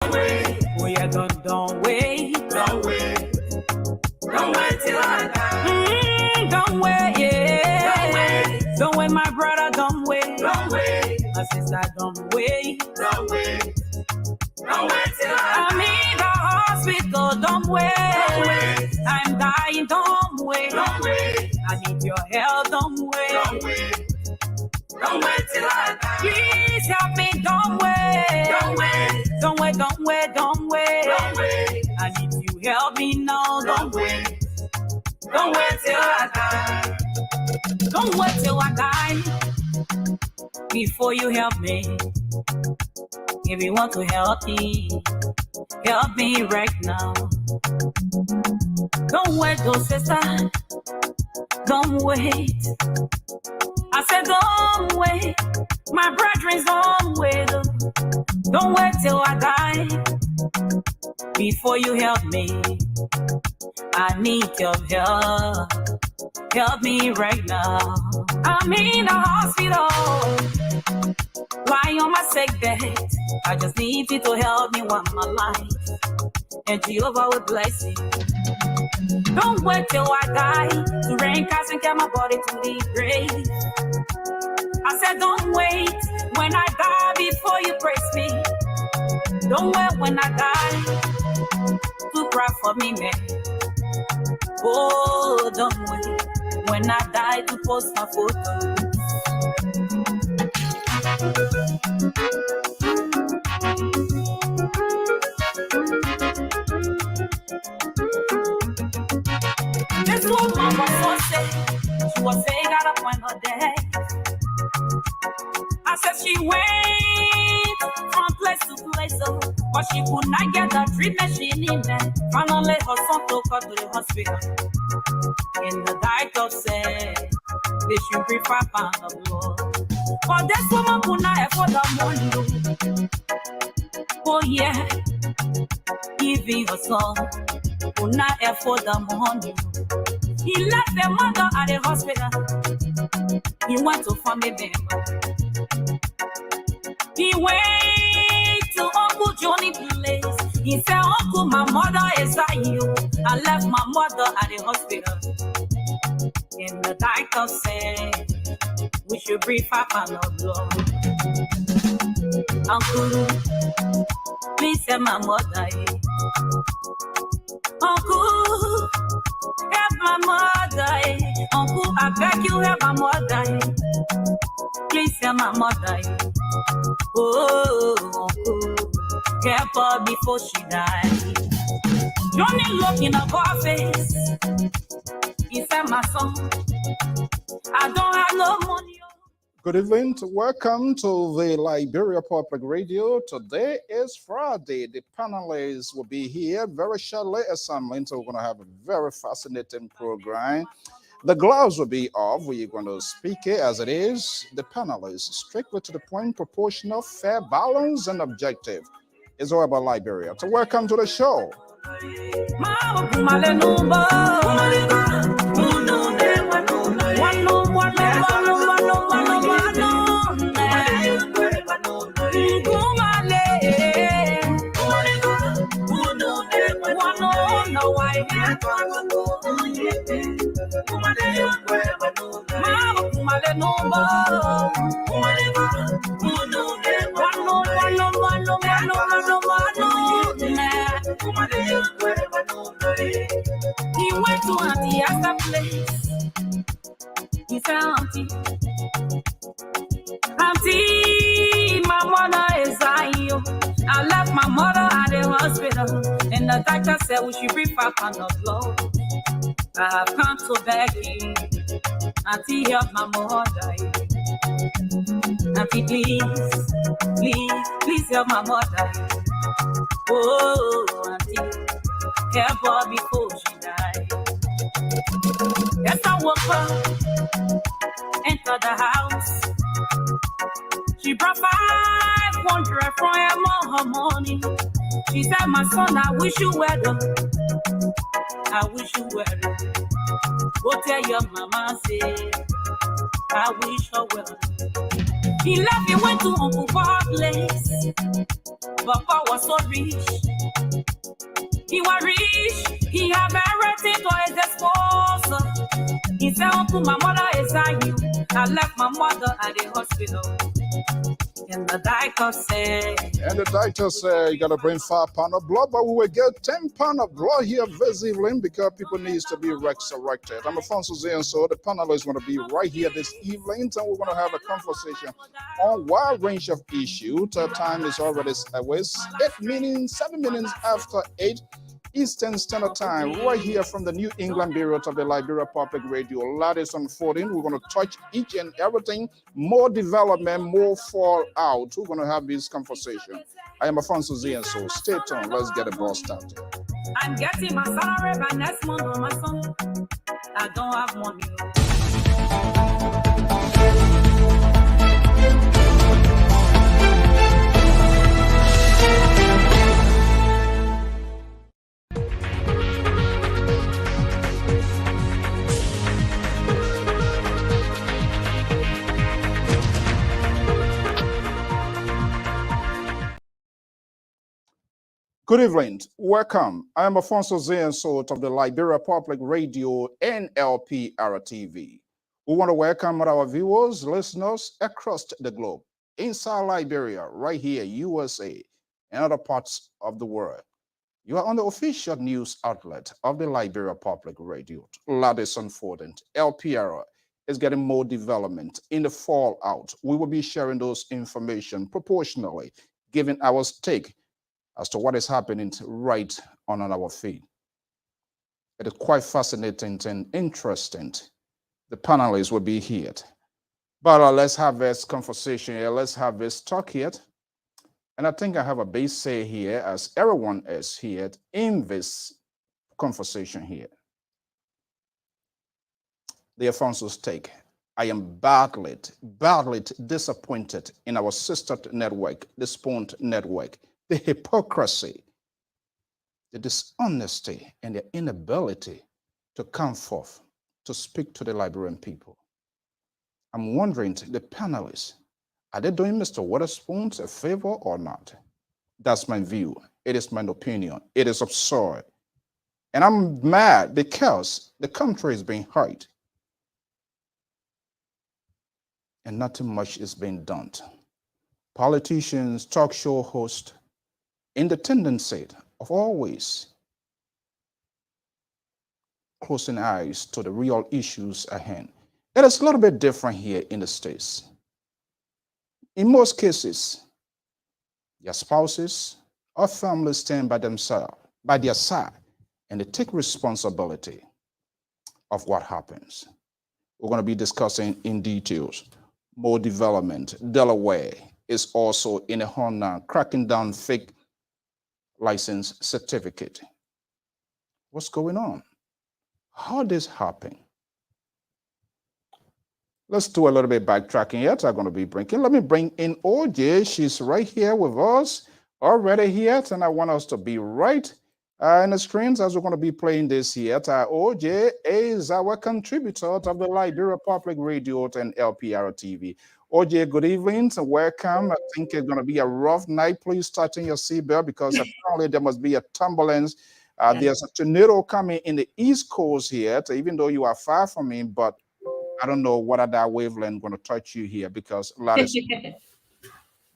wait. Oh yeah, don't wait. Don't wait. Don't wait till I die. Don't wait, yeah. Don't wait. Don't wait, my brother, don't wait. Don't wait. My sister, don't wait. Don't wait. Don't wait till I I'm in the hospital, don't wait. Don't wait. I'm dying, don't wait. Don't wait. I need your help, don't wait. Don't wait. Don't wait till I die. Please help me, don't wait. Don't wait. Don't wait, don't wait, don't wait. Don't wait. I need you help me now, Don't wait. Don't wait till I die. Don't wait till I die before you help me. If you want to help me right now. Don't wait, oh sister, don't wait. I said don't wait, my brethren, don't wait. Don't wait till I die before you help me. I need your help. Help me right now. I'm in the hospital, lying on my sick bed. I just need you to help me one my life, and Jehovah will bless you. Don't wait till I die to rain cast and carry my body to the grave. I said don't wait when I die before you praise me. Don't wait when I die to cry for me, man. Oh, don't wait when I die to post my photo. This woman was so sick, she was saying at a point of day. I said she went from place to place, but she could not get the treatment she needed. Finally, her son took her to the hospital. And the doctor said they should prefer pound of blood. But this woman could not afford the money. Oh yeah, giving her son could not afford the money. He left the mother at the hospital. He went to family member. He went to Uncle Johnny place. He said, Uncle, my mother is at you. I left my mother at the hospital. And the doctor said, we should breathe her pound of blood. Uncle, please help my mother. Uncle, help my mother. Uncle, I beg you, help my mother. Please help my mother. Oh, uncle, help her before she dies. Johnny looked in her face. He said, my son, I don't have no money. Good evening. Welcome to the Liberia Public Radio. Today is Friday. The panelists will be here very shortly assembling, so we're going to have a very fascinating program. The gloves will be off. We're going to speak it as it is. The panelists, strictly to the point, proportional, fair, balanced, and objective. It's all about Liberia. So welcome to the show. He went to Auntie Asta's place. He said, Auntie, my mother is dying. I left my mother at the hospital, and the doctor said we should bring 500 blood. I have come to beg you, Auntie, help my mother. Auntie, please help my mother. Oh, Auntie, help her before she dies. Yes, I woke up, entered the house. She brought 500 from her money. She said, my son, I wish you well. I wish you well. Go tell your mama, say, I wish her well. He left, he went to Uncle Bob's place. Papa was so rich. He was rich. He had everything to his disposal. He said, Uncle, my mother is you. I left my mother at the hospital. And the doctor said, you gotta bring 5 pounds of blood, but we will get 10 pounds of blood here this evening because people needs to be resurrected. I'm Alfonso and so the panelists want to be right here this evening, and we're going to have a conversation on a wide range of issues. Time is already 7 minutes after 8 Eastern Standard Time, right here from the New England Bureau of the Liberia Public Radio. A lot is unfolding. We're going to touch each and everything, more development, more fallout. We're going to have this conversation. I am Alfonso and so stay tuned. Let's get the ball started. I'm getting my salary by next month, my son. I don't have money. Good evening. Welcome. I am Alfonso Zensot of the Liberia Public Radio and Lpr-Tv. We want to welcome our viewers, listeners across the globe, inside Liberia, right here, USA, and other parts of the world. You are on the official news outlet of the Liberia Public Radio. Lot is unfolding. LPR is getting more development in the fallout. We will be sharing those information proportionally, giving our stake as to what is happening right on our feed. It is quite fascinating and interesting. The panelists will be here. But let's have this conversation here. Let's have this talk here. And I think I have a base say here, as everyone is here in this conversation here. The Alfonso's take. I am badly disappointed in our sister network, the Spoon Network. The hypocrisy, the dishonesty, and the inability to come forth to speak to the Liberian people. I'm wondering, the panelists, are they doing Mr. Witherspoon a favor or not? That's my view. It is my opinion. It is absurd. And I'm mad because the country is being hurt. And nothing much is being done. Politicians, talk show hosts, in the tendency of always closing eyes to the real issues at hand. It is a little bit different here in the States. In most cases, their spouses or families stand by themselves, by their side, and they take responsibility of what happens. We're going to be discussing in details more development. Delaware is also in a horn now, cracking down fake license certificate. What's going on? How did this happen? Let's do a little bit backtracking here. I'm going to be let me bring in OJ. She's right here with us, already here, and I want us to be right in the screens as we're going to be playing this here. OJ is our contributor of the Liberia Public Radio and Lpr-Tv. OJ, good evening and welcome. I think it's going to be a rough night. Please tighten your seatbelt because apparently there must be a turbulence. There's a tornado coming in the East Coast here, even though you are far from me, but I don't know what other wavelength going to touch you here because a lot is.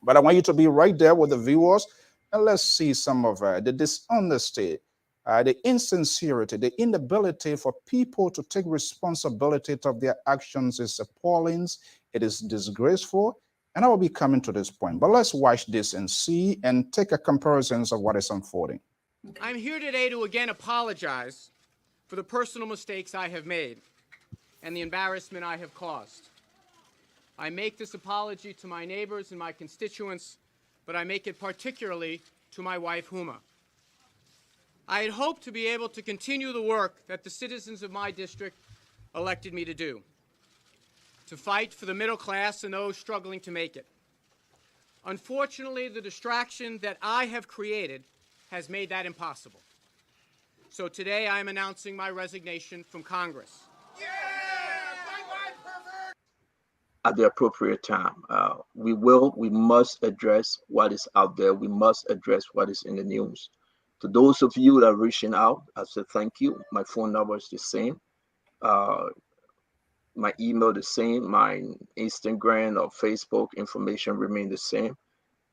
But I want you to be right there with the viewers and let's see some of the dishonesty, the insincerity, the inability for people to take responsibility of their actions is appalling. It is disgraceful, and I will be coming to this point. But let's watch this and see and take a comparison of what is unfolding. I'm here today to again apologize for the personal mistakes I have made and the embarrassment I have caused. I make this apology to my neighbors and my constituents, but I make it particularly to my wife, Huma. I had hoped to be able to continue the work that the citizens of my district elected me to do, to fight for the middle class and those struggling to make it. Unfortunately, the distraction that I have created has made that impossible. So today I am announcing my resignation from Congress. at the appropriate time. We must address what is out there. We must address what is in the news. To those of you that are reaching out, I say thank you. My phone number is the same. My email the same. My Instagram or Facebook information remain the same.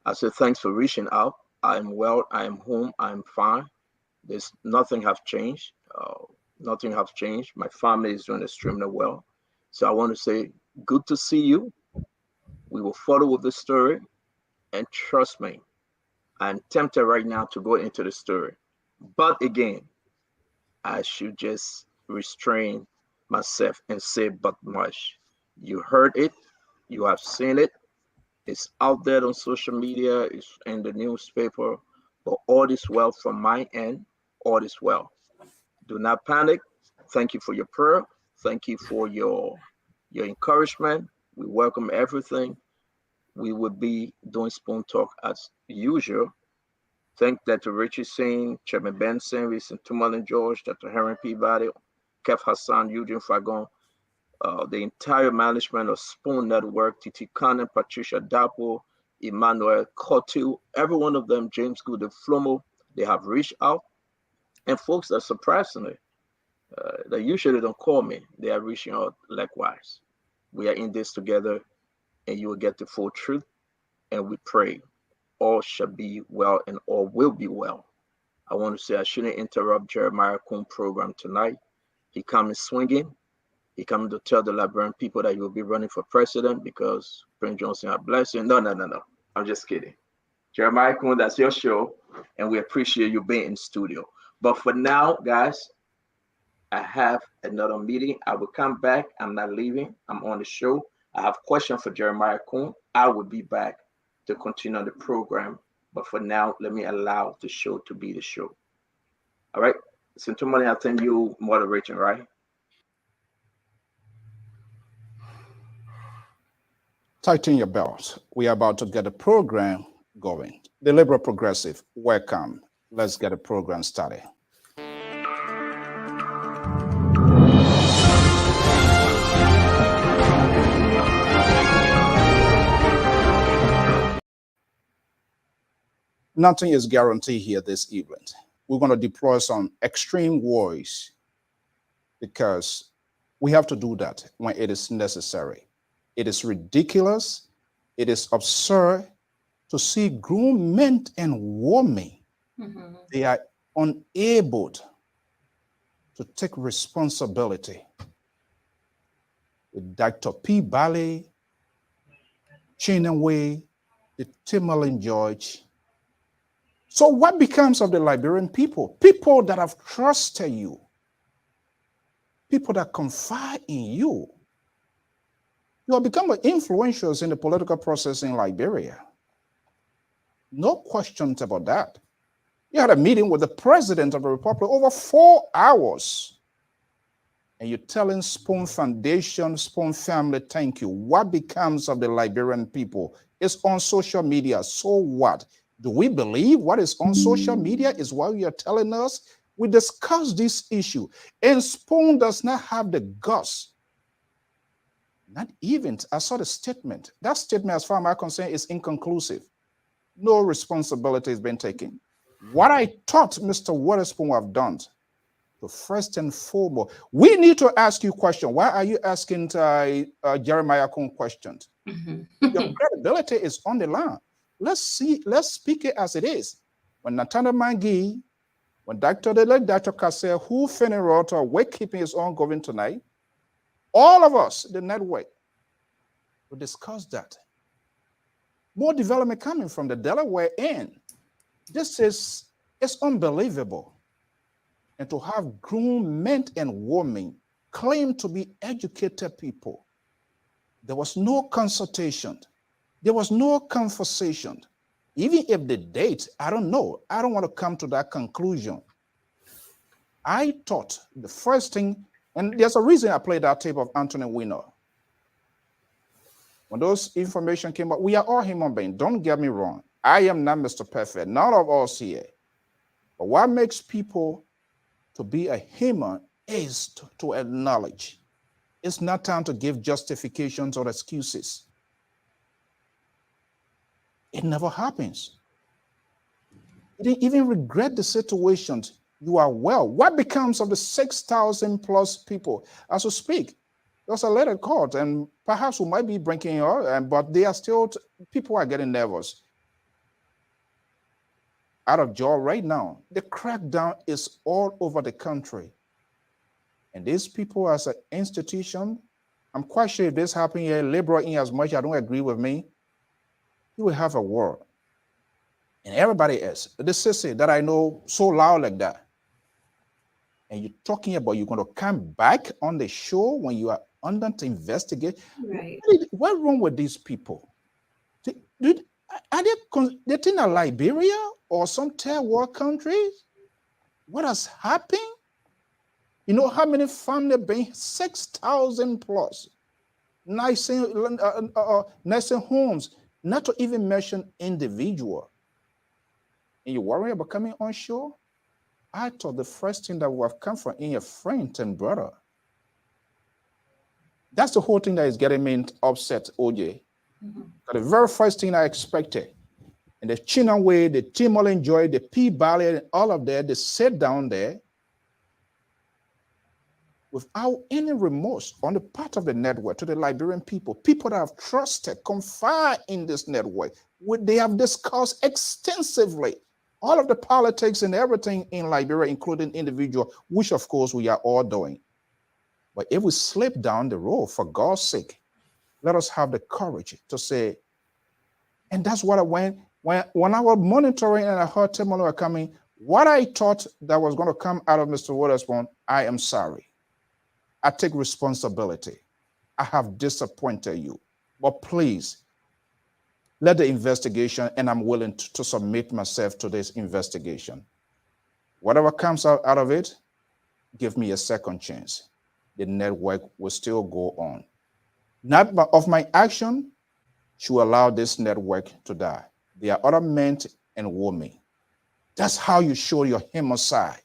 I say thanks for reaching out. I am well. I am home. I am fine. There's nothing have changed. Nothing has changed. My family is doing extremely well. So I want to say, good to see you. We will follow with the story. And trust me, I'm tempted right now to go into the story. But again, I should just restrain myself and say but much. You heard it. You have seen it. It's out there on social media. It's in the newspaper. But all is well from my end. All is well. Do not panic. Thank you for your prayer. Thank you for your encouragement. We welcome everything. We will be doing Spoon Talk as usual. Thank Dr. Richie Singh, Chairman Benson, Vincent Tumalin George, Dr. Henry Peabody, Kev Hassan, Eugene Fagon, the entire management of Spoon Network, Titi Cannon, Patricia Dapo, Emmanuel Cotu, every one of them, James Good, Flomo, they have reached out. And folks that surprisingly, they usually don't call me. They are reaching out likewise. We are in this together, and you will get the full truth. And we pray all shall be well and all will be well. I want to say I shouldn't interrupt Jeremiah Kuhn's program tonight. He coming swinging. He coming to tell the Liberian people that he will be running for president because Prince Johnson had blessed him. No. I'm just kidding. Jeremiah Kuhn, that's your show, and we appreciate you being in studio. But for now, guys, I have another meeting. I will come back. I'm not leaving. I'm on the show. I have a question for Jeremiah Kuhn. I will be back to continue the program. But for now, let me allow the show to be the show. All right. Sintomani, I think you moderating, right? Tighten your belts. We are about to get a program going. The Liberal Progressive, welcome. Let's get a program started. Nothing is guaranteed here this evening. We're going to deploy some extreme words because we have to do that when it is necessary. It is ridiculous. It is absurd to see grown men and women. They are unable to take responsibility. With Dr. P. Bale, Chinenwe, the Timberland George. So what becomes of the Liberian people? People that have trusted you. People that confide in you. You have become influentials in the political process in Liberia. No questions about that. You had a meeting with the president of the republic over 4 hours. And you're telling Spoon Foundation, Spoon family, thank you. What becomes of the Liberian people? It's on social media. So what? Do we believe what is on social media is what you're telling us? We discussed this issue. And Spoon does not have the guts. Not even, I saw the statement. That statement, as far as I'm concerned, is inconclusive. No responsibility has been taken. What I thought Mr. Witherspoon would have done, to first and foremost, we need to ask you a question. Why are you asking Jeremiah Kuhn questions? Your credibility is on the line. Let's speak it as it is. When Nathaniel Mangi, when Dr. Kassel, who Finney wrote, Wakekeeping is ongoing tonight, all of us, the network, will discuss that. More development coming from the Delaware end. It's unbelievable. And to have grown men and women claim to be educated people. There was no consultation. There was no conversation. Even if the date, I don't know. I don't want to come to that conclusion. I thought the first thing, and there's a reason I played that tape of Anthony Weiner. When those information came up, we are all human beings. Don't get me wrong. I am not Mr. Perfect. None of us here. But what makes people to be a human is to acknowledge It's not time to give justifications or excuses. It never happens. You didn't even regret the situations. You are well. What becomes of the 6,000 plus people as we speak? There's a letter called, and perhaps we might be breaking it, but they are still, people are getting nervous. Out of jail right now, the crackdown is all over the country. And these people as an institution, I'm quite sure if this happened here, Liberia, in as much I don't agree with me, you will have a war. And everybody else, the sissy that I know so loud like that, and you're talking about you're going to come back on the show when you are under to investigate. Right. What's wrong with these people? Are they in Liberia or some third world countries? What has happened? You know how many families being 6,000 plus nursing homes, not to even mention individual. And you worry about coming on shore? I thought the first thing that would have come from in your friend and brother. That's the whole thing that is getting me upset, OJ. The very first thing I expected. And the Chinaway, the Timolin Joy, the P Bally, and all of that, they sit down there without any remorse on the part of the network to the Liberian people that have trusted, confide in this network. They have discussed extensively all of the politics and everything in Liberia, including individual, which of course we are all doing. But if we slip down the road, for God's sake, let us have the courage to say, and that's what when I was monitoring and I heard testimony coming, what I thought that was going to come out of Mr. Witherspoon, I am sorry. I take responsibility. I have disappointed you. But please, let the investigation, and I'm willing to submit myself to this investigation. Whatever comes out of it, give me a second chance. The network will still go on. Not of my action should allow this network to die. There are other men and women. That's how you show your human side.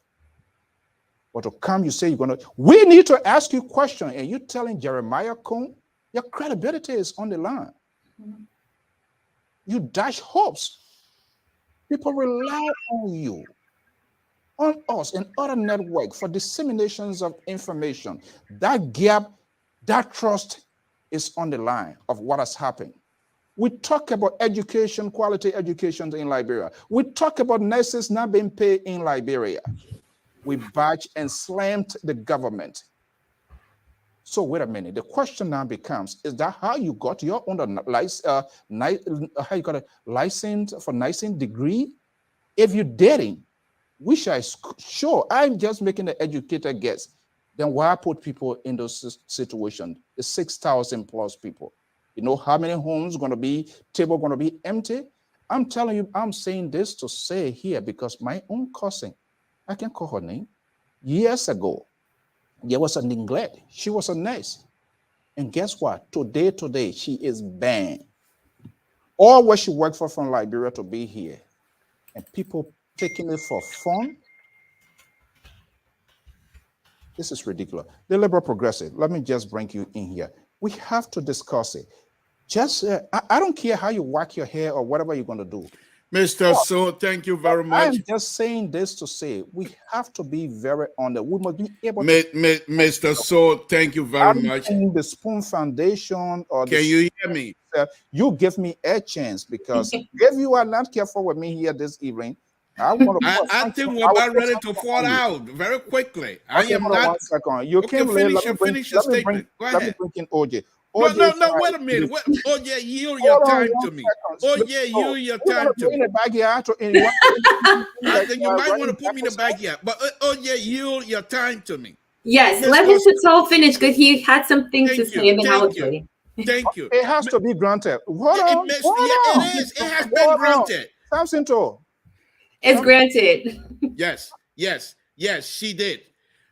But to come, you say you're going to, we need to ask you questions, and you're telling Jeremiah Cohn, your credibility is on the line. You dash hopes. People rely on you, on us, and other networks for disseminations of information. That gap, that trust is on the line of what has happened. We talk about education, quality education in Liberia. We talk about nurses not being paid in Liberia. We badged and slammed the government. So wait a minute. The question now becomes: is that how you got your own license for nursing degree? If you didn't, which I sure I'm just making an educated guess. Then why put people in those situations? The 6,000 plus people. You know how many homes going to be, table going to be empty? I'm telling you, I'm saying this to say here because my own cousin, I can call her name, years ago, there was a neglect. She was a nurse. And guess what? Today, she is banned. All where she worked for from Liberia to be here. And people taking it for fun. This is ridiculous. The liberal progressive, let me just bring you in here. We have to discuss it. Just, I don't care how you whack your hair or whatever you're going to do. Mr. So, thank you very much. I'm just saying this to say we have to be very honest. We must be able to. Mr. So, thank you very much. The Spoon Foundation or can you hear me? You give me a chance because if you are not careful with me here this evening, I think we're about ready to fall out very quickly. I am not. 1 second. You okay, came finish your statement. Go ahead. Let me bring in OJ. No, wait a minute. OJ, yield your time to me. OJ, yield your time to me. I think you might want to put me in the backyard, but OJ, yield your time to me. Yes, let Mr. Soul finish because he had something to say and then I was ready. Thank you. It has to be granted. It is. It has been granted. Something to. It's granted. Yes, she did.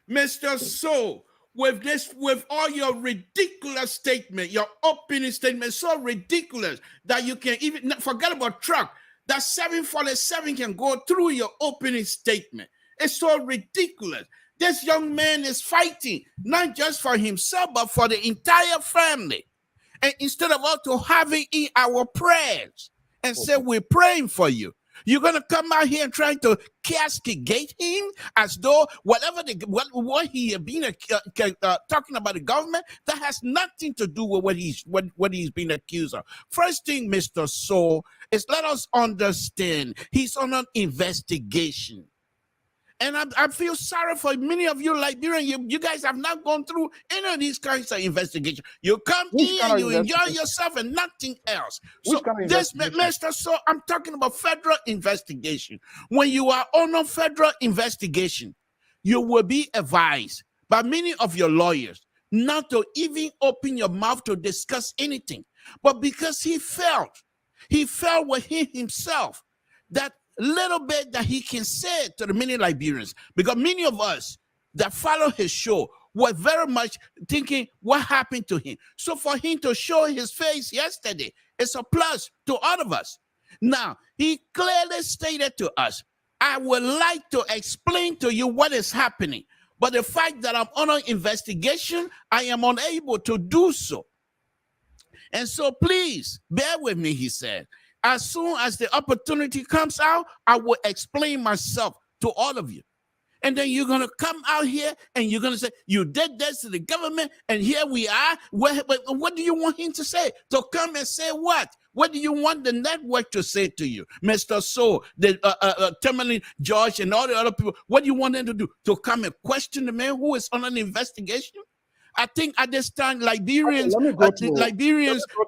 Mr. So, with all your ridiculous statement, your opening statement, so ridiculous that you can even forget about truck. That 747 can go through your opening statement. It's so ridiculous This young man is fighting, not just for himself, but for the entire family. And instead of us to having in our prayers and say, we're praying for you, you're going to come out here and try to castigate him as though whatever what he has been talking about the government, that has nothing to do with what he's been accused of. First thing, Mr. So, is let us understand he's on an investigation. And I feel sorry for many of you Liberians. You guys have not gone through any of these kinds of investigation. You come in and you enjoy yourself and nothing else. So this, Mr. So, I'm talking about federal investigation. When you are on a federal investigation, you will be advised by many of your lawyers not to even open your mouth to discuss anything. But because he felt within himself that little bit that he can say to the many Liberians, because many of us that follow his show were very much thinking what happened to him. So for him to show his face yesterday, it's a plus to all of us. Now, he clearly stated to us, I would like to explain to you what is happening, but the fact that I'm on an investigation, I am unable to do so. And so please bear with me, he said. As soon as the opportunity comes out, I will explain myself to all of you. And then you're going to come out here and you're going to say, you did this to the government, and here we are. What do you want him to say? To come and say what? What do you want the network to say to you? Mr. So, the Terminal George and all the other people, what do you want them to do? To come and question the man who is on an investigation? I think at this time, Liberians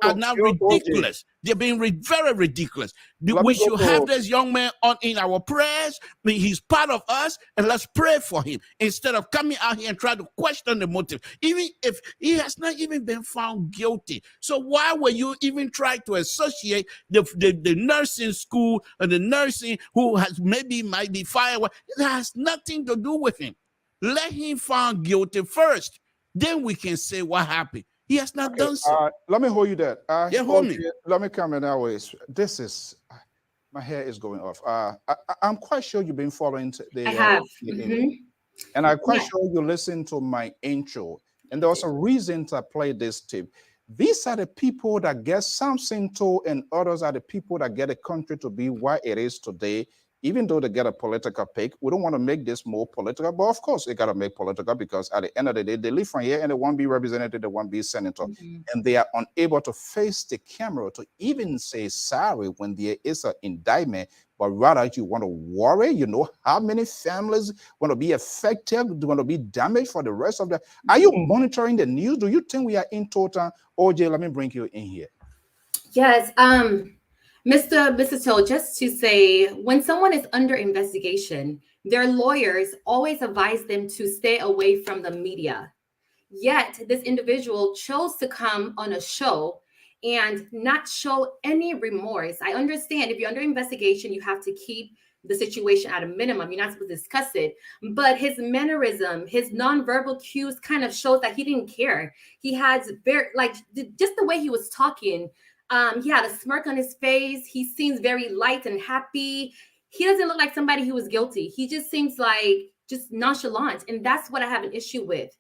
are now ridiculous. They're being very ridiculous. We should have this young man on in our prayers. I mean, he's part of us, and let's pray for him instead of coming out here and try to question the motive, even if he has not even been found guilty. So why will you even try to associate the nursing school and the nursing who might be fired? It has nothing to do with him. Let him found guilty first. Then we can say what happened. He has not done so. Let me hold you there. Hold me. Let me come in that way. This is, my hair is going off. I'm quite sure you've been following the. I have. And I'm quite sure you listened to my intro. And there was a reason to play this tape. These are the people that get something to, and others are the people that get a country to be what it is today. Even though they get a political pick, we don't want to make this more political, but of course, they got to make political because at the end of the day, they live from here and they won't be representative, they won't be senator. And they are unable to face the camera to even say sorry when there is an indictment, but rather you want to worry, you know, how many families want to be affected, going to be damaged for the rest of the. Are you monitoring the news? Do you think we are in total? OJ, let me bring you in here. Yes. Mr. Till, just to say, when someone is under investigation, their lawyers always advise them to stay away from the media. Yet this individual chose to come on a show and not show any remorse. I understand if you're under investigation, you have to keep the situation at a minimum. You're not supposed to discuss it. But his mannerism, his nonverbal cues kind of shows that he didn't care. He has just the way he was talking. He had a smirk on his face. He seems very light and happy. He doesn't look like somebody who was guilty. He just seems like just nonchalant. And that's what I have an issue with.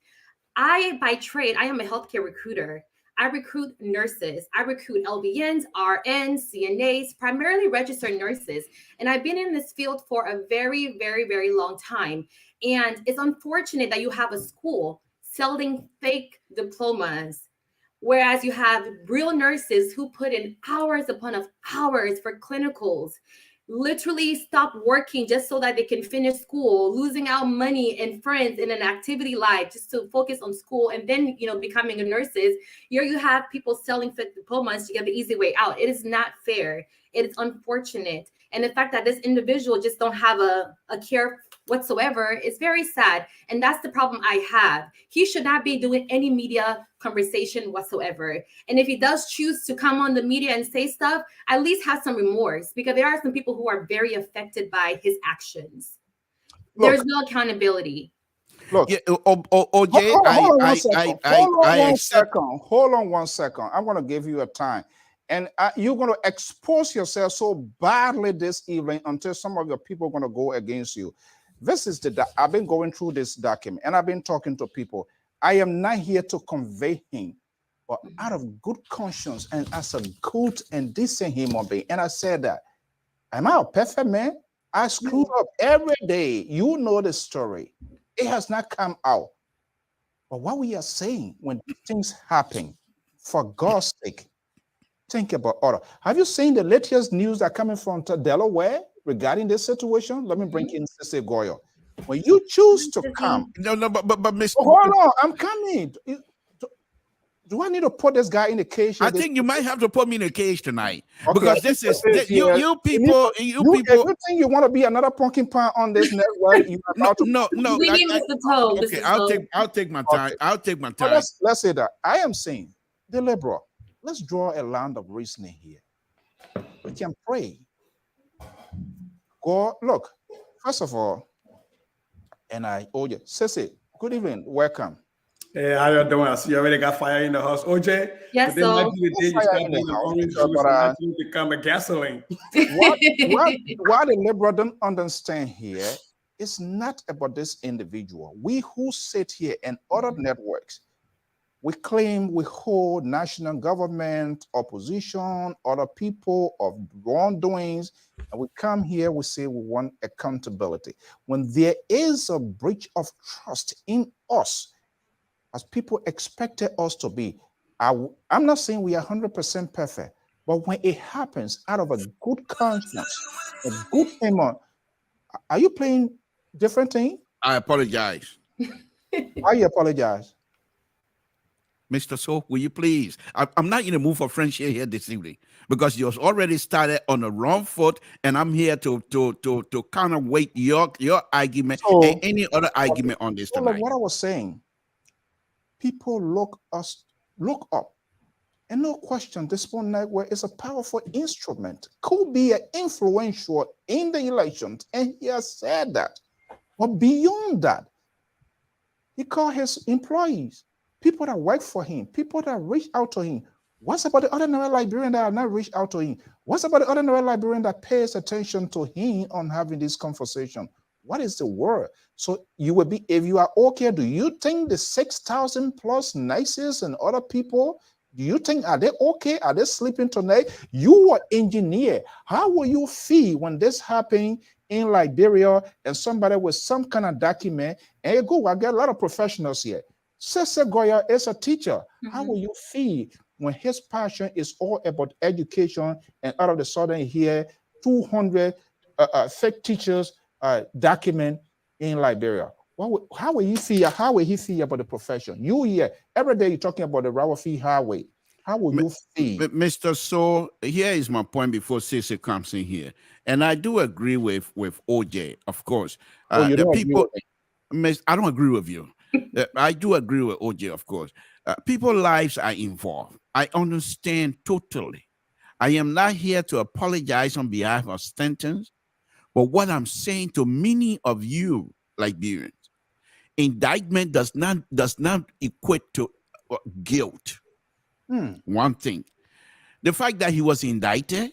By trade, I am a healthcare recruiter. I recruit nurses. I recruit LVNs, RNs, CNAs, primarily registered nurses. And I've been in this field for a very, very, very long time. And it's unfortunate that you have a school selling fake diplomas, whereas you have real nurses who put in hours upon hours for clinicals, literally stop working just so that they can finish school, losing out money and friends in an activity life just to focus on school, and then, you know, becoming a nurses. Here you have people selling fake diplomas to get the easy way out. It is not fair. It is unfortunate. And the fact that this individual just don't have a care whatsoever is very sad. And that's the problem I have. He should not be doing any media conversation whatsoever. And if he does choose to come on the media and say stuff, at least have some remorse, because there are some people who are very affected by his actions. There's no accountability. Look, hold on one second. I'm going to give you a time. And you're going to expose yourself so badly this evening until some of your people are going to go against you. This is I've been going through this document and I've been talking to people. I am not here to convey him, but out of good conscience and as a good and decent human being. And I said that, am I a perfect man? I screw up every day. You know the story. It has not come out. But what we are saying, when things happen, for God's sake, think about order. Have you seen the latest news that coming from Delaware regarding this situation? Let me bring in Sissy Goyo. When you choose to come, but Mr. Hold on, I'm coming. Do I need to put this guy in the cage? I think you might have to put me in a cage tonight, okay, because this is you people. If you think you want to be another pumpkin pie on this network, you are about no. We need Mr. Toe. Okay, I'll take my time. Okay. I'll take my time. Well, let's say that I am saying the liberal. Let's draw a line of reasoning here. We can pray. God, look. First of all, and I owe you, Sissy. Good evening. Welcome. Hey, how you doing? I see you already got fire in the house, OJ. Yes, but then so might be the day you start doing the orange juice and actually become a gasoline. What the liberal don't understand here, it's not about this individual. We who sit here and other networks, we claim we hold national government, opposition, other people of wrongdoings, and we come here, we say we want accountability. When there is a breach of trust in us, as people expected us to be, I'm not saying we are 100% perfect, but when it happens out of a good conscience, a good aim, are you playing different thing? I apologize. Why you apologize? Mr. So, will you please? I'm not in the mood for friendship here this evening, because you already started on the wrong foot, and I'm here to counterweight your argument and any other argument on this tonight. What I was saying, people look up, and no question, this phone network is a powerful instrument, could be an influential in the elections, and he has said that. But beyond that, he called his employees, people that work for him, people that reach out to him. What's about the ordinary Liberian that have not reached out to him? What's about the ordinary Liberian that pays attention to him on having this conversation? What is the word? So you will be, if you are okay, do you think the 6,000 plus nurses and other people, do you think, are they okay? Are they sleeping tonight? You are engineer. How will you feel when this happened in Liberia and somebody with some kind of document? And you go, I get a lot of professionals here. Sese Goya is a teacher. How will you feel when his passion is all about education and out of the sudden here, 200 fake teachers document in Liberia? How will you feel? How will he feel about the profession? You here every day you're talking about the Rawafi Highway. How will you feel? Mr. So, here is my point before Sissy comes in here. And I do agree with OJ, of course. You don't people, I don't agree with you. I do agree with OJ, of course. People's lives are involved. I understand totally. I am not here to apologize on behalf of Stanton's, but what I'm saying to many of you Liberians, indictment does not equate to guilt. One thing, the fact that he was indicted,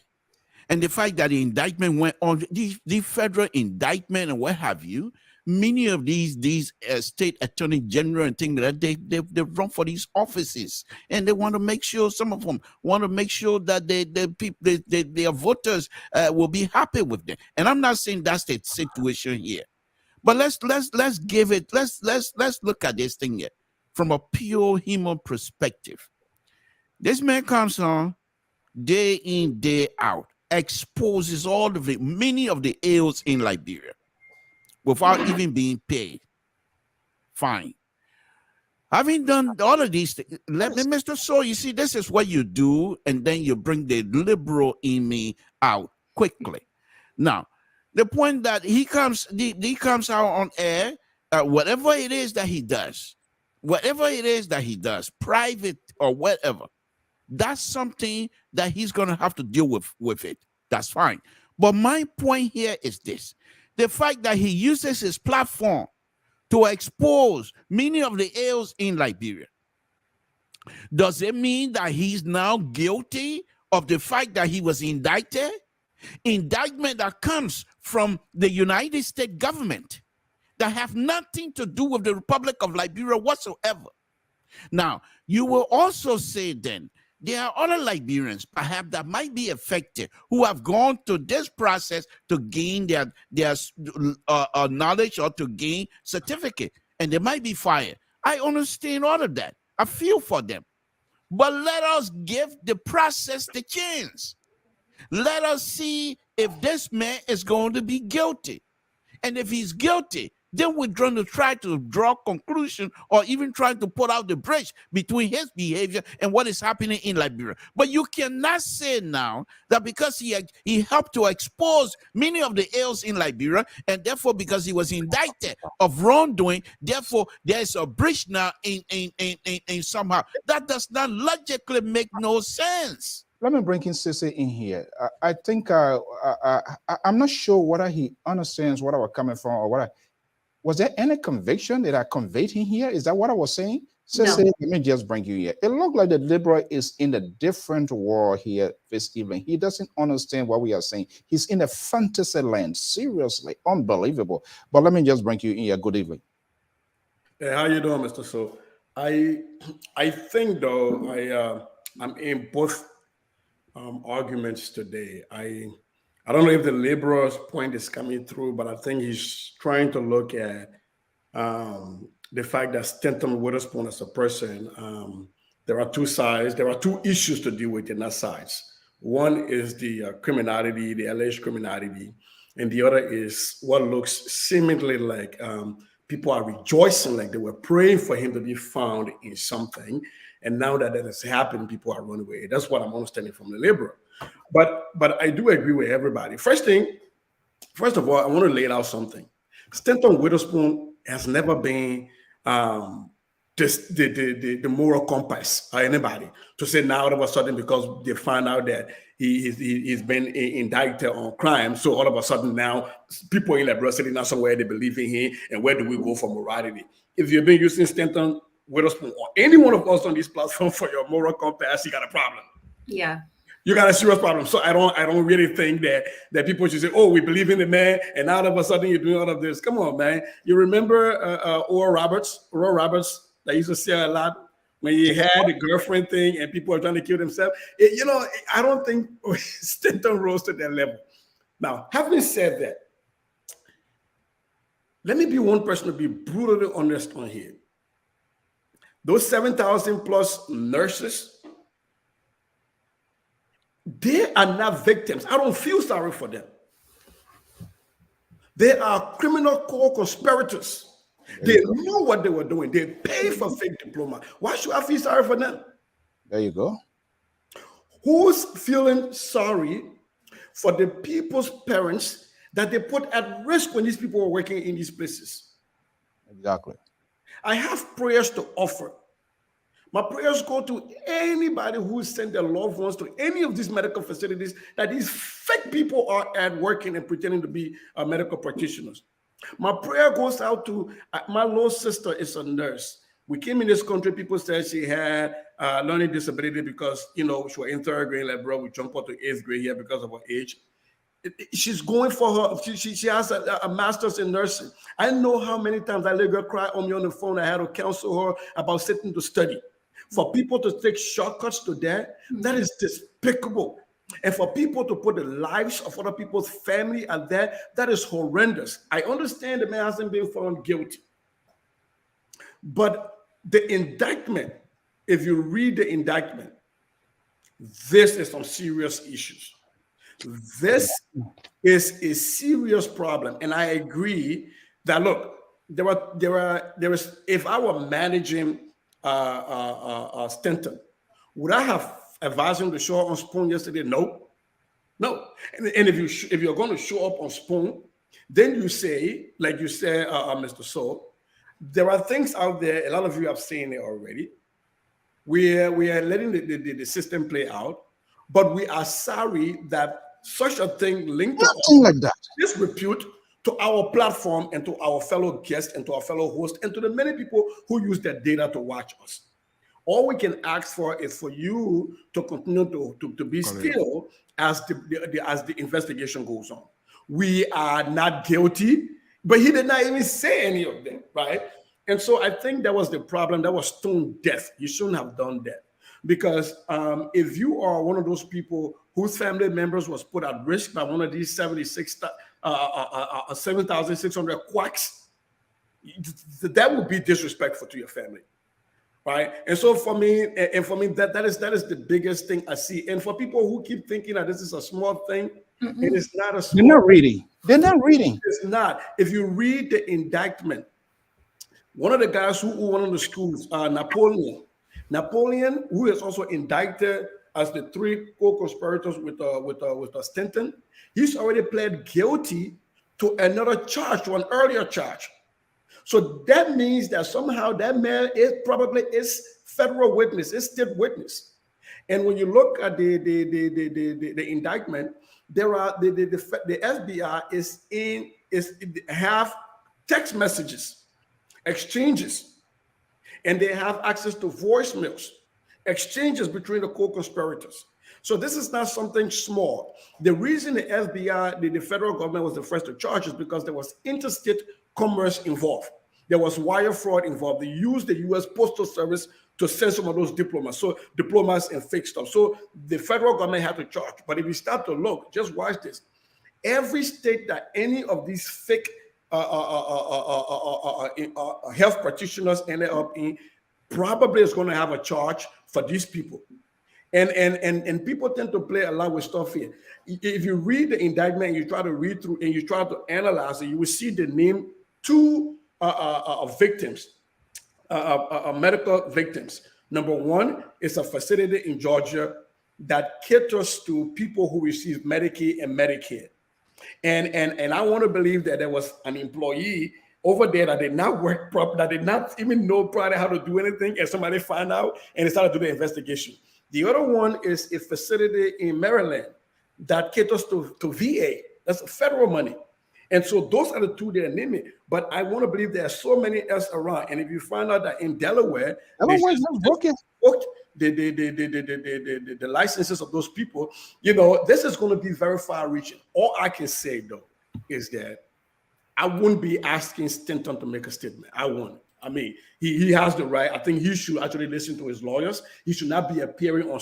and the fact that the indictment went on, the federal indictment and what have you, many of these state attorney general and things that they run for these offices, and they want to make sure, some of them want to make sure that their voters will be happy with them. And I'm not saying that's the situation here, but let's look at this thing here from a pure human perspective. This man comes on day in, day out, exposes many of the ills in Liberia without even being paid. Fine. Having done all of these things, Mr. So, you see, this is what you do, and then you bring the liberal in me out quickly. Now, the point that he comes out on air, whatever it is that he does, private or whatever, that's something that he's going to have to deal with it. That's fine. But my point here is this. The fact that he uses his platform to expose many of the ills in Liberia, does it mean that he's now guilty of the fact that he was indicted? Indictment that comes from the United States government. that have nothing to do with the Republic of Liberia whatsoever. Now, you will also say then, there are other Liberians, perhaps, that might be affected, who have gone through this process to gain their knowledge or to gain certificate, and they might be fired. I understand all of that. I feel for them. But let us give the process the chance. Let us see if this man is going to be guilty. And if he's guilty, then we're going to try to draw conclusion or even try to put out the bridge between his behavior and what is happening in Liberia. But you cannot say now that because he helped to expose many of the ills in Liberia, and therefore because he was indicted of wrongdoing, therefore there's a bridge now in somehow. That does not logically make no sense. Let me bring in Sissy in here. I think I'm not sure whether he understands what I was coming from or what was there any conviction that I conveyed in here? Is that what I was saying? Sissy, No. let me just bring you here. It looked like the liberal is in a different world here this evening. He doesn't understand what we are saying. He's in a fantasy land. Seriously, unbelievable. But let me just bring you in here. Good evening. Hey, how you doing, Mr. So? I think though I'm in both arguments today. I don't know if the liberal's point is coming through, but I think he's trying to look at the fact that Stanton Witherspoon as a person, there are two sides, there are two issues to deal with in that sides. One is the criminality, the alleged criminality, and the other is what looks seemingly like people are rejoicing, like they were praying for him to be found in something. And now that that has happened, people are running away. That's what I'm understanding from the liberal. But I do agree with everybody. First of all, I want to lay out something. Stanton Witherspoon has never been the moral compass or anybody to say now all of a sudden because they find out that he's been indicted on crime, so all of a sudden now people in Liberia sitting now somewhere they believe in him, and where do we go for morality? If you've been using Stanton Witherspoon or any one of us on this platform for your moral compass, you got a problem. Yeah. You got a serious problem. So I don't really think that people should say, oh, we believe in the man, and all of a sudden you're doing all of this. Come on, man. You remember Oral Roberts that used to say a lot when he had the girlfriend thing and people were trying to kill themselves? I don't think Stanton rose to that level. Now, having said that, let me be one person to be brutally honest on here. Those 7,000 plus nurses, they are not victims. I don't feel sorry for them. They are criminal co-conspirators. They knew what they were doing. They paid for fake diploma. Why should I feel sorry for them? There you go. Who's feeling sorry for the people's parents that they put at risk when these people were working in these places? Exactly. I have prayers to offer. My prayers go to anybody who sent their loved ones to any of these medical facilities that these fake people are at working and pretending to be medical practitioners. My prayer goes out to my little sister is a nurse. We came in this country, people said she had learning disability because, she was in third grade, like, bro, we jumped up to 8th grade here because of her age. She's going for her, she has a master's in nursing. I know how many times I let her cry on me on the phone. I had to counsel her about sitting to study. For people to take shortcuts to that is despicable. And for people to put the lives of other people's family at that is horrendous. I understand the man hasn't been found guilty. But the indictment, if you read the indictment, this is some serious issues. This is a serious problem. And I agree that, look, there is, if I were managing Stanton, would I have advised him to show up on Spoon yesterday? No. And if you're going to show up on Spoon, then you say, like you said, Mr. Soul, there are things out there. A lot of you have seen it already. We are letting the system play out, but we are sorry that such a thing linked to like that disrepute to our platform and to our fellow guests and to our fellow hosts and to the many people who use that data to watch us. All we can ask for is for you to continue to be still as the investigation goes on. We are not guilty. But he did not even say any of them, right? And so I think that was the problem. That was stone deaf. You shouldn't have done that. Because if you are one of those people whose family members was put at risk by one of these 7,600 quacks, that would be disrespectful to your family, right? And so for me, that is the biggest thing I see. And for people who keep thinking that this is a small thing, it is not a small. They're not reading. They're not reading. It's not. If you read the indictment, one of the guys who won the schools, Napoleon, who is also indicted as the three co-conspirators with Stanton, he's already pled guilty to another charge, to an earlier charge. So that means that somehow that man is probably federal witness, is state witness. And when you look at the indictment, there are the FBI have text messages, exchanges, and they have access to voicemails, exchanges between the co-conspirators. So this is not something small. The reason the FBI, the federal government was the first to charge is because there was interstate commerce involved. There was wire fraud involved. They used the U.S. Postal Service to send some of those diplomats and fake stuff. So the federal government had to charge. But if you start to look, just watch this. Every state that any of these fake health practitioners ended up in probably is going to have a charge for these people. And people tend to play a lot with stuff here. If you read the indictment and you try to read through and you try to analyze it, you will see the name two victims, medical victims. Number one is a facility in Georgia that caters to people who receive Medicaid and Medicare. And I want to believe that there was an employee over there that did not work properly, that did not even know probably how to do anything, and somebody found out and they started to do the investigation. The other one is a facility in Maryland that caters to VA. That's federal money. And so those are the two that are named. But I want to believe there are so many else around. And if you find out that in Delaware, the licenses of those people, this is going to be very far-reaching. All I can say, though, is that I wouldn't be asking Stanton to make a statement. I wouldn't. I mean, he has the right. I think he should actually listen to his lawyers. He should not be appearing on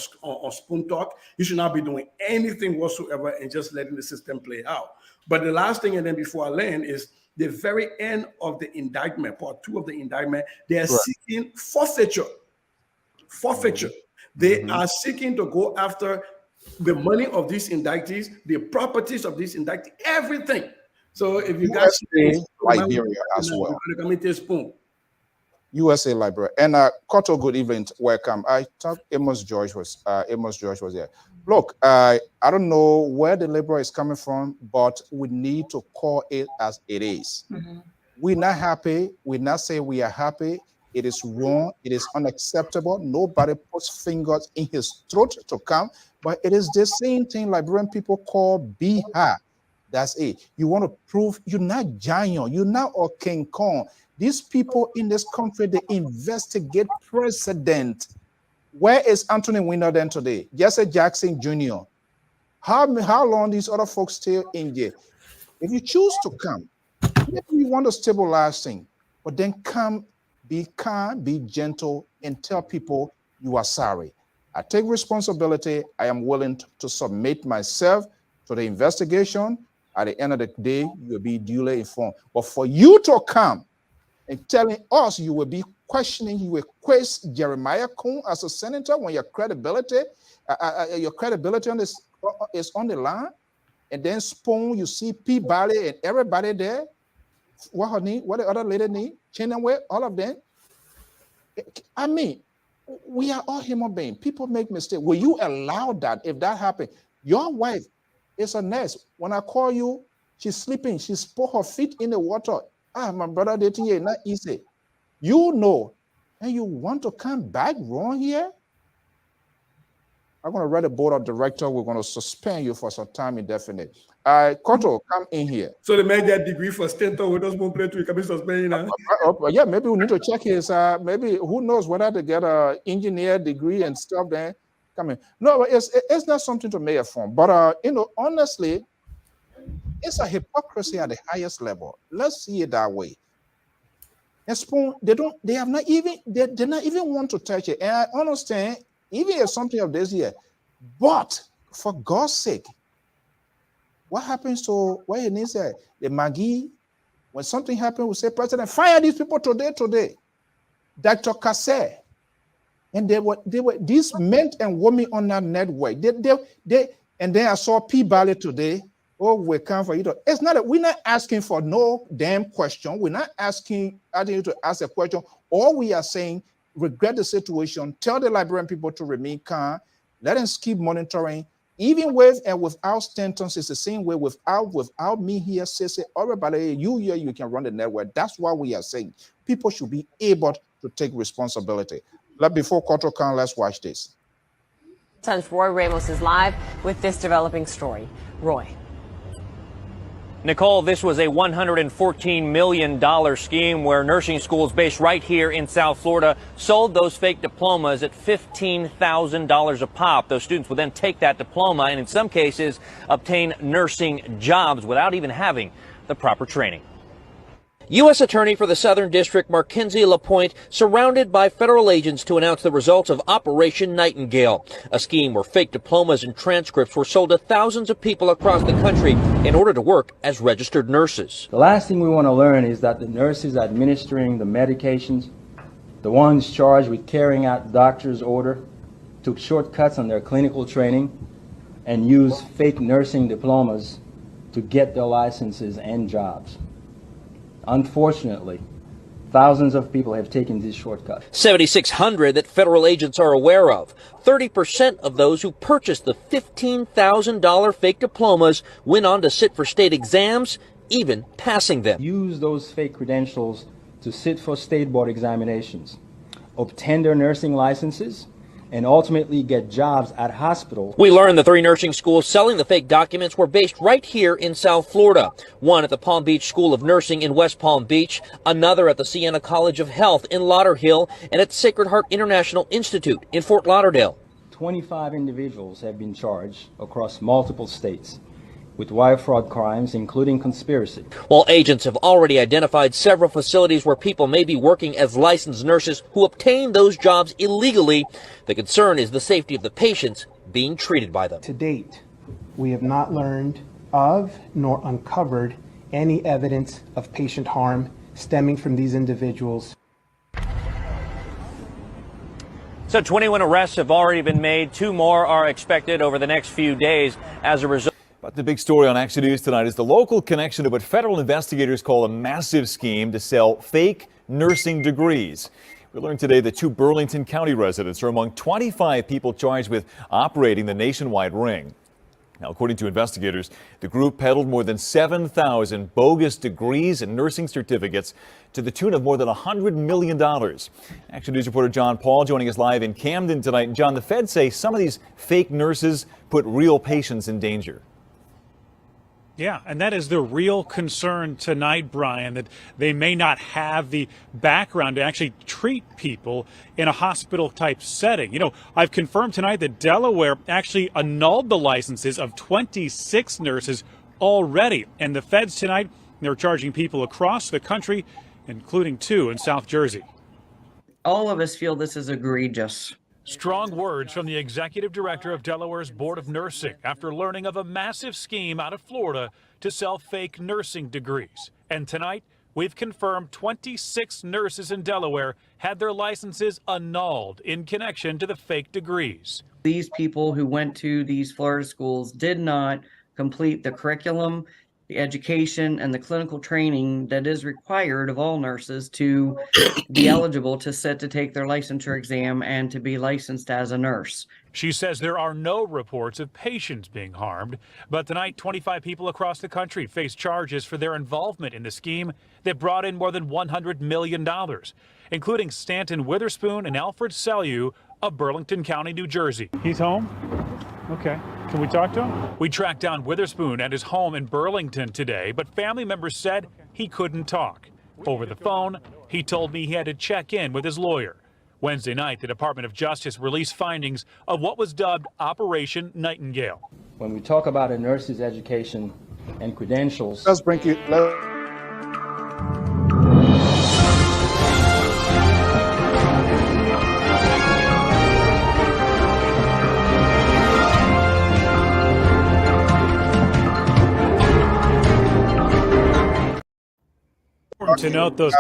Spoon Talk. He should not be doing anything whatsoever and just letting the system play out. But the last thing, and then before I land, is the very end of the indictment, part 2 of the indictment, they are seeking forfeiture. They are seeking to go after the money of these indictees, the properties of these indictees, everything. So if you guys see Liberia as well. USA Liberia. And Koto, good evening, welcome. I thought Amos George was there. Look, I don't know where the Liberia is coming from, but we need to call it as it is. We're not happy. We're not saying we are happy. It is wrong. It is unacceptable. Nobody puts fingers in his throat to come, but it is the same thing Liberian people call Biha. That's it. You want to prove you're not giant, you're not a King Kong. These people in this country, they investigate president. Where is Anthony Weiner then today? Jesse Jackson Jr. How long these other folks still in jail? If you choose to come, maybe you want to stabilize things, but then come, be kind, be gentle, and tell people you are sorry. I take responsibility. I am willing to submit myself to the investigation. At the end of the day, you will be duly informed. But for you to come and telling us you will be questioning, you will question Jeremiah Kuhn as a senator when your credibility on this is on the line, and then Spoon, you see P. Bali and everybody there. What her name? What the other lady name? Chinaway, all of them. I mean, we are all human beings. People make mistakes. Will you allow that if that happened? Your wife is a nurse. When I call you, she's sleeping. She's put her feet in the water. My brother dating you, not easy. You know, and you want to come back wrong here? I'm going to write a board of director. We're going to suspend you for some time indefinite. Koto, come in here. So they made that degree for Stanton with us won't play to be suspended. Yeah, maybe we need to check his, maybe who knows whether to get an engineer degree and stuff then. Come in. No, it's not something to make fun. But, honestly, It's a hypocrisy at the highest level. Let's see it that way. And Spoon, they have not even, they not even want to touch it. And I understand, even if something of this year, but for God's sake, what happens to what you need to say? The Maggie, when something happens, we say, President, fire these people today. Dr. Kassé. And they were these men and women on that network. They and then I saw P. Bally today. Oh, we come for you. It's not we're not asking for no damn question. We're not asking you to ask a question. All we are saying, regret the situation, tell the Liberian people to remain calm, let them keep monitoring. Even with and without Stanton, it's the same way without me here, say, everybody, you here, you can run the network. That's what we are saying. People should be able to take responsibility. Before Koto Khan, let's watch this. Son's Roy Ramos is live with this developing story. Roy. Nicole, this was a $114 million scheme where nursing schools based right here in South Florida sold those fake diplomas at $15,000 a pop. Those students would then take that diploma and in some cases obtain nursing jobs without even having the proper training. U.S. Attorney for the Southern District Mackenzie LaPointe surrounded by federal agents to announce the results of Operation Nightingale, a scheme where fake diplomas and transcripts were sold to thousands of people across the country in order to work as registered nurses. The last thing we want to learn is that the nurses administering the medications, the ones charged with carrying out doctor's order, took shortcuts on their clinical training and used fake nursing diplomas to get their licenses and jobs. Unfortunately, thousands of people have taken these shortcuts. 7,600 that federal agents are aware of. 30% of those who purchased the $15,000 fake diplomas went on to sit for state exams, even passing them. Use those fake credentials to sit for state board examinations, obtain their nursing licenses, and ultimately get jobs at hospitals. We learned the 3 nursing schools selling the fake documents were based right here in South Florida. One at the Palm Beach School of Nursing in West Palm Beach, another at the Siena College of Health in Lauderhill, and at Sacred Heart International Institute in Fort Lauderdale. 25 individuals have been charged across multiple states with wire fraud crimes, including conspiracy. While agents have already identified several facilities where people may be working as licensed nurses who obtain those jobs illegally, the concern is the safety of the patients being treated by them. To date, we have not learned of nor uncovered any evidence of patient harm stemming from these individuals. So 21 arrests have already been made. 2 more are expected over the next few days as a result. But the big story on Action News tonight is the local connection to what federal investigators call a massive scheme to sell fake nursing degrees. We learned today that 2 Burlington County residents are among 25 people charged with operating the nationwide ring. Now, according to investigators, the group peddled more than 7,000 bogus degrees and nursing certificates to the tune of more than $100 million. Action News reporter John Paul joining us live in Camden tonight. And John, the feds say some of these fake nurses put real patients in danger. Yeah, and that is the real concern tonight, Brian, that they may not have the background to actually treat people in a hospital-type setting. You know, I've confirmed tonight that Delaware actually annulled the licenses of 26 nurses already. And the feds tonight, they're charging people across the country, including 2 in South Jersey. All of us feel this is egregious. Strong words from the executive director of Delaware's Board of Nursing after learning of a massive scheme out of Florida to sell fake nursing degrees. And tonight, we've confirmed 26 nurses in Delaware had their licenses annulled in connection to the fake degrees. These people who went to these Florida schools did not complete the curriculum, the education, and the clinical training that is required of all nurses to be eligible to sit to take their licensure exam and to be licensed as a nurse. She says there are no reports of patients being harmed, but tonight 25 people across the country face charges for their involvement in the scheme that brought in more than $100 million, including Stanton Witherspoon and Alfred Sellew of Burlington County, New Jersey. He's home? Okay. Can we talk to him? We tracked down Witherspoon at his home in Burlington today, but family members said he couldn't talk. Over the phone, he told me he had to check in with his lawyer. Wednesday night, the Department of Justice released findings of what was dubbed Operation Nightingale. When we talk about a nurse's education, and credentials. Let's bring you. To note those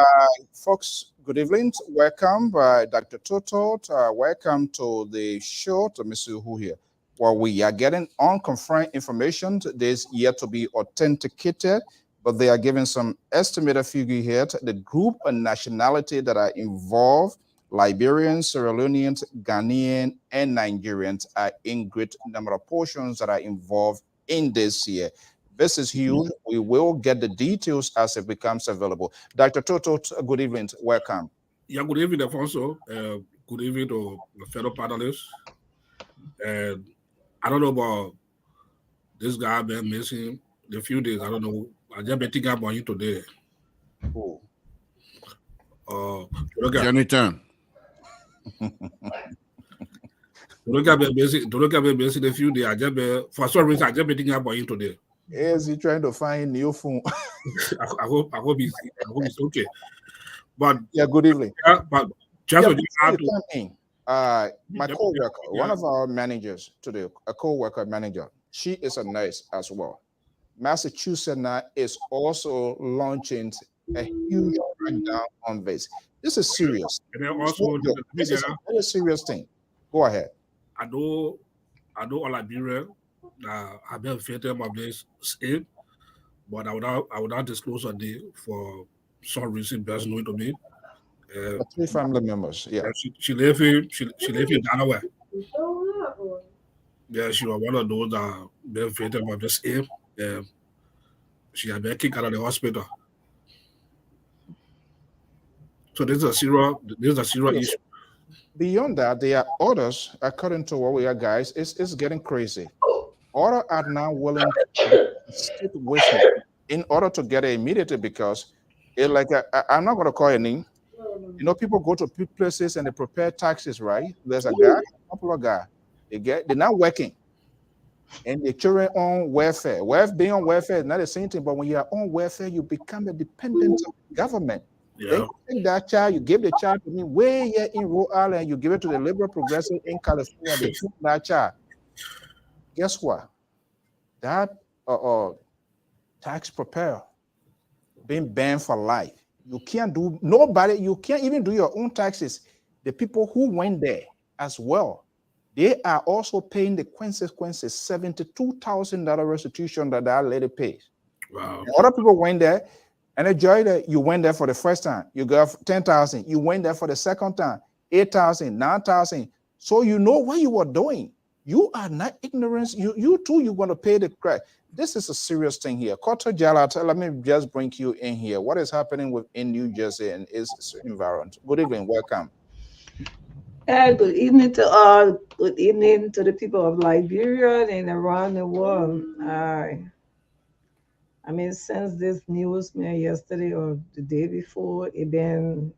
folks, good evening. Welcome, Dr. Toto. Welcome to the show. To Mr. Who here. Well, we are getting unconfirmed information. This yet to be authenticated, but they are giving some estimated figure here. The group and nationality that are involved: Liberians, Sierra Leoneans, Ghanaian, and Nigerians are in great number of portions that are involved in this year. This is huge. We will get the details as it becomes available. Dr. Toto, good evening. Welcome. Yeah, good evening, Alfonso. Good evening to the fellow panelists. And I don't know about this guy been missing a few days. I don't know. I just been thinking about you today. Oh. Anytime. To look at me missing a few days. I just been, for some reason, I just been thinking about you today. Is he trying to find new phone? I hope he's okay. But yeah, good evening. But just my co-worker, one of our managers today, a co-worker manager, she is a nurse as well. Massachusetts now is also launching a huge crackdown on this. This is serious. And then also, this is a very serious thing. Go ahead. I know all Liberia have been affected by this aid, but I would not disclose a day for some reason best known to me. 3 family members, yeah. She live in Delaware. Yeah, she was one of those that been affected by this aid. She had been kicked out of the hospital. So this is a serious issue. Beyond that, there are orders, according to what we are, guys, it's getting crazy. Orders are now willing to sit with me in order to get it immediately, because it I'm not going to call a name. You know, people go to places and they prepare taxes, right? There's a guy, a couple of guys. They're not working, and they're children on welfare. Being on welfare is not the same thing, but when you are on welfare, you become a dependent of the government. Yeah. Then you take that child, you give the child to me way here in Rhode Island, you give it to the liberal progressive in California, they took that child. Guess what? That tax preparer being banned for life. You can't even do your own taxes. The people who went there as well, they are also paying the consequences, $72,000 restitution that lady pays. Wow. And other people went there and enjoyed it. You went there for the first time, you got 10,000. You went there for the second time, 8,000, 9,000. So you know what you were doing. You are not ignorant. You too, you're going to pay the credit. This is a serious thing here. Koto Jala, let me just bring you in here. What is happening in New Jersey and its environment? Good evening. Welcome. Good evening to all. Good evening to the people of Liberia and around the world. I mean, since this news yesterday or the day before, it been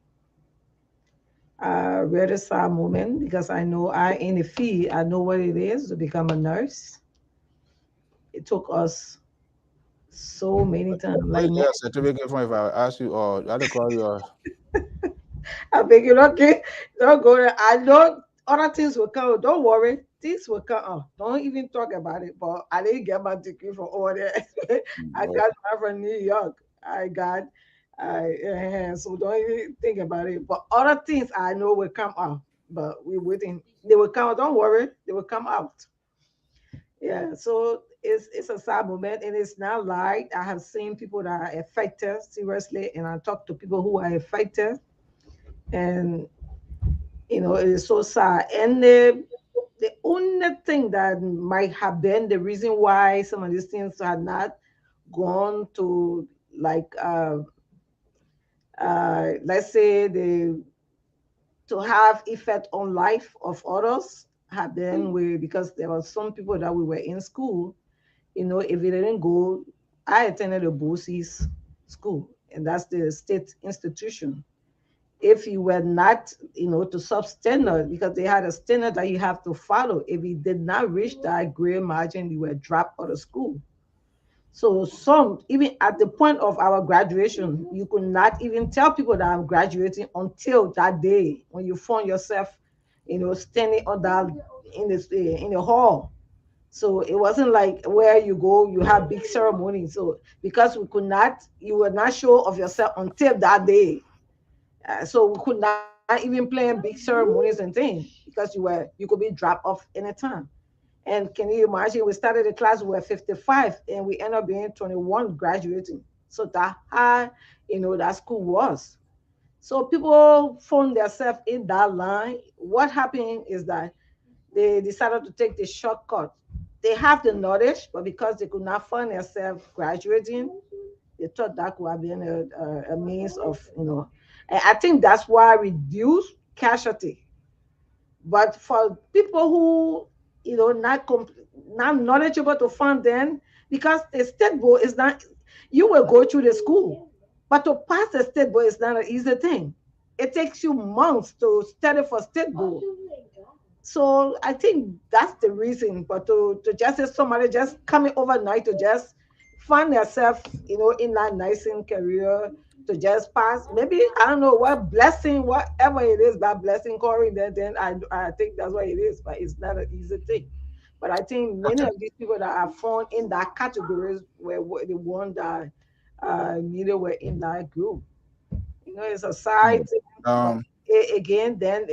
a very sad moment, because I know in the field, I know what it is to become a nurse. It took us so many times. Like, yes, certificate from, if I ask you, or I don't call you. I beg you, okay, don't go there. I know other things will come. Don't worry, things will come. Don't even talk about it. But I didn't get my degree from over there. I got mine from New York. So don't even think about it. But other things I know will come out. But we're waiting. They will come out. Don't worry, they will come out. Yeah, so it's a sad moment, and it's not like I have seen people that are affected seriously, and I talk to people who are affected, and it is so sad. And the only thing that might have been the reason why some of these things had not gone to, like, let's say, to have effect on life of others, have been because there were some people that we were in school. If they didn't go, I attended a BOCES school, and that's the state institution. If you were not, to substandard, because they had a standard that you have to follow. If you did not reach that grade margin, you were dropped out of school. So some, even at the point of our graduation, you could not even tell people that I'm graduating until that day when you found yourself, standing on that in the hall. So it wasn't like where you go, you have big ceremony. So because you were not sure of yourself until that day. So we could not even plan big ceremonies and things because you could be dropped off anytime. And can you imagine? We started the class, we were 55, and we ended up being 21 graduating. So that high, that school was. So people found themselves in that line. What happened is that they decided to take the shortcut. They have the knowledge, but because they could not find themselves graduating, they thought that could have been a means of, and I think that's why reduce casualty. But for people who, not knowledgeable to fund them, because the state board is not, you will go through the school, but to pass the state board is not an easy thing. It takes you months to study for state board. So I think that's the reason. But to just say somebody just coming overnight to just find yourself, in that nursing career, to just pass, maybe I don't know what blessing, whatever it is, that blessing calling, then I think that's what it is. But it's not an easy thing. But I think many Okay. of these people that are found in that categories were the one that neither were in that group. It's a side thing, but Um, again, then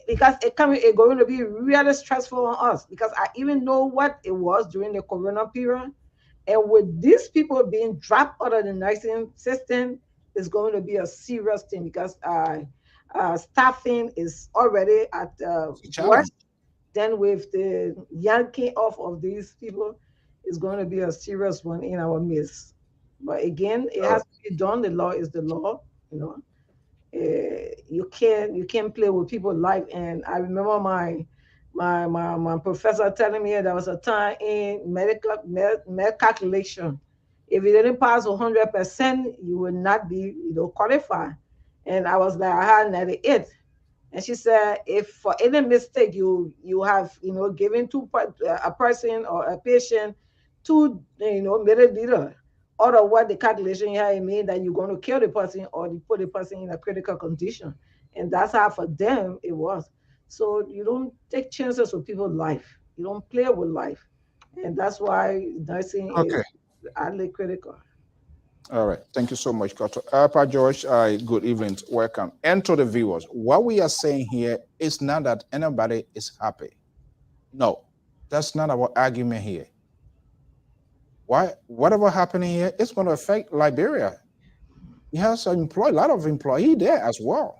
because it's going to be really stressful on us, because I even know what it was during the corona period, and with these people being dropped out of the nursing system, it's going to be a serious thing because staffing is already at it's a challenge. worst. Then with the yanking off of these people, it's going to be a serious one in our midst. But again, it Uh, has to be done. The law is the law, you know. You can't play with people's life. And I remember my professor telling me there was a time in med calculation, if you didn't pass 100%, you would not be qualified. And I was like, I had 98. And she said, if for any mistake you have given a person or a patient 2 milliliter out of what the calculation here it mean that you're going to kill the person or you put the person in a critical condition. And that's how for them it was. So you don't take chances with people's life. You don't play with life. And that's why nursing is okay. highly critical. All right. Thank you so much, Dr. George. Good evening. Welcome. And to the viewers, what we are saying here is not that anybody is happy. No, that's not our argument here. Whatever happening here is going to affect Liberia. He has a lot of employee there as well.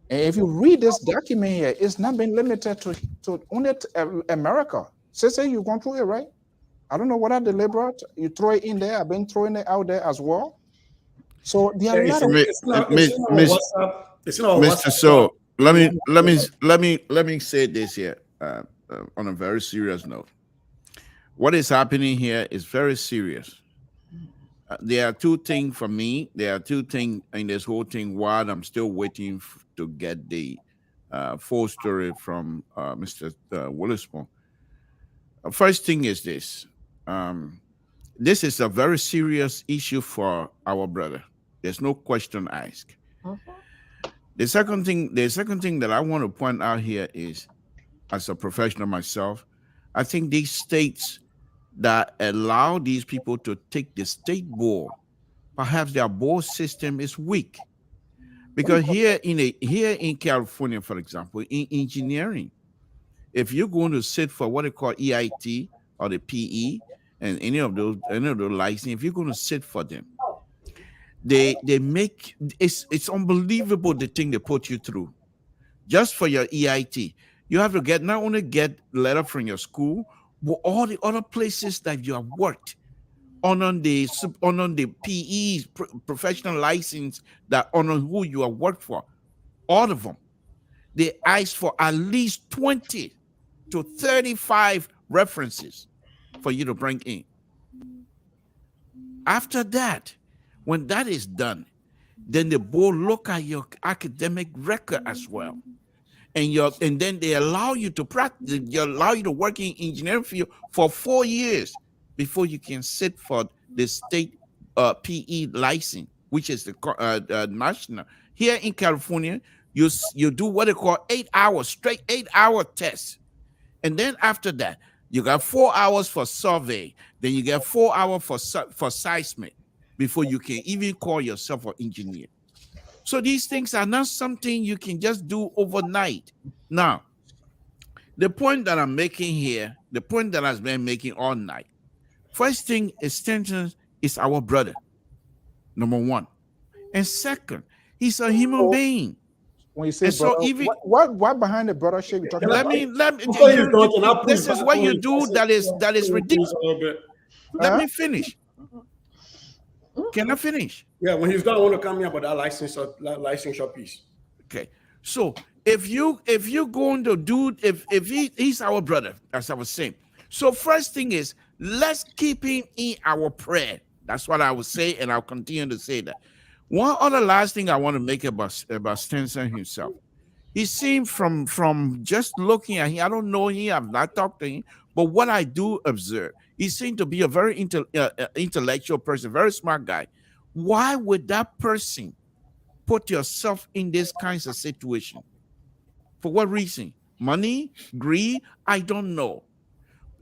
And if you read this document here, it's not been limited to only America. Say you've gone through it, right? I don't know what are the deliberate. You throw it in there. I've been throwing it out there as well. So there are a lot of It's not Mr. So let me say this here on a very serious note. What is happening here is very serious. There are two things for me. There are two things in this whole thing while I'm still waiting to get the full story from Mr. Willismore. First thing is this. This is a very serious issue for our brother. There's no question asked. The second thing that I want to point out here is, as a professional myself, I think these states that allow these people to take the state board, perhaps their board system is weak. Because here in California, for example, in engineering, if you're going to sit for what they call EIT or the PE and any of those license, if you're going to sit for them, they make it's unbelievable the thing they put you through. Just for your EIT, you have to not only get letter from your school, but all the other places that you have worked on the PE professional license that on who you have worked for, all of them. They ask for at least 20 to 35 references for you to bring in. After that, when that is done, then the board look at your academic record as well. And then they allow you to practice, they allow you to work in engineering field for 4 years before you can sit for the state PE license, which is the national. Here in California, you do what they call 8 hours, straight 8-hour test. And then after that, you got 4 hours for survey. Then you get 4 hours for seismic before you can even call yourself an engineer. So these things are not something you can just do overnight. Now, the point that I'm making here, the point that I've been making all night, first thing, extension is our brother, number one. And second, he's a human being. When you say and brother, so even what behind the brothership you're talking about? This is what you do that is ridiculous. Let me finish. Can I finish? Yeah, when he's done, I want to come here about that licensure piece. Okay, so if you're going to do, if he's our brother, as I was saying. So first thing is, let's keep him in our prayer. That's what I would say, and I'll continue to say that. One other last thing I want to make about Stenson himself. He seemed from just looking at him, I don't know him, I've not talked to him, but what I do observe, he seemed to be a very intellectual person, very smart guy. Why would that person put yourself in this kinds of situation? For what reason? Money? Greed? I don't know.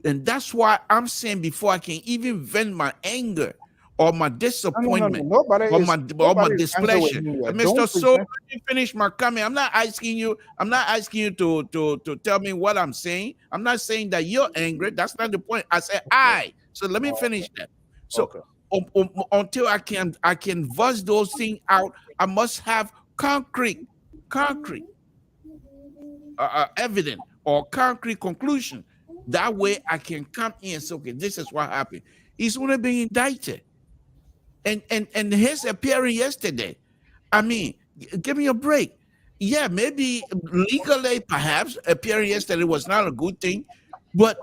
And that's why I'm saying, before I can even vent my anger or my disappointment or my displeasure, Mr. So, let me finish my comment. I'm not asking you to tell me what I'm saying. I'm not saying that you're angry. That's not the point. I said so let me finish that. So until I can voice those things out, I must have concrete evidence or concrete conclusion. That way I can come in and say, okay, this is what happened. He's only being indicted. And his appearing yesterday, I mean, give me a break. Yeah, maybe legally, perhaps appearing yesterday was not a good thing, but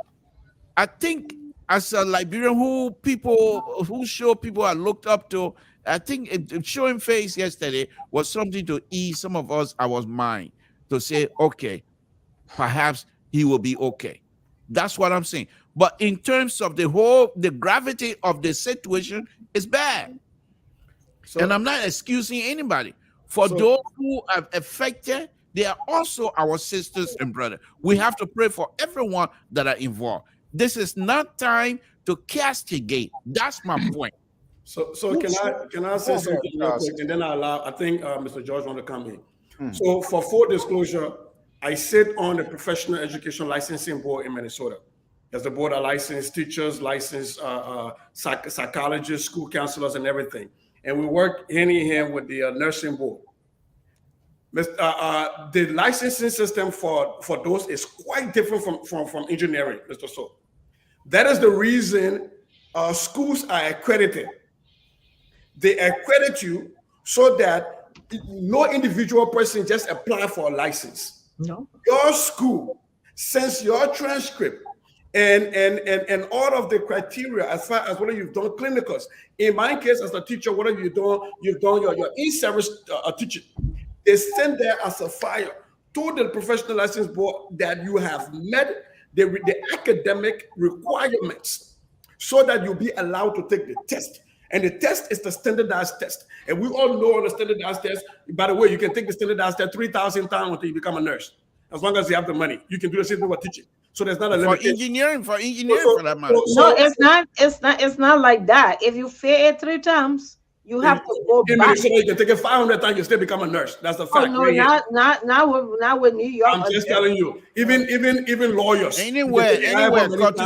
I think as a Liberian who show people are looked up to, I think showing face yesterday was something to ease some of us our mind to say, okay, perhaps he will be okay. That's what I'm saying. But in terms of the gravity of the situation is bad. And I'm not excusing anybody. For those who are affected, they are also our sisters and brothers. We have to pray for everyone that are involved. This is not time to castigate. That's my point. So can I say something real quick, and then I think Mr. George want to come in. So for full disclosure, I sit on the Professional Education Licensing Board in Minnesota. As the board, I license teachers, license psychologists, school counselors, and everything. And we work hand in hand with the nursing board. The licensing system for those is quite different from engineering, Mr. So. That is the reason schools are accredited. They accredit you so that no individual person just apply for a license. No. Your school sends your transcript and all of the criteria as far as whether you've done clinicals. In my case, as a teacher, whether you've done your in-service teaching, they send there as a file to the Professional License Board that you have met the academic requirements so that you'll be allowed to take the test. And the test is the standardized test. And we all know the standardized test. By the way, you can take the standardized test 3,000 times until you become a nurse. As long as you have the money, you can do the same thing with teaching. So there's not a limit. For engineering, for that matter. No, it's not like that. If you fail it 3 times, you have to go back. So you can take it 500 times, you still become a nurse. That's the fact. Oh, no, not with New York. I'm just telling you. Even lawyers. Anywhere,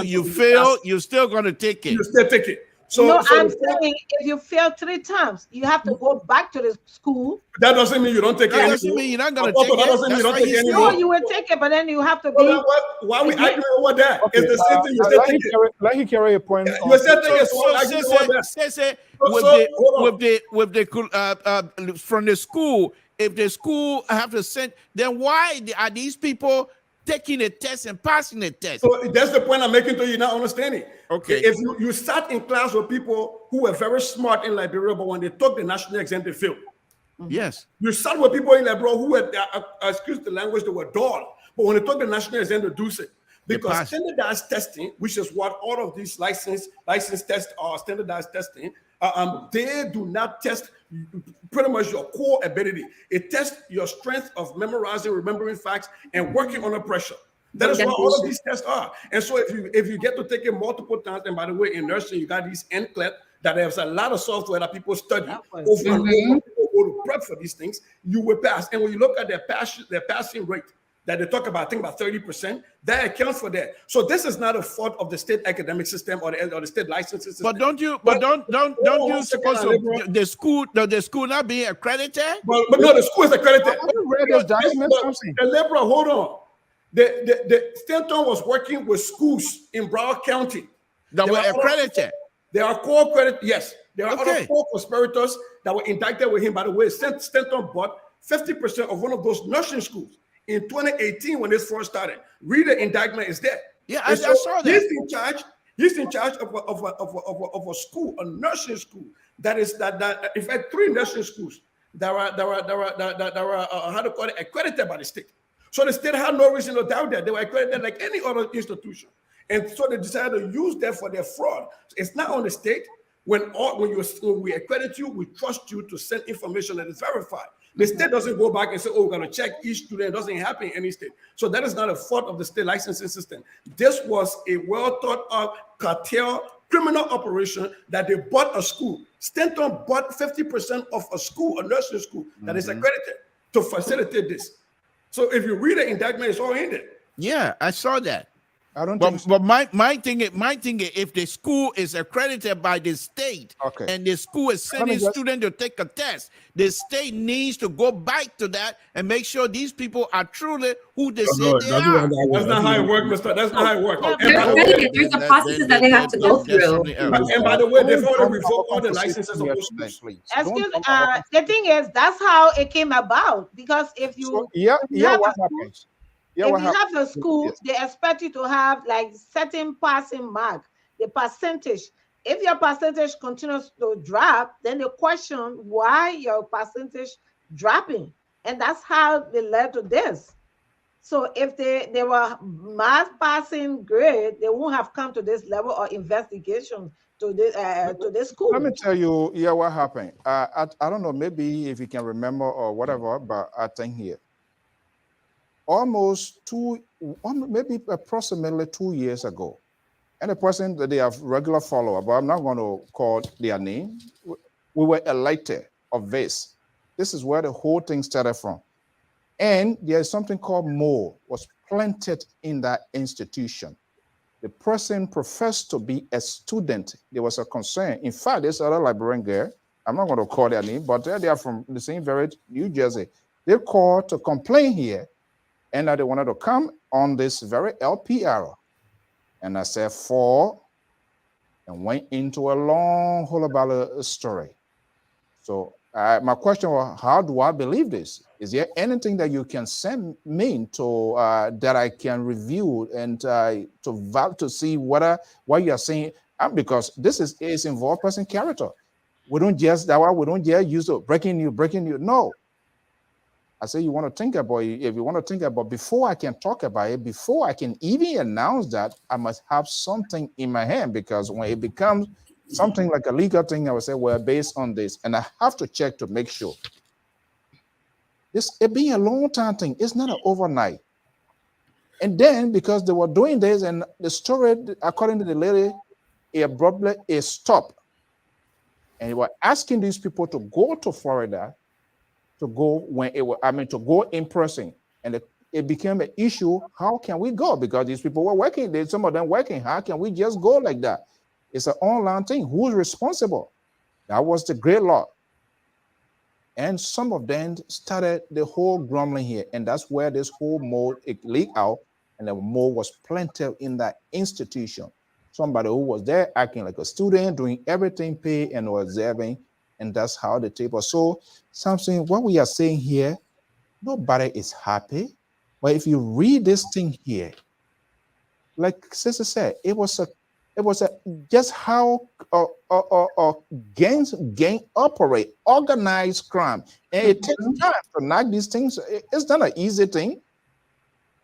you fail, you're still going to take it. You still take it. So I'm saying if you fail 3 times, you have to go back to the school. That doesn't mean you don't take it. That doesn't mean you're not going to take it. That doesn't mean you don't take it. No, you will take it, but then you have to be. Why are we arguing over that? Okay, it's the same thing. You still take it. Let him carry a point. You still take it. From the school, if the school have to send, then why are these people taking a test and passing the test? So that's the point I'm making to you, not understanding. Okay. If you sat in class with people who were very smart in Liberia, but when they took the national exam, they failed. Yes. You sat with people in Liberia who were, excuse the language, they were dull. But when they took the national exam, they do it. because standardized testing, which is what all of these license tests are, standardized testing, they do not test pretty much your core ability. It tests your strength of memorizing, remembering facts, and working under pressure. That is what all of these tests are. And so if you get to take it multiple times, and by the way, in nursing, you got these NCLEX, that there's a lot of software that people study over and over, people go to prep for these things, you will pass. And when you look at their passing rate that they talk about, I think about 30%, that accounts for that. So this is not a fault of the state academic system or the state licensing system. But don't you suppose the school not being accredited? But no, the school is accredited. Liberal, hold on. The Stanton was working with schools in Broward County that were accredited. They are co-accredited. Yes, there are other co-conspirators that were indicted with him. By the way, Stanton bought 50% of one of those nursing schools in 2018 when this first started. Read the indictment is there. Yeah, I saw that. He's in charge of a school, a nursing school. That in fact 3 nursing schools that were how to call it, accredited by the state. So the state had no reason to doubt that. They were accredited like any other institution. And so they decided to use that for their fraud. It's not on the state. When we accredit you, we trust you to send information that is verified. The state doesn't go back and say, oh, we're going to check each student. It doesn't happen in any state. So that is not a fault of the state licensing system. This was a well thought out cartel criminal operation that they bought a school. Stanton bought 50% of a school, a nursing school that is accredited to facilitate this. So if you read the indictment, it's all in there. Yeah, I saw that. I don't but, but my thing is, if the school is accredited by the state and the school is sending students to take a test, the state needs to go back to that and make sure these people are truly who they say they are. That's not how it works, Mister. That's not how it works. There's a process that they have to go through. And by the way, they've already revoked all the licenses of those schools. Excuse me. The thing is, that's how it came about. Because if you what happens? If you have a school, they expect you to have like certain passing mark, the percentage. If your percentage continues to drop, then they question why your percentage dropping. And that's how they led to this. So if they were mass passing grade, they won't have come to this level of investigation to this school. Let me tell you, what happened. I don't know, maybe if you can remember or whatever, but I think here. Maybe approximately 2 years ago, and a person that they have regular follower, but I'm not going to call their name. We were elected of this. This is where the whole thing started from. And there's something called more was planted in that institution. The person professed to be a student. There was a concern. In fact, this other Liberian girl, I'm not going to call their name, but they are from the same village, New Jersey. They called to complain here. And they wanted to come on this very LPR. And I said, and went into a long whole about a story. So my question was, how do I believe this? Is there anything that you can send me to that I can review and to see what you are saying? Because this is involved person character. We don't just use it breaking news. No. I say you want to think about it. If you want to think about before I can talk about it, before I can even announce that, I must have something in my hand, because when it becomes something like a legal thing, I would say, well, based on this, and I have to check to make sure. It being a long time thing, it's not an overnight. And then because they were doing this and the story, according to the lady, abruptly stopped. And they were asking these people to go to Florida to go to go in person, and it became an issue. How can we go? Because these people were working, some of them working. How can we just go like that? It's an online thing. Who's responsible? That was the great law. And some of them started the whole grumbling here, and that's where this whole mold leaked out, and the mold was planted in that institution. Somebody who was there acting like a student, doing everything, paid and observing. And that's how the table. So something, what we are saying here, nobody is happy. But if you read this thing here, like Sister said, it was just how gangs operate, organized crime. And it takes time to knock these things. It's not an easy thing.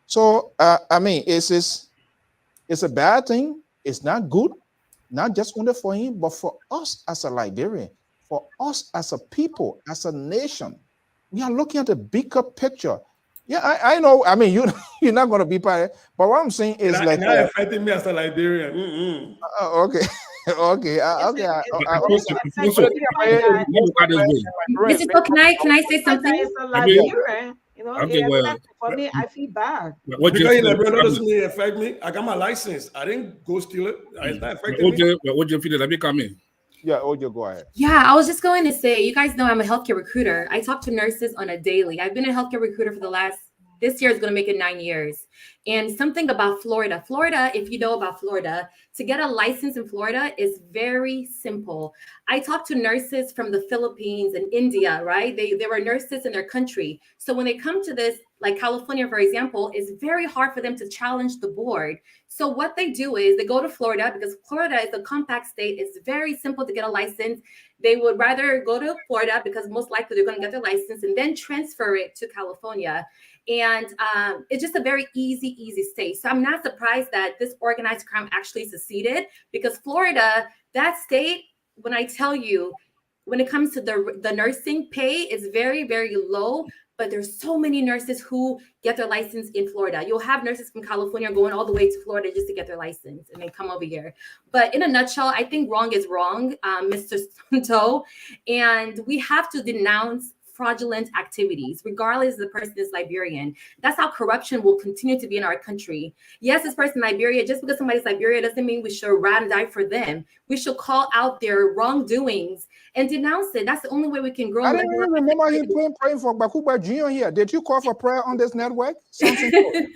So, it's It's a bad thing. It's not good, not just only for him, but for us as a Liberian, for us as a people, as a nation. We are looking at the bigger picture. Yeah, I know. I mean, you're not going to be part of it, but what I'm saying is like affecting me as a Liberian. okay. Okay. Okay. Mrs. So can I say something? It's a Liberian, you know, Okay, well, for me, I feel bad. What Because in Liberia doesn't mean it affect me. I got my license. I didn't go steal it. It's not affecting me. What do you feel? Let me come in. Yeah, Ojo, go ahead. Yeah, I was just going to say, you guys know I'm a healthcare recruiter. I talk to nurses on a daily. I've been a healthcare recruiter for this year is going to make it 9 years. And something about Florida. Florida, if you know about Florida, to get a license in Florida is very simple. I talked to nurses from the Philippines and India, right? They were nurses in their country. So when they come to this, like California, for example, it's very hard for them to challenge the board. So what they do is they go to Florida because Florida is a compact state. It's very simple to get a license. They would rather go to Florida because most likely they're going to get their license and then transfer it to California. And it's just a very easy state. So I'm not surprised that this organized crime actually succeeded because Florida, that state, when I tell you, when it comes to the nursing pay is very, very low, but there's so many nurses who get their license in Florida. You'll have nurses from California going all the way to Florida just to get their license and then come over here. But in a nutshell, I think wrong is wrong, Mr. Santo, and we have to denounce fraudulent activities, regardless if the person is Liberian. That's how corruption will continue to be in our country. Yes, this person Liberia, just because somebody's Liberia doesn't mean we should ride and die for them. We should call out their wrongdoings and denounce it. That's the only way we can grow. I didn't even remember him praying for Bakuba Jr. here. Did you call for prayer on this network? Did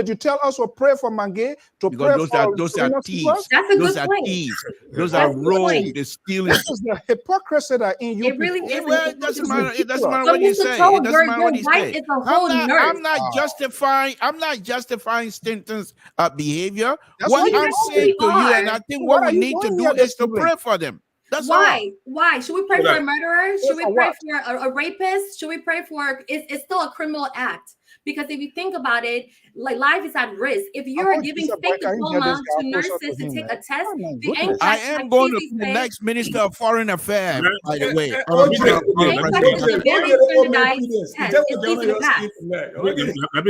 you tell us to pray for Mange? Because those are thieves. That's a those good are point. thieves. Those are rogue. They're stealing. This is the hypocrisy that in you. It really is. Well, it doesn't matter. It doesn't matter what you say. It doesn't matter what you say. I'm not justifying Stanton's behavior. What I'm saying to you, and I think what we need to do is to pray for them. That's Why? all. Why? Should we pray for a murderer? Should we pray for a rapist? Should we pray for? It's still a criminal act. Because if you think about it, like life is at risk. If you're giving fake diploma to nurses to take a test, I am going to be the next Minister of Foreign Affairs, by the way.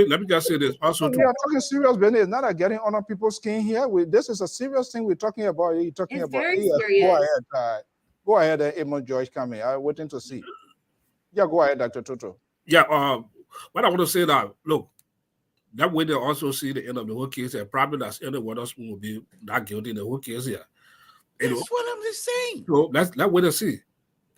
Let me just say this. Also, we are talking serious business, not like getting on people's skin here. This is a serious thing we're talking about. You're talking it's about. Very serious. Go ahead, Emma George, come here. I'm waiting to see. Yeah, go ahead, Dr. Toto. Yeah, what I want to say that, look, that way they also see the end of the whole case, and probably that's any one of us will be not guilty in the whole case here. That's what I'm just saying. So that's what they see.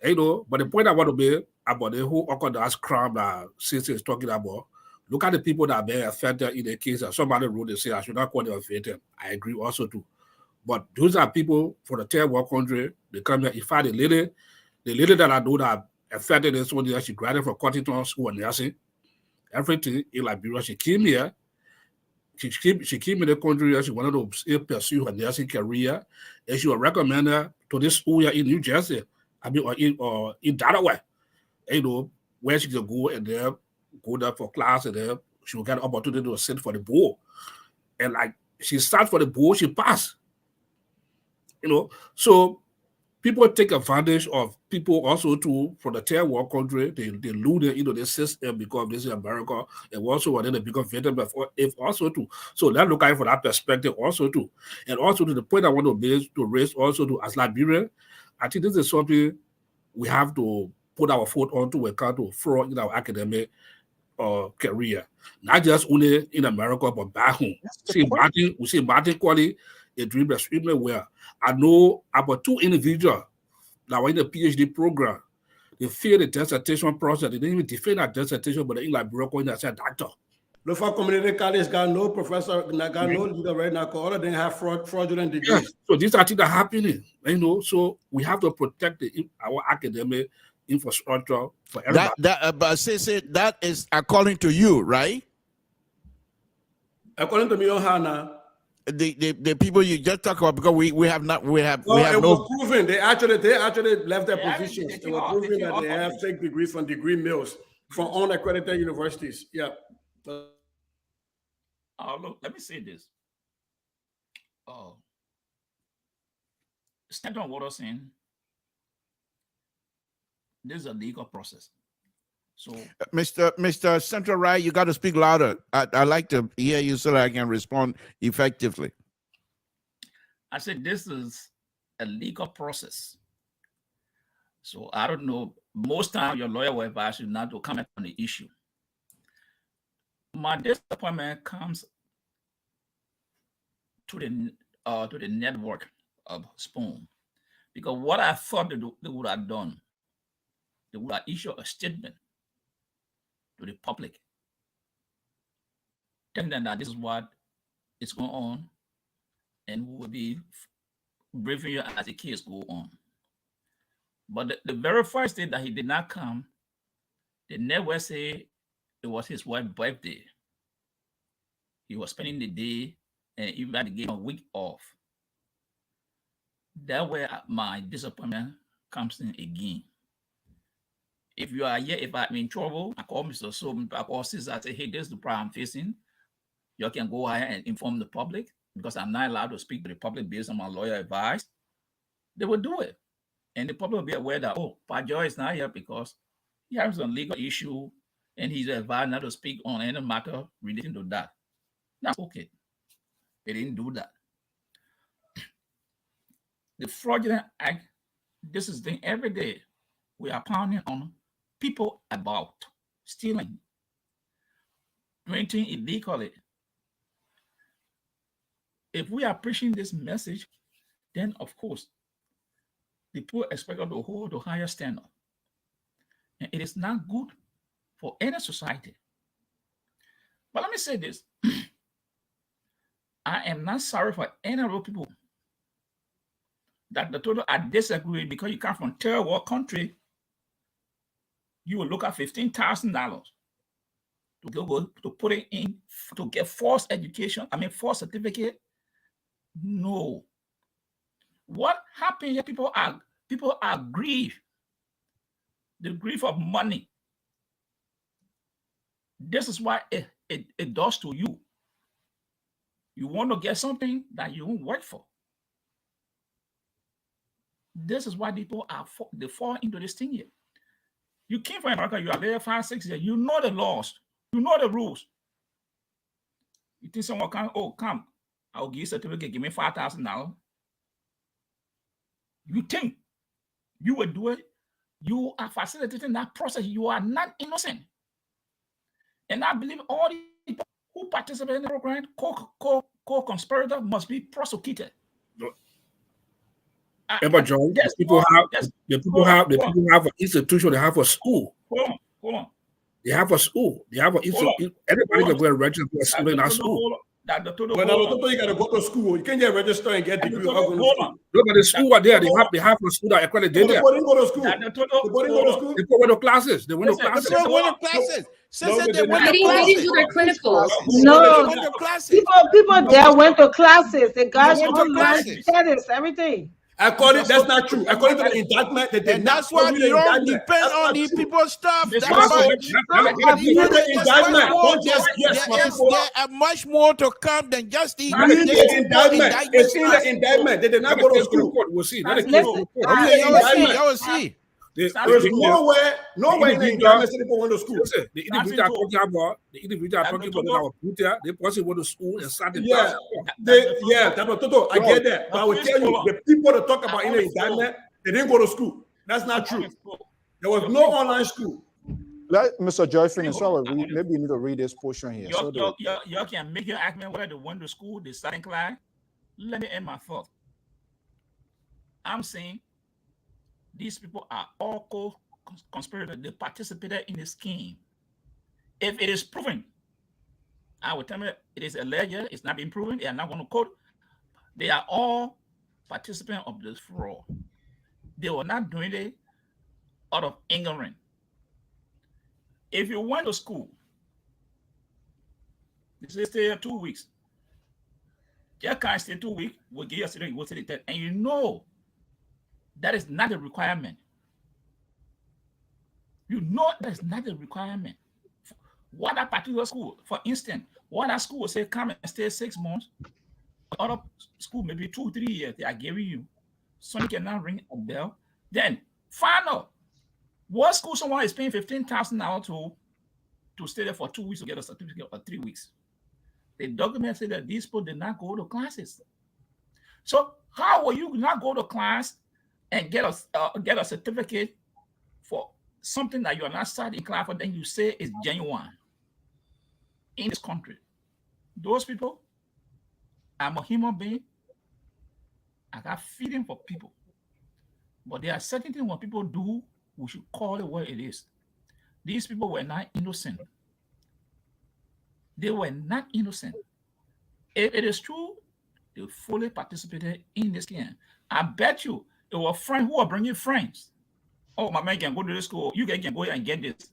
But the point I want to make about the whole organized crime that Cece is talking about, look at the people that are being affected in the case. Somebody wrote and say I should not call them affected. I agree also too. But those are people for the third world country. They come here. In fact, the lady that I know that affected this one, she graduated from Cottington School and nursing. Everything in Liberia. She came here. She came in the country. She wanted to pursue her nursing career, and she was recommended to this school here in New Jersey. I mean, in Delaware, where she could go and then go there for class, and then she will get an opportunity to sit for the board. And like she sat for the board, she passed. So people take advantage of people also too from the third world country. They loot the system because this is America, and also when they become victim if also too. So let's look at it from that perspective also too. And also to the point I want to raise also to as Liberia, I think this is something we have to put our foot on to account to fraud in our academic career. Not just only in America, but back home. We see Martin Qualley, a dream extremely well. I know about 2 individuals that were in the PhD program. They failed the dissertation process. They didn't even defend that dissertation, but in Liberia, they said doctor. Look for community college got no professor, got no leader right now. All of them have fraudulent degrees. Yes. So these are things that are happening. So we have to protect our academic infrastructure for everybody. But say that is according to you, right? According to me, Ohana. The people you just talk about, because we have no. It was proven they actually left their positions. It was proven that they have fake degrees from degree mills from unaccredited universities. Yeah. Look, let me say this. Stand on what I'm saying. This is a legal process. So, Mr. Central Right, you got to speak louder. I like to hear you so that I can respond effectively. I said this is a legal process. So I don't know. Most time your lawyer will advise you not to comment on the issue. My disappointment comes to the network of Spoon, because what I thought they would have done, they would have issued a statement to the public, telling them that this is what is going on, and we will be briefing you as the case go on. But the very first day that he did not come, the network say it was his wife's birthday. He was spending the day, and even had to give him a week off. That way, my disappointment comes in again. If you are here, if I'm in trouble, I call Mr. So, I call Caesar, I say, hey, this is the problem I'm facing. You can go ahead and inform the public, because I'm not allowed to speak to the public based on my lawyer advice. They will do it. And the public will be aware that, oh, Pajoy is not here because he has a legal issue and he's advised not to speak on any matter relating to that. That's okay. They didn't do that. The fraudulent act, this is the thing every day we are pounding on people about stealing, renting illegally. If we are preaching this message, then of course, the people expect us to hold a higher standard. And it is not good for any society. But let me say this. I am not sorry for any of those people that the total I disagree with, because you come from third world country, you will look at $15,000 to go to put it in to get false education. False certificate. No. What happened here? People are grieved. The grief of money. This is why it does to you. You want to get something that you won't work for. This is why people they fall into this thing here. You came from America, you are there 5, 6 years, you know the laws, you know the rules. You think someone can, come, I'll give you a certificate, give me $5,000. You think you will do it? You are facilitating that process. You are not innocent. And I believe all the people who participate in the program, co-conspirator, must be prosecuted. But John, the people have an institution, they have a school. Hold on. They have a school. They have an institution. Everybody can go and register for a school in that school. But you gotta go to school. You can't get registered and get degree. No, but the school are there. They have a school that accredited there. They didn't go to school. They went to classes. They went to classes. They went to classes. They didn't do their clinicals. No, people there went to classes. The guys learned tennis, everything. That's not true. According to the indictment, they did not. That's why you don't depend on the people's stuff. There's much more to come than just the indictment. It's in the indictment. They did not go to school. We'll see. You'll see. There's nowhere in the indictment people went to school. The individual are talking about our Putia. They possibly went to school and started. I get that. But I will tell you, the people that talk about in the indictment, they didn't go to school. That's not true. There was no online school. Let Mr. Joy finish. So maybe you need to read this portion here. You can make your argument whether they went to school, they started class. Let me end my thought. I'm saying these people are all co-conspirators. They participated in the scheme. If it is proven, I will tell you it is alleged, it's not been proven, they are not going to quote. They are all participants of this fraud. They were not doing it out of ignorance. If you went to school, they say stay here 2 weeks. You can't stay 2 weeks, we'll give you a certificate, we'll say the test, and you know that is not a requirement. You know that is not a requirement. What a particular school, for instance, What that school will say, come and stay 6 months. Other school, maybe 2, 3 years, they are giving you. So you can now ring a bell. Then find out what school someone is paying $15,000 to stay there for 2 weeks to get a certificate or 3 weeks. The document said that these people did not go to classes. So how will you not go to class and get a certificate for something that you are not studying class for? Then you say it's genuine in this country. Those people, I'm a human being. I got feeling for people. But there are certain things when people do, we should call it what it is. These people were not innocent. They were not innocent. If it is true, they fully participated in this game. I bet you it was friends who are bringing friends. Oh, my man can go to this school. You can go and get this.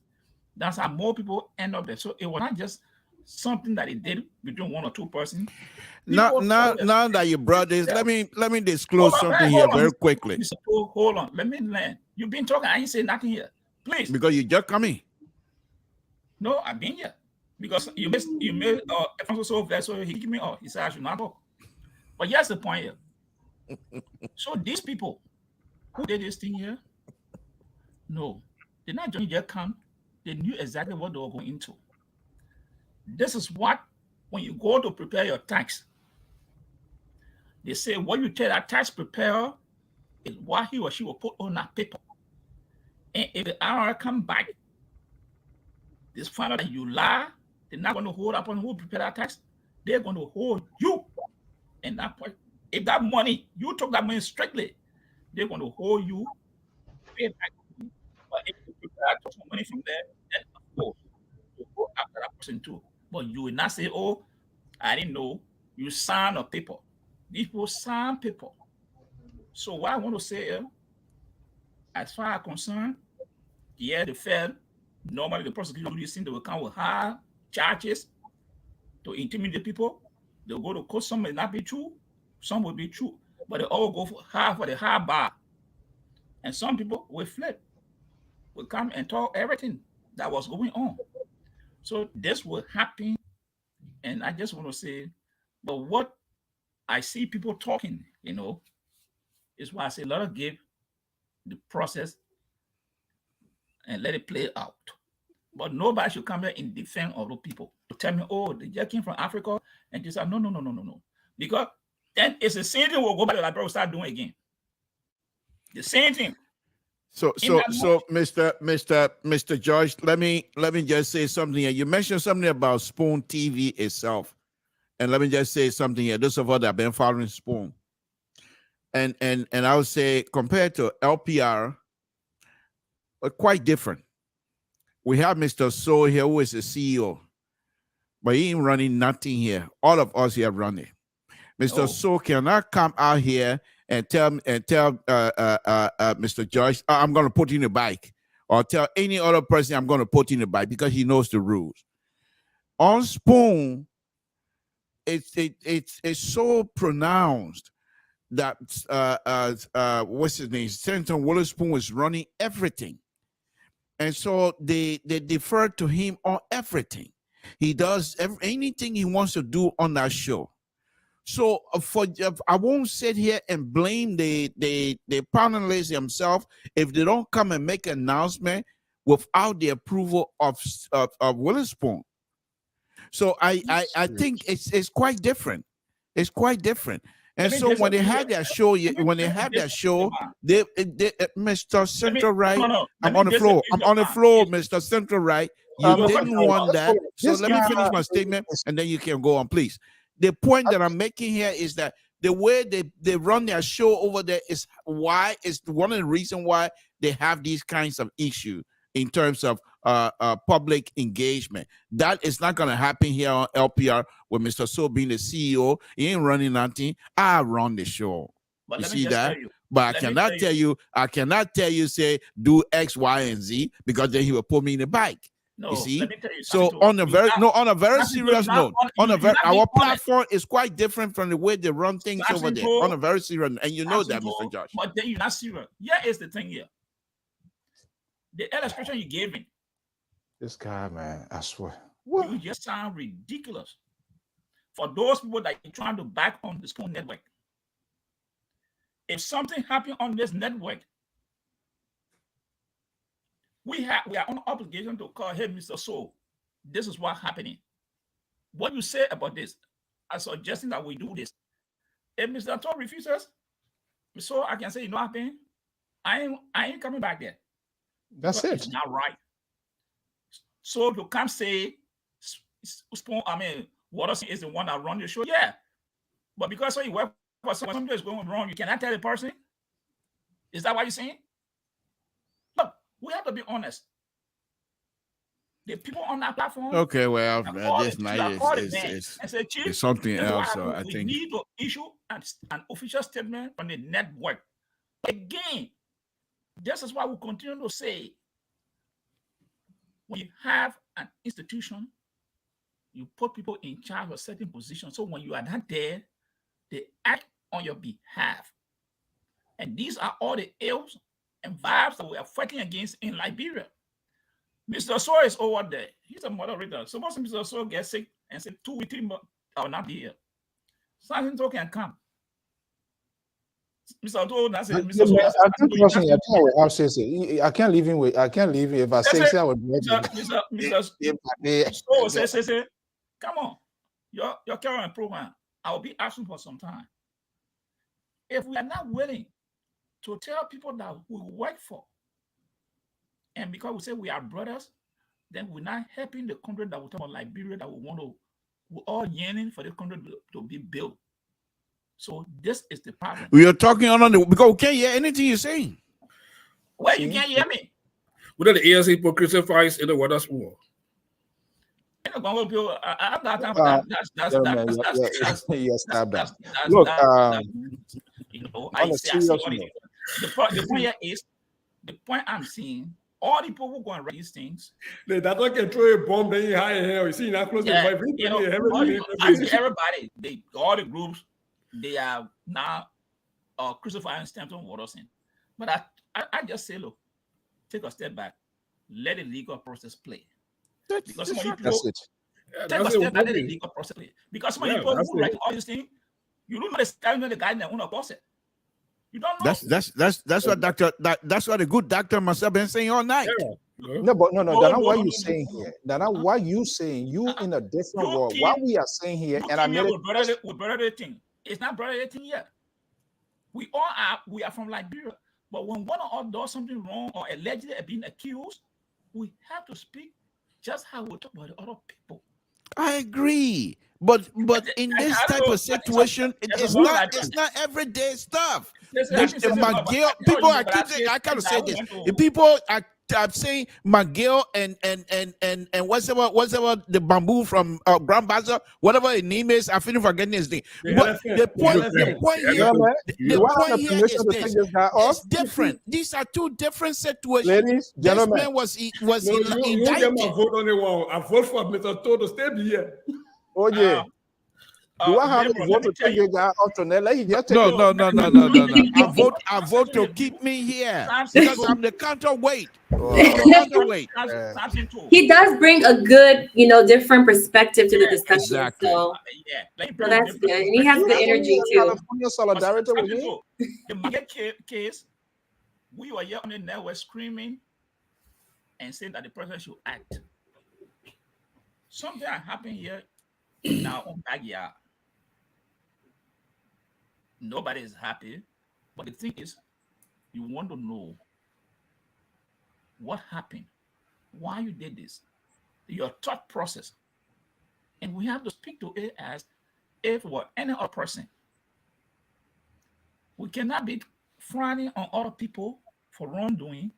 That's how more people end up there. So it was not just something that it did between 1 or 2 persons. Now that you brought this, let me disclose something here very quickly. Hold on, let me land. You've been talking. I ain't saying nothing here. Please. Because you just come in. No, I've been here. Because you made so he give me off. He said I should not talk. But here's the point here. So these people who did this thing here, no, they're not just come. They knew exactly what they were going into. This is what, when you go to prepare your tax, they say what you tell that tax preparer is what he or she will put on that paper. And if the IRS come back, this find out that you lie, they're not going to hold up on who prepare that tax. They're going to hold you. And that point, if that money, you took that money strictly, they're going to hold you, pay back. But if you prepare to some money from there, then of course, you go after that person too. But you will not say, oh, I didn't know. You sign a paper. These people sign paper. So what I want to say is, as far as I'm concerned, yeah, the Fed, normally the prosecutor do this thing, they will come with high charges to intimidate people. They'll go to court. Some may not be true, some will be true, but they all go for the high bar. And some people will flip, will come and talk everything that was going on. So this will happen. And I just want to say, but what I see people talking, is why I say let us give the process and let it play out. But nobody should come here in defense of the people to tell me, oh, they just came from Africa and just say, no. Because then it's the same thing we'll go back to the Liberia, start doing again. The same thing. So, Mr. George, let me just say something here. You mentioned something about Spoon TV itself, and let me just say something here. Those of us that have been following Spoon, and I would say compared to LPR, quite different. We have Mr. So here, who is the CEO, but he ain't running nothing here. All of us here running. Mr. So cannot come out here and tell Mr. George, I'm going to put you in the bike, or tell any other person I'm going to put you in the bike, because he knows the rules. On Spoon, it's so pronounced that what's his name, Senator Witherspoon was running everything, and so they defer to him on everything. He does anything he wants to do on that show. So I won't sit here and blame the panelists themselves if they don't come and make an announcement without the approval of Witherspoon. So I think it's quite different. It's quite different. And so when they had that show, Mr. Central Right, I'm on the floor. I'm on the floor, Mr. Central Right. You didn't want that. So let me finish my statement, and then you can go on, please. The point that I'm making here is that the way they run their show over there is one of the reasons why they have these kinds of issues in terms of public engagement. That is not going to happen here on LPR with Mr. So being the CEO. He ain't running nothing. I run the show. But you see that? But I cannot tell you, say, do X, Y, and Z, because then he will put me in the bike. No, you see? Let me tell you so on a very serious note, our platform is quite different from the way they run things over there. On a very serious note, and you know that, Mr. Josh. But then you're not serious. Here is the thing here. The illustration you gave me. This guy, man, I swear. You just sound ridiculous. for those people that are trying to back on the school network. If something happened on this network, we are on obligation to call, hey, Mr. So, this is what's happening. What you say about this? I'm suggesting that we do this. If Mr. Tom refuses, so I can say, you know what happened? I ain't coming back there. That's it. It's not right. So you can't say, Watterson is the one that runs the show. Yeah. But because you work for someone, something is going wrong, you cannot tell the person? Is that what you're saying? Look, we have to be honest. The people on that platform. Okay, well, this night is something else. I we think need to issue an official statement from the network. Again, this is why we continue to say, when you have an institution, you put people in charge of certain positions. So when you are not there, they act on your behalf. And these are all the ills and vibes that we are fighting against in Liberia. Mr. So is over there. He's a moderator. Suppose Mr. So gets sick and say 2 or 3 months, I will not be here. Something so can come. Mr. So, that's it. Mr. So, I think I will have say. I can't leave him with. I can't leave him if I say I would. Mr. So say, come on, your current program. I will be asking for some time. If we are not willing to tell people that we work for, and because we say we are brothers, then we're not helping the country that we talk about Liberia that we're all yearning for the country to be built. So this is the problem. We are talking on the because we can't hear anything you're saying. Well, you can't hear me. What are the ANC crucifies in the Waters war? I'm not time for that. That's look, you know, I see the point here is the point I'm seeing. All the people who go and write these things. That don't can throw a bomb, then you hide here. You see, now close the I see everybody, all the groups, they are now crucifying Stanton Watterson. But I just say, look, take a step back, let the legal process play. Because some of you people take a step back, let the legal process play. Because some of you people who write all these things, you don't know the guy that won't oppose it. You don't know. That's what that's what the good doctor must have been saying all night. No, but no. That's not what you're saying here. That's not what you saying. You in a different world. What we are saying here, and I made it. With brother thing. It's not brother thing yet. We are from Liberia, but when one of us does something wrong or allegedly being accused, we have to speak just how we talk about the other people. I agree. But in this type of situation, it's not everyday stuff. The people are keeping. I can't say this. The people are saying McGill and whatever the bamboo from Grand Bazaar, whatever his name is, I finish forgetting his name. But the point here is this: it's different. These are two different situations. Ladies, gentlemen, this man was indicted. I vote for Mr. Toto. Stay here. Oh yeah. Do I have to vote to take you guys off to Let you just take No. I vote to keep me here because I'm the counterweight. He does bring a good, different perspective to the discussion. Exactly. So that's good. And he has good energy too. Solidarity with him. The market case, we were here on the network screaming and saying that the president should act. Something happened here in our own backyard. Nobody is happy, but the thing is, you want to know what happened, why you did this, your thought process. And we have to speak to it as if we're any other person. We cannot be frowning on other people for wrongdoing,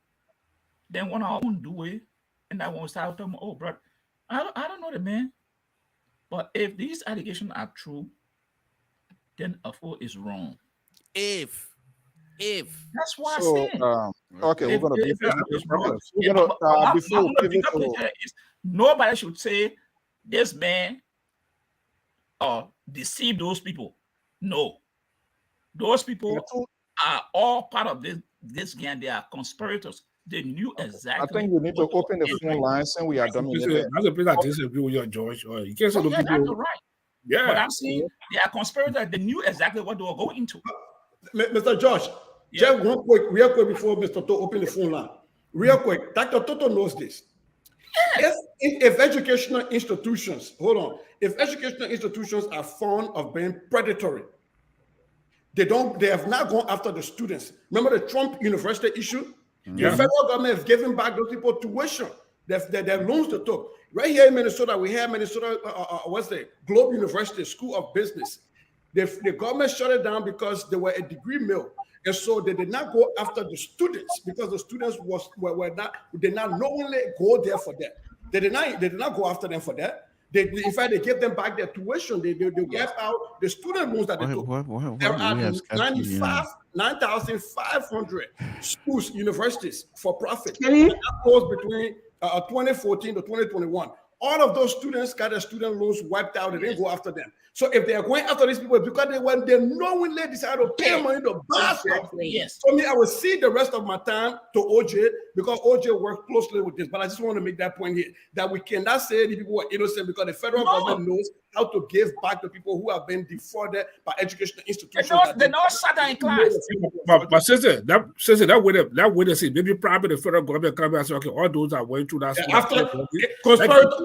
then when our own do it, and I won't start talking, oh, bro, I don't know the man. But if these allegations are true, then a fool is wrong. If that's why I said. Okay, we're gonna nobody should say this man deceive those people. No, those people are all part of this gang. They are conspirators. They knew exactly. I think you need to open the phone lines and we are dominated. That's a place I disagree with your George. You can't say that's right. Yeah. But I'm saying they are conspirators. They knew exactly what they were going into. Mr. Josh, just real quick before Mr. Toto open the phone line. Real quick, Dr. Toto knows this. If educational institutions, if educational institutions are fond of being predatory, they have not gone after the students. Remember the Trump University issue? The federal government is giving back those people tuition. Their loans they took. Right here in Minnesota, we have what's the Globe University School of Business. The government shut it down because they were a degree mill. And so they did not go after the students because the students did not knowingly go there for that. They did not go after them for that. In fact, they gave them back their tuition. They wiped out the student loans that they took. There are 9,500 schools, universities for profit. And that was between 2014 to 2021. All of those students got their student loans wiped out. They didn't go after them. So if they are going after these people, because they knowingly decided to pay money to buy stuff. Yes. So I will see the rest of my time to OJ because OJ worked closely with this. But I just want to make that point here that we cannot say the people are innocent because the federal government knows how to give back to people who have been defrauded by educational institutions. They know sat down in class. But sister, that way they say maybe probably the federal government come and say, okay, all those are going through that. After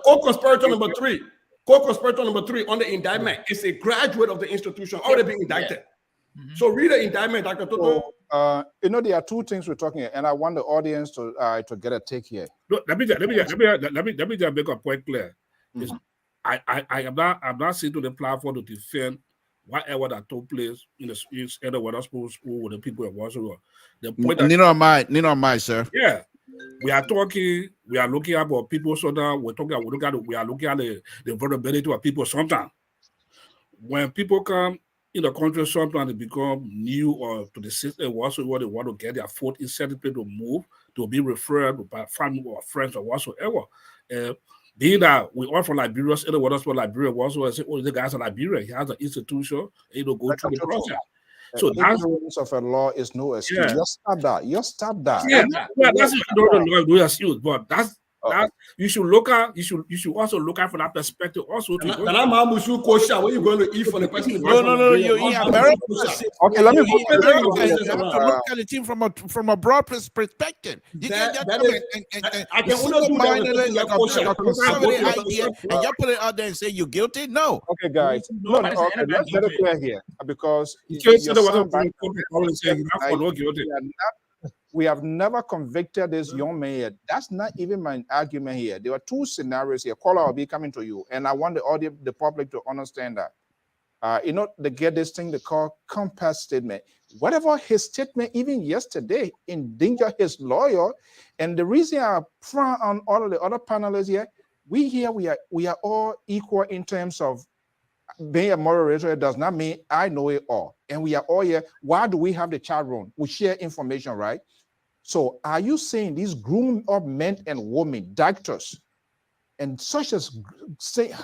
co-conspirator number three. Co-conspirator number 3 on the indictment is a graduate of the institution already being indicted. So read the indictment, Dr. Toto. There are two things we're talking here, and I want the audience to get a take here. Look, let me just make a point clear. I'm not sitting to the platform to defend whatever that took place in the Edward School with the people in Washington. The point Need on my sir. Yeah. We are looking at what people sometimes we are looking at the vulnerability of people sometimes. When people come in the country, sometimes they become new or to the system, also what they want to get their foot incentive to move, to be referred by family or friends or whatsoever. Being that we are from Liberia, anyone else from Liberia also say, oh, the guy's in Liberia, he has an institution, go through the process. So ignorance of a law is no excuse. Yeah. Just stop that. Yeah, that's the law excuse, but that's you should look at you should also look at from that perspective also. What are you going to eat for the person? No, you eat okay, let me you have to look at the team from a broad perspective. You can't just I can only do that like a conservative idea and you put it out there and say you're guilty. No. Okay, guys. Let's get it clear here because we have never convicted this young man yet. That's not even my argument here. There are two scenarios here. Caller will be coming to you, and I want the audience, the public, to understand that. They get this thing they call compass statement. Whatever his statement, even yesterday, endangered his lawyer. And the reason I frown on all of the other panelists here, we are all equal in terms of being a moderator. It does not mean I know it all. And we are all here. Why do we have the chat room? We share information, right? So are you saying these groomed up men and women, doctors, and such as say,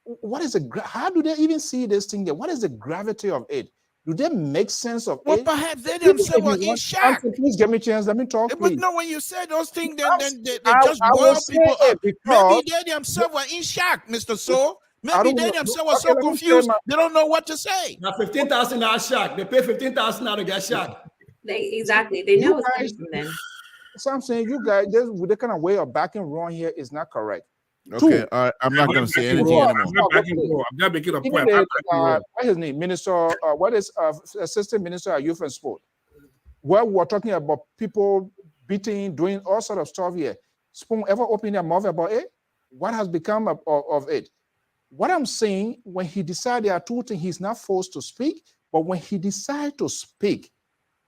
what is how do they even see this thing there? What is the gravity of it? Do they make sense of it? Perhaps they themselves were in shock. Please give me a chance. Let me talk. But no, when you said those things, then they just boil people up. Maybe they themselves were in shock, Mr. So. Maybe they themselves were so confused, they don't know what to say. Now, $15,000 shock. They pay $15,000 to get shocked. They know what's coming from them. So I'm saying you guys, the kind of way of backing wrong here is not correct. Okay, I'm not going to say anything anymore. I'm not making a point. What's his name? Minister, what is Assistant Minister of Youth and Sport? Well, we're talking about people beating, doing all sort of stuff here. Spoon ever open their mouth about it? What has become of it? What I'm saying, when he decided there are two things, he's not forced to speak, but when he decides to speak,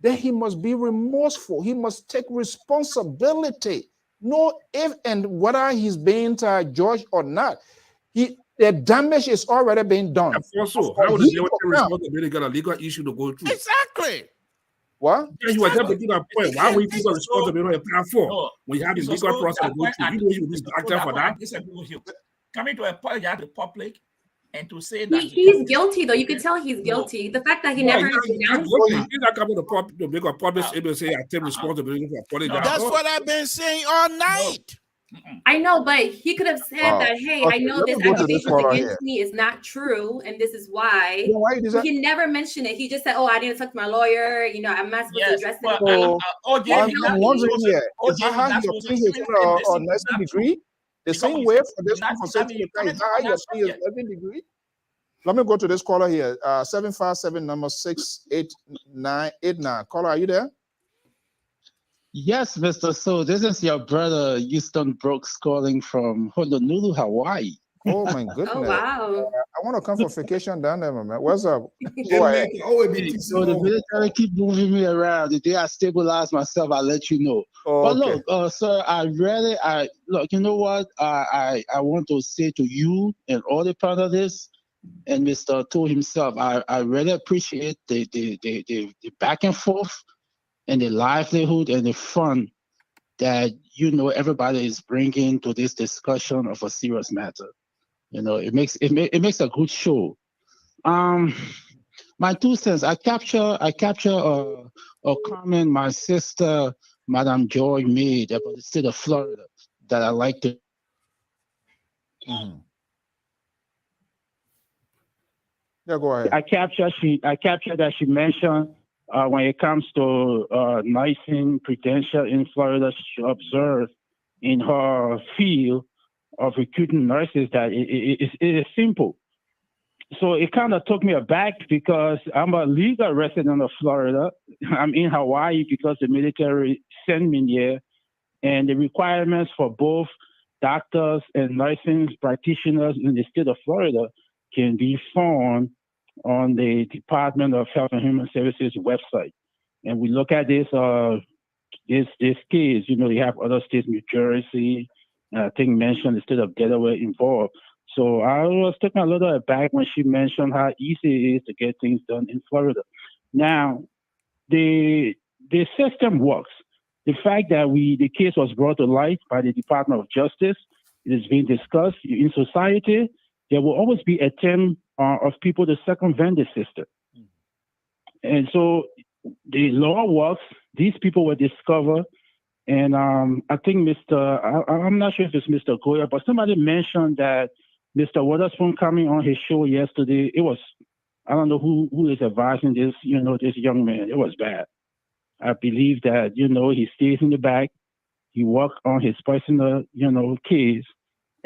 then he must be remorseful. He must take responsibility. No if and whether he's being judged or not. The damage is already being done. Also, how would the responsibility got a legal issue to go through? Exactly. What? Yeah, you were just making a point. Why would you take responsibility on a platform when you have the legal process to go through? You know you will be actor for that. Coming to apologize to the public and to say that he's guilty, though. You can tell he's guilty. The fact that he never announced it. He's not coming to make a public statement and say I take responsibility for apologizing. That's what I've been saying all night. I know, but he could have said that, hey, I Okay, know let this me go to this accusation caller against here. me is not true, and this is why. Yeah, why is But that? he never mentioned it. He just said, oh, I didn't talk to my lawyer. You know, I'm not supposed to Yes, address but anything. OJ, I'm he's not wondering supposed here, to. is that OJ, how he's not he supposed to obtained his claim own this is nursing not true degree? The because same he's way for this not. I conversation mean, with that, is commenting that on how you that obtained his subject. nursing degree? Let me go to this caller here, 757 number 68989. Caller, are you there? Yes, Mr. So this is your brother Houston Brooks calling from Honolulu, Hawaii. Oh my goodness. Oh, wow. I want to come for vacation down there, my man. What's up? Go ahead. So the military keep moving me around. The day I stabilize myself, I'll let you know. But Okay. look, sir, look, you know what? I want to say to you and all the panelists and Mr. To himself, I really appreciate the back and forth and the livelihood and the fun that everybody is bringing to this discussion of a serious matter. It makes a good show. My 2 cents. I capture a comment my sister, Madame Joy, made about the state of Florida that I like to. Yeah, go ahead. I capture that she mentioned when it comes to nursing credential in Florida, she observed in her field of recruiting nurses that it is simple. So it kind of took me aback because I'm a legal resident of Florida. I'm in Hawaii because the military sent me here, and the requirements for both doctors and nursing practitioners in the state of Florida can be found on the Department of Health and Human Services website. And we look at this case, you have other states, New Jersey, I think mentioned the state of Delaware involved. So I was taken a little aback when she mentioned how easy it is to get things done in Florida. Now, the system works. The fact that the case was brought to light by the Department of Justice, it is being discussed in society. There will always be a attempt of people to circumvent the system. And so the law works. These people were discovered. And I think I'm not sure if it's Mr. Goya, but somebody mentioned that Mr. Waterspoon coming on his show yesterday, I don't know who is advising this young man. It was bad. I believe that, he stays in the back. He works on his personal, case.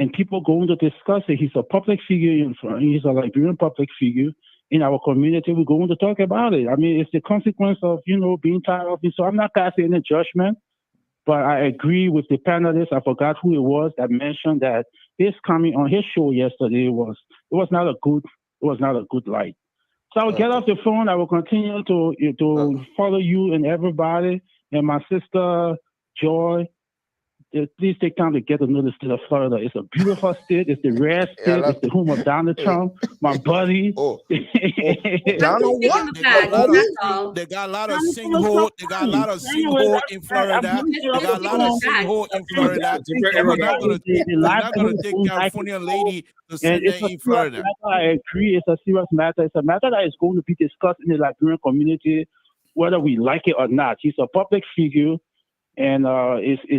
And people going to discuss it. He's a public figure he's a Liberian public figure in our community. We're going to talk about it. I mean, it's the consequence of, being tired of it. So I'm not casting any judgment. But I agree with the panelists. I forgot who it was that mentioned that his coming on his show yesterday was not a good light. So I will get off the phone. I will continue to follow you and everybody and my sister Joy. Please take time to get to know the state of Florida. It's a beautiful state. It's the rare state. It's the home of Donald Trump, my buddy. Donald what? They got a lot of sinkhole. They got a lot of sinkhole in Florida. They got a lot of sinkhole in Florida. We're not gonna take California lady to send them in Florida. I agree. It's a serious matter. It's a matter that is going to be discussed in the Liberian community, whether we like it or not. He's a public figure. And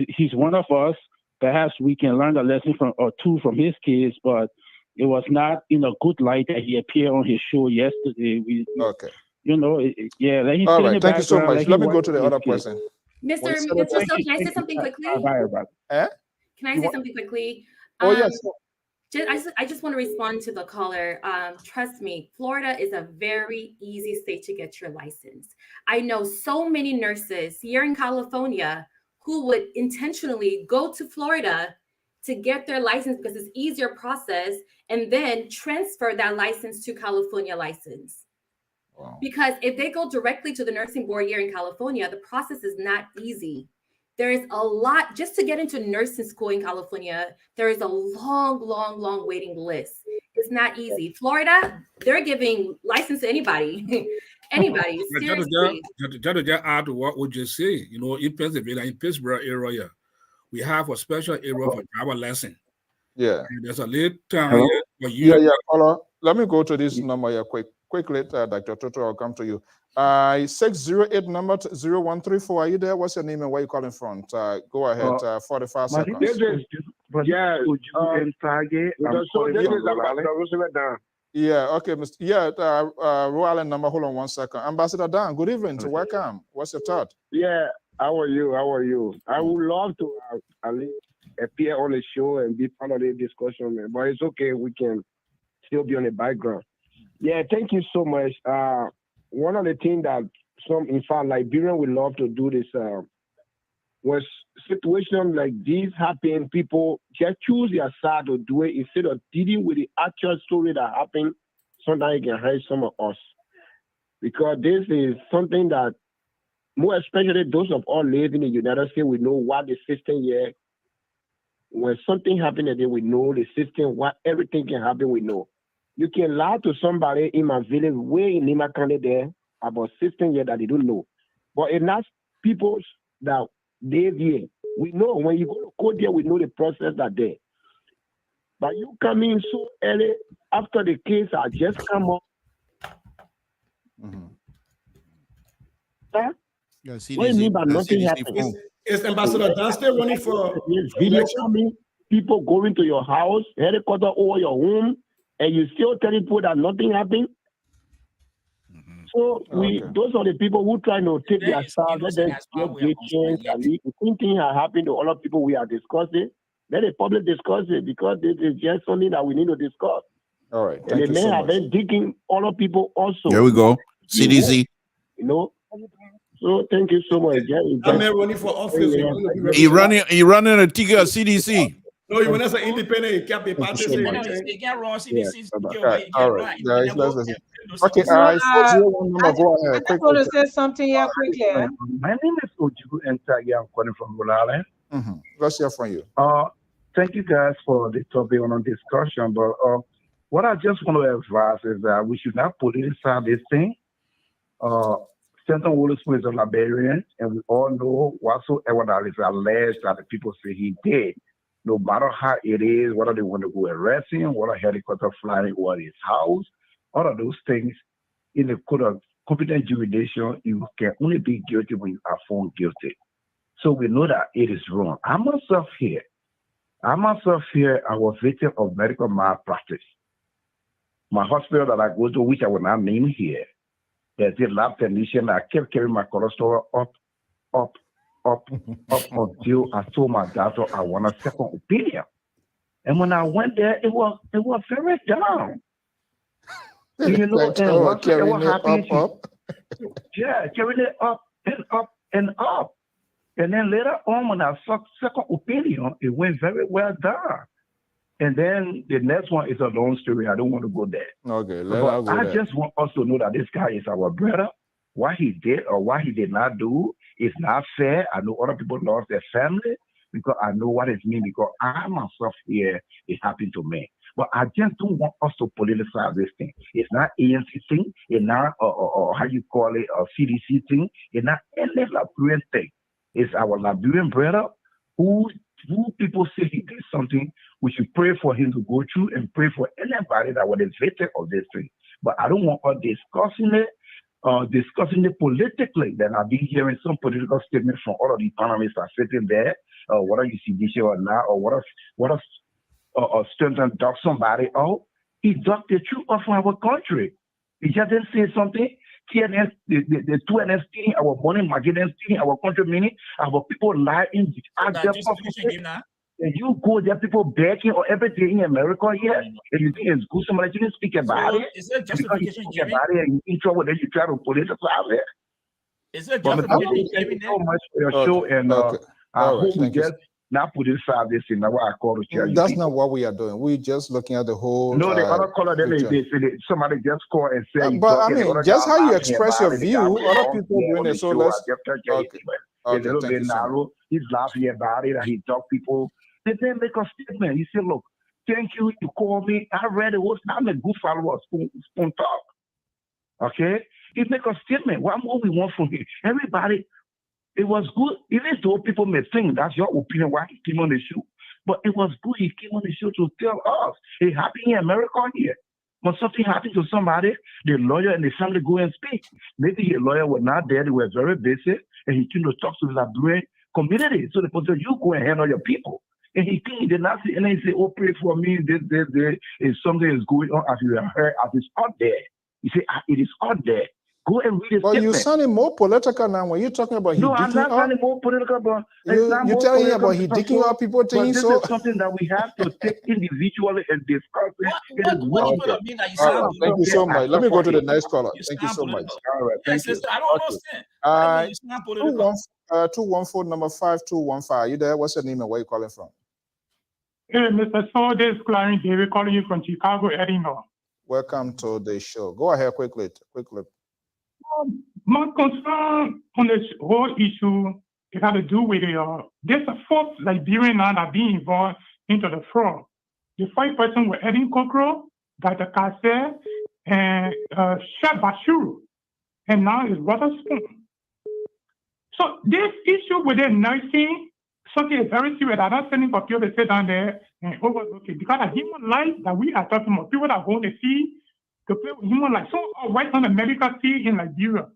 he's one of us. Perhaps we can learn a lesson or two from his case, but it was not in a good light that he appeared on his show yesterday. Okay. Let him all right. Thank you so much. Let me go to the other person. Mr. So can I say something quickly? Can I say something quickly? Oh, yes. I just want to respond to the caller. Trust me, Florida is a very easy state to get your license. I know so many nurses here in California who would intentionally go to Florida to get their license because it's easier process and then transfer that license to California license. Wow. Because if they go directly to the nursing board here in California, the process is not easy. There is a lot just to get into nursing school in California. There is a long waiting list. It's not easy. Florida, they're giving license to anybody. Anybody. Seriously. Just add to what we just say. In Pennsylvania, in Pittsburgh area, we have a special area for driver lesson. Yeah. And there's a late time here for you. Yeah, caller. Let me go to this number here quick. quickly, Dr. Toto, I'll come to you. 608 number 0134. Are you there? What's your name and where you calling from? Go ahead. 45 My seconds. name is Yeah, I'm calling from Rhode Island. Yeah, okay, Mr. Yeah, Rhode Island number. Hold on 1 second. Ambassador Dan, good evening. So welcome. What's your thought? yeah. How are you? How are you? I would love to at least appear on the show and be part of the discussion, man. But it's okay. We can still be on the background. Yeah, thank you so much. One of the things that in fact, Liberian would love to do this. When situations like this happen, people just choose their side to do it instead of dealing with the actual story that happened. Sometimes it can hurt some of us because this is something that, more especially those of us live in the United States, we know what the system here. When something happens, then we know the system, what everything can happen, we know. You can lie to somebody in my village, way in Lima County there, about system here that they don't know. But it's not people that live here. We know when you go to court there, we know the process that there. But you come in so early after the case I just come up. Huh? Yeah, What do you mean by nothing happened? Is Ambassador Dan still running for video election? coming, people going to your house, headquarters over your home, and you still telling people that nothing happened? So those are the people who try to take their side, let them get chance. And the same thing has happened to other people we are discussing. Let the public discuss it because this is just something that we need to discuss. All right. And the men have been digging other people also. There we go. CDC. You know. So thank you so much. I'm running for office. He running a ticket of CDC. No, you want to say independent, you can't be party. You can't run CDC. All right. Okay, I 401 number, go ahead. just want to say something here quickly. My name is Ojugu Entagi. I'm calling from Rhode Island. Let's hear from you. Thank you guys for the topic on discussion. But what I just want to advise is that we should not politicize this thing. Senator Witherspoon is a Liberian, and we all know whatsoever that is alleged that the people say he did. No matter how it is, whether they want to go arrest him, whether a helicopter flying over his house, all of those things, in the court of competent jurisdiction, you can only be guilty when you are found guilty. So we know that it is wrong. I myself here, I was victim of medical malpractice. My hospital that I go to, which I will not name here, there's a lab technician. I kept carrying my cholesterol up until I told my doctor I want a second opinion. And when I went there, it was very down. You know, and what happened? Yeah, carrying it up and up and up. And then later on, when I saw second opinion, it went very well down. And then the next one is a long story. I don't want to go there. Okay, I just want us to know that this guy is our brother. What he did or what he did not do is not fair. I know other people lost their family because I know what it means because I myself here, it happened to me. But I just don't want us to politicize this thing. It's not ANC thing. It's not or how you call it, a CDC thing. It's not any Liberian thing. It's our Liberian brother who people say he did something. We should pray for him to go through and pray for anybody that was a victim of this thing. But I don't want us discussing it politically. Then I've been hearing some political statements from all of the panelists that are sitting there, whether you see this or not, or what if Stanton dug somebody out. He dug the truth of our country. He just didn't say something. TNS, the 2NS stealing our money, Magellan stealing our country money, our people lying. And you go there, people begging or everything in America here, and you think it's good. Somebody didn't speak about it. Is there Because you justification, speak Jimmy? about it and you in trouble, then you try to politicize it. Is there But justification, thank Jimmy? you so much for your show, and I hope we just not politicize this thing. That's what I call to tell you. That's not what we are doing. We're just looking at the whole. No, the other color, then somebody just call and say. But I mean, just how you express your view, other people doing it. So let's. A little bit narrow. He's laughing about it, and he talk people. They then make a statement. He said, "Look, thank you. You called me. I read it. I'm a good follower of Spoon Talk." Okay, he make a statement. What more we want from him? Everybody. It was good, even though people may think that's your opinion why he came on the show. But it was good he came on the show to tell us it happened in America here. When something happened to somebody, the lawyer and the family go and speak. Maybe the lawyer was not there, they were very busy, and he came to talk to the Liberian community. So the person, you go and handle your people. And he did not say, and then he said, oh, pray for me, this, if something is going on, as you have heard, as it's out there. He said, it is out there. Go and read his But you statement. sounding more political now when you're talking about No, I'm not sounding more political, but it's not you're more telling him political. about he digging up people But things. this So is something that we have to take individually and discuss it. It is What way do you mean that you all sound right, thank you so much. Let me go to the next caller. You Thank you sound so much. political. All right, Yeah, thank you. sister, I don't understand. What do you mean you sound political? 214 number 5215. You there? What's your name and where you calling from? Hey, Mr. So, this is Clarence David calling you from Chicago, Illinois. Welcome to the show. Go ahead quickly. My concern on this whole issue, it had to do with there's a fourth Liberian now that being involved into the fraud. The five person were Edin Kokro, Dr. Kase, and Shad Bashuru, and now it's Waterspoon. So this issue with the nursing, something is very serious. I'm not sending for people to sit down there and overlook it, because of human life that we are talking about, people that are going to see to play with human life. So right on the medical field in Liberia,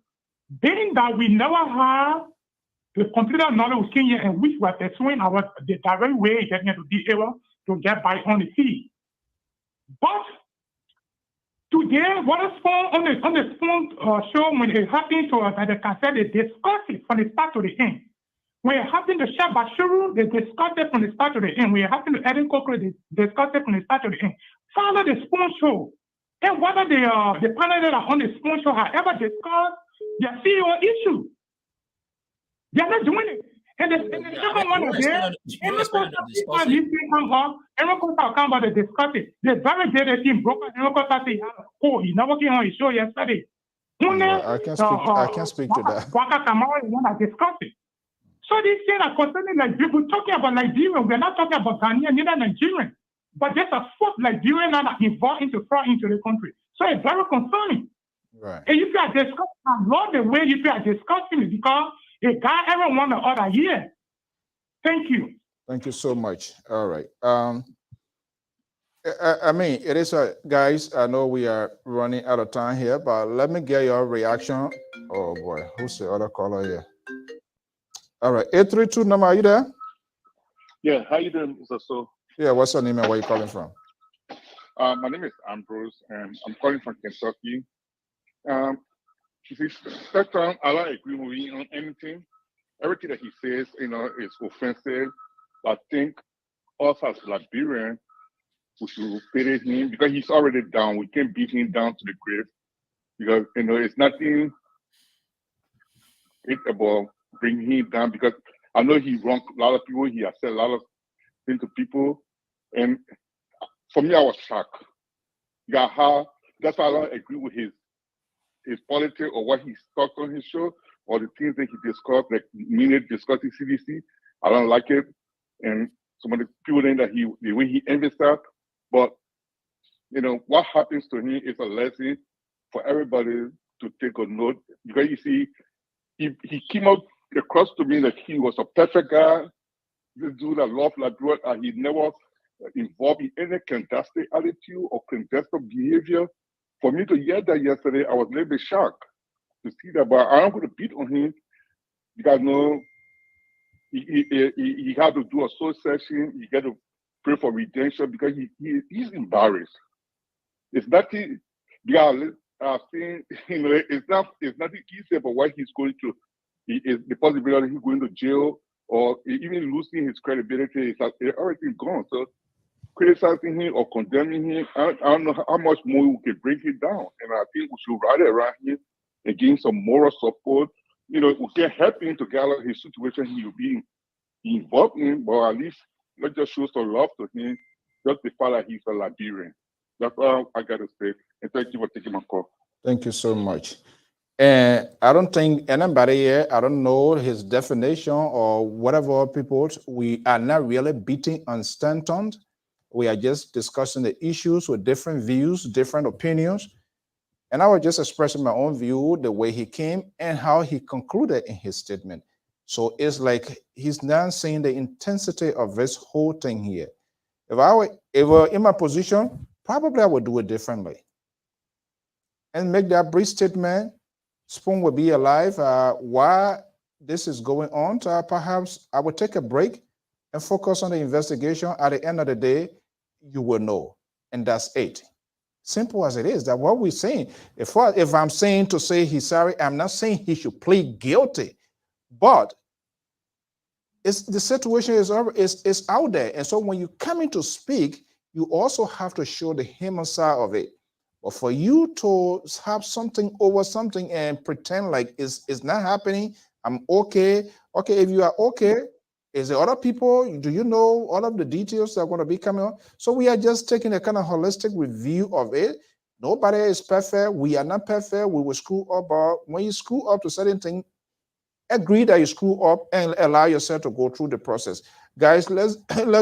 being that we never have the computer knowledge we here and which we are pursuing the direct way to be able to get by on the field. But today, Waterspoon on the phone show, when it happened to us, they can say they discuss it from the start to the end. When it happened to Shah Bashuru, they discussed it from the start to the end. When it happened to Edin Kokro, they discussed it from the start to the end. Follow the Spoon show. And whether the panelists that are on the Spoon show have ever discussed their CEO issue, they're not doing it. And the second one is there. Everyone come about the discuss it. The very day the team broke up, everyone say, oh, he's not working on his show yesterday. I can't speak to that. Waka Kamara is one that discussed it. So these things are concerning Liberia. We're talking about Liberia. We're not talking about Ghanaian, neither Nigerian. But there's a fourth Liberian now that involved into fraud into the country. So it's very concerning. Right. And if you are discussing, I love the way you are discussing it, because it got everyone the other year. Thank you. Thank you so much. All right. I mean, it is guys, I know we are running out of time here, but let me get your reaction. Oh boy, who's the other caller here? All right, 832 number, are you there? Yeah, how you doing, Mr. So? Yeah, what's your name and where you calling from? My name is Ambrose, and I'm calling from Kentucky. You see, that time I don't agree with him on anything. Everything that he says, is offensive. I think us as Liberians, we should pity him because he's already down. We can't beat him down to the grave because it's nothing about bringing him down, because I know he wronged a lot of people. He has said a lot of things to people, and for me, I was shocked. That's why I don't agree with his politics or what he talked on his show or the things that he discussed, like discussing CDC. I don't like it, and some of the people think that the way he emphasized. But what happens to him is a lesson for everybody to take a note, because you see, he came out across to me that he was a perfect guy. This dude that loved Liberia, and he never involved in any clandestine attitude or clandestine behavior. For me to hear that yesterday, I was a little bit shocked to see that. But I'm going to beat on him because he had to do a soul session. He got to pray for redemption because he's embarrassed. It's nothing. Because I've seen, it's nothing easy about what he's going through. The possibility he's going to jail or even losing his credibility. It's everything gone. So criticizing him or condemning him, I don't know how much more we can bring him down. And I think we should rally around him and give him some moral support. We can help him to get out of his situation he will be involved in, but at least let's just show some love to him, just the fact that he's a Liberian. That's all I got to say. And thank you for taking my call. Thank you so much. And I don't think anybody here, I don't know his definition or whatever people, we are not really beating on Stanton. We are just discussing the issues with different views, different opinions. And I was just expressing my own view, the way he came and how he concluded in his statement. So it's like he's now seeing the intensity of this whole thing here. If I were in my position, probably I would do it differently. and make that brief statement. Spoon will be alive. Why this is going on? Perhaps I will take a break and focus on the investigation. At the end of the day, you will know, and that's it. Simple as it is. That what we're saying. If I'm saying to say he's sorry, I'm not saying he should plead guilty, but the situation is out there, and so when you come in to speak, you also have to show the human side of it. But for you to have something over something and pretend like it's not happening, I'm okay. Okay, if you are okay, is there other people? Do you know all of the details that are going to be coming on? So we are just taking a kind of holistic review of it. Nobody is perfect. We are not perfect. We will screw up. But when you screw up to certain things, agree that you screw up and allow yourself to go through the process. Guys, let's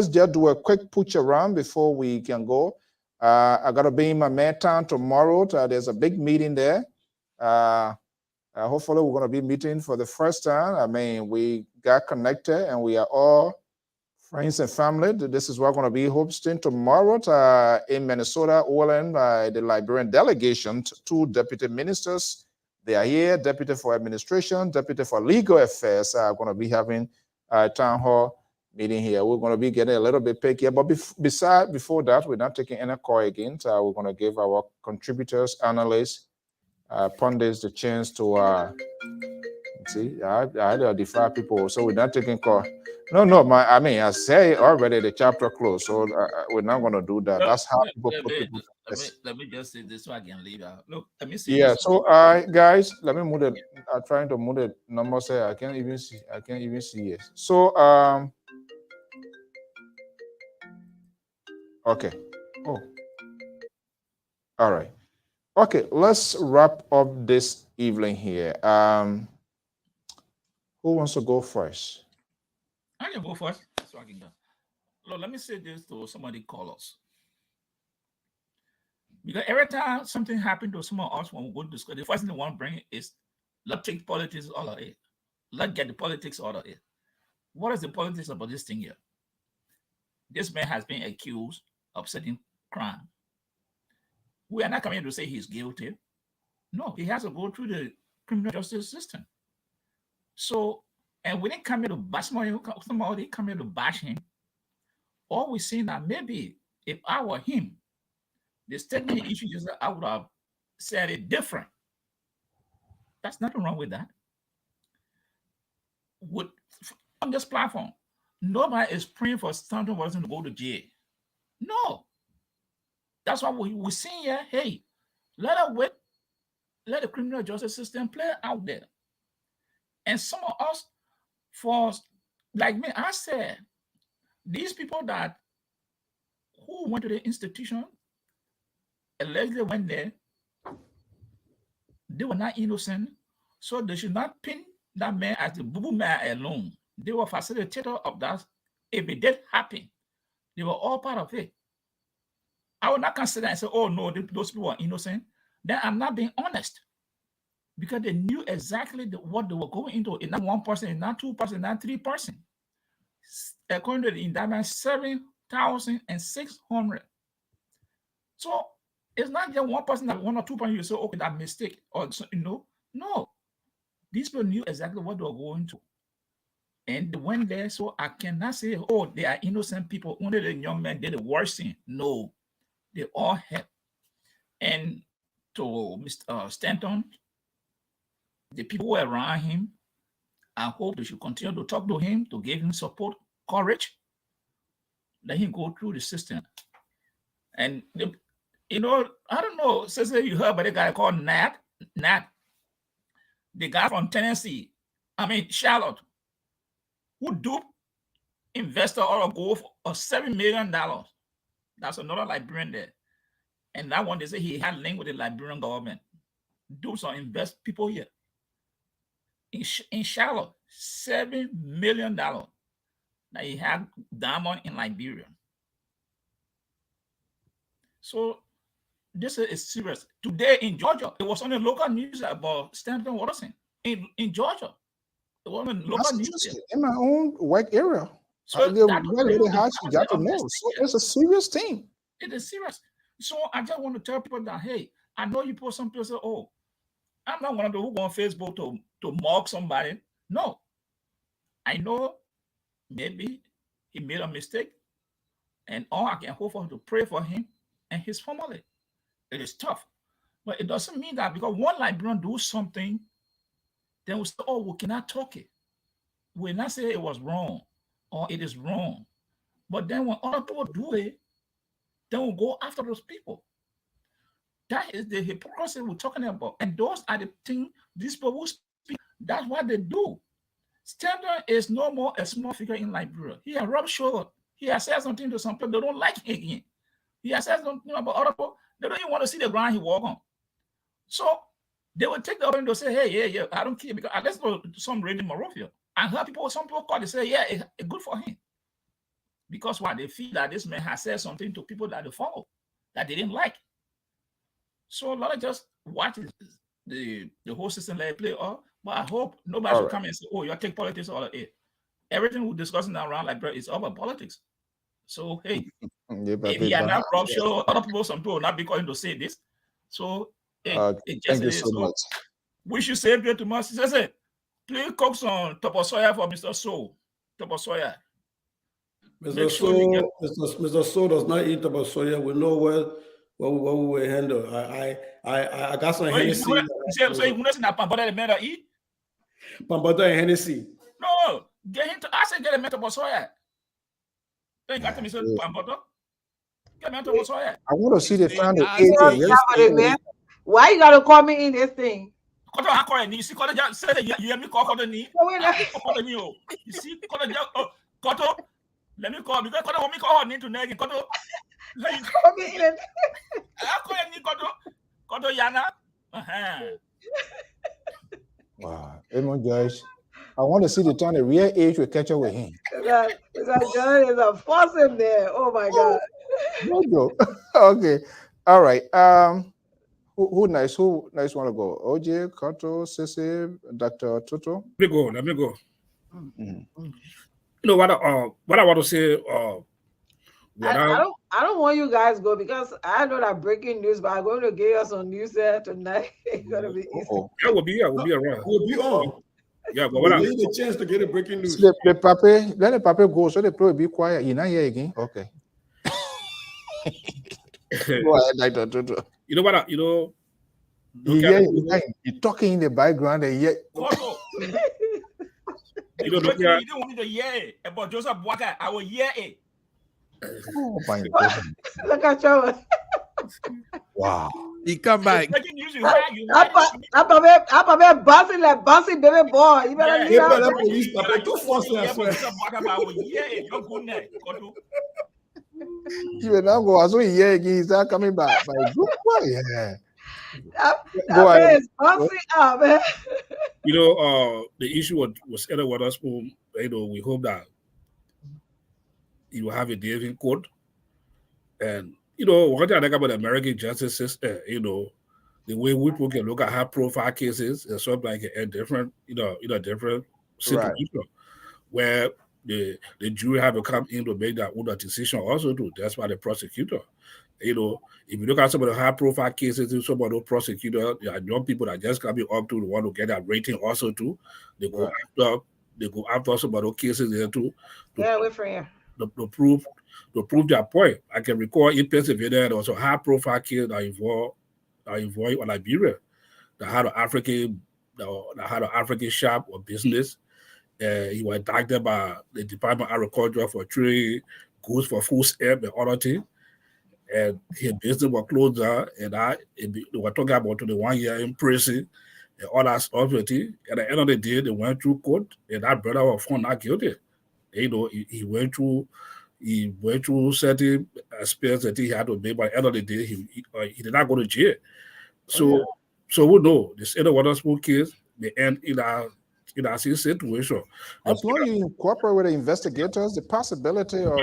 just do a quick push around before we can go. I got to be in my man town tomorrow. There's a big meeting there. Hopefully, we're going to be meeting for the first time. I mean, we got connected and we are all friends and family. This is what we're going to be hosting tomorrow in Minnesota, Orland, by the Liberian delegation, 2 deputy ministers. They are here, deputy for administration, deputy for legal affairs are going to be having a town hall meeting here. We're going to be getting a little bit picky, but before that, we're not taking any call again. We're going to give our contributors, analysts, pundits the chance to see. I identify people, so we're not taking call. No, I say already the chapter closed, so we're not going to do that. That's how people put people. Let me just say this so I can leave out. Look, let me see. Yeah. So, guys, let me move it. I'm trying to move the numbers here. I can't even see it. So, okay. Oh, all right. Okay. Let's wrap up this evening here. Who wants to go first? I can go first, so I can go. Look, let me say this to somebody call us. Because every time something happened to someone else when we go to discuss, the first thing they want to bring is, let's take politics out of it. Let's get the politics out of it. What is the politics about this thing here? This man has been accused of certain crime. We are not coming to say he's guilty. No, he has to go through the criminal justice system. So, and we didn't come here to bash somebody, come here to bash him. All we're saying that maybe if I were him, the statement issue is that I would have said it different. That's nothing wrong with that. On this platform, nobody is praying for Stanton Watson to go to jail. No. That's why we're saying here, hey, let the criminal justice system play out there. And some of us, like me, I said, these people who went to the institution, allegedly went there, they were not innocent, so they should not pin that man as the boo-boo man alone. They were facilitator of that. If it did happen, they were all part of it. I would not consider and say, oh no, those people are innocent. Then I'm not being honest. Because they knew exactly what they were going into. It's not one person, it's not 2 person, not 3 person. According to the indictment, 7,600. So it's not just one person, that 1 or 2 person, you say, okay, that mistake, or no. These people knew exactly what they were going to. And they went there, so I cannot say, oh, they are innocent people. Only the young men did the worst thing. No, they all had. And to Mr. Stanton, the people who were around him, I hope they should continue to talk to him, to give him support, courage, let him go through the system. And, I don't know, Cecily, you heard about a guy called Nat, the guy from Charlotte, who duped investor out of gold for $7 million. That's another Liberian there. And that one, they say he had link with the Liberian government. Do some invest people here. In Charlotte, $7 million that he had diamond in Liberia. So this is serious. Today in Georgia, it was on the local news about Stanton Watson in Georgia. It was on the local news in my own work area. So it's a serious thing. It is serious. So I just want to tell people that, hey, I know you put some people say, oh, I'm not one of those who go on Facebook to mock somebody. No. I know maybe he made a mistake, and all I can hope for to pray for him and his family. It is tough, but it doesn't mean that because one Liberian do something, then we say, oh, we cannot talk it. We not say it was wrong or it is wrong. But then when other people do it, then we'll go after those people. That is the hypocrisy we're talking about. And those are the things these people who speak, that's what they do. Standard is no more a small figure in Liberia. He has rubbed shoulder. He has said something to some people, they don't like him again. He has said something about other people, they don't even want to see the ground he walk on. So they will take the opportunity to say, hey, yeah, I don't care, because let's go to some radio Morovia. I heard people, some people call, they say, yeah, it's good for him. Because why? They feel that this man has said something to people that they follow, that they didn't like. So a lot of just watch the whole system let it play off. But I hope nobody should come and say, oh, you take politics all of it. Everything we're discussing around Liberia is all about politics. So, hey, if he are not robbed, sure, other people, some people will not be calling to say this. So, it just thank you is. so much. We should say good to us. She said, please cook some toposoya for Mr. Soul. Toposoya. Mr. So does not eat about soya. We know what we will handle. I got some Hennessy. So you know that Pambada the man eat? Pambada and Hennessy. No, get him to. I said get a man toposoya. Then got to Mr. Pambada. Get a man toposoya. I want to see the final 8. Why you gotta call me in this thing? You see, you hear me call the knee. You see, Koto. Let me call because Koto want me call her name to Negi. Koto. Call me in. I call you Koto Yana. Wow, Edmund Joyce. I want to see the time the real age will catch up with him. That John is a fossil there. Oh my God. No. Okay. All right. Who nice want to go? OJ, Kato, Sissy, Dr. Tutu? Let me go. Mm-hmm. You know what I want to say, I don't want you guys to go because I know that breaking news, but I'm going to give us some news there tonight. It's gonna be easy. Yeah, we'll be around. We'll be on. Yeah, but what we need a chance to get a breaking news. Let the paper go so the pro be quiet. You're not here again. Okay. Go ahead, Dr. Tutu. You know what? You're talking in the background and yet. You don't want me to hear about Joseph Boaka. I will hear it. Oh my God. Look at you. Wow. He come back. I'm bouncing like bouncing baby boy. You better leave out. You will not go as we hear again. He's not coming back. Yeah. Go ahead. Bouncing up, man. You know, the issue was either with us. We hope that you will have a day in court. And, what I think about the American justice system, the way people can look at high profile cases is sort of like a different, different situation where the jury have to come in to make that own decision also too. That's why the prosecutor. If you look at some of the high profile cases, some of those prosecutors, there are young people that just coming up to the one to get that rating also too. They go after some of those cases there too. Yeah, we're for you. To prove their point. I can recall in Pennsylvania there was a high profile case that involved Liberia that had an African shop or business. He was indicted by the Department of Agriculture for trading goods for food stamp and other things. And his business was closed down, and they were talking about 21 years in prison and all that stuff. And at the end of the day, they went through court, and that brother was found not guilty. He went through certain aspects that he had to make. By the end of the day, he did not go to jail. So we know this other water school case, they end in a situation. As long as you cooperate with the investigators, the possibility of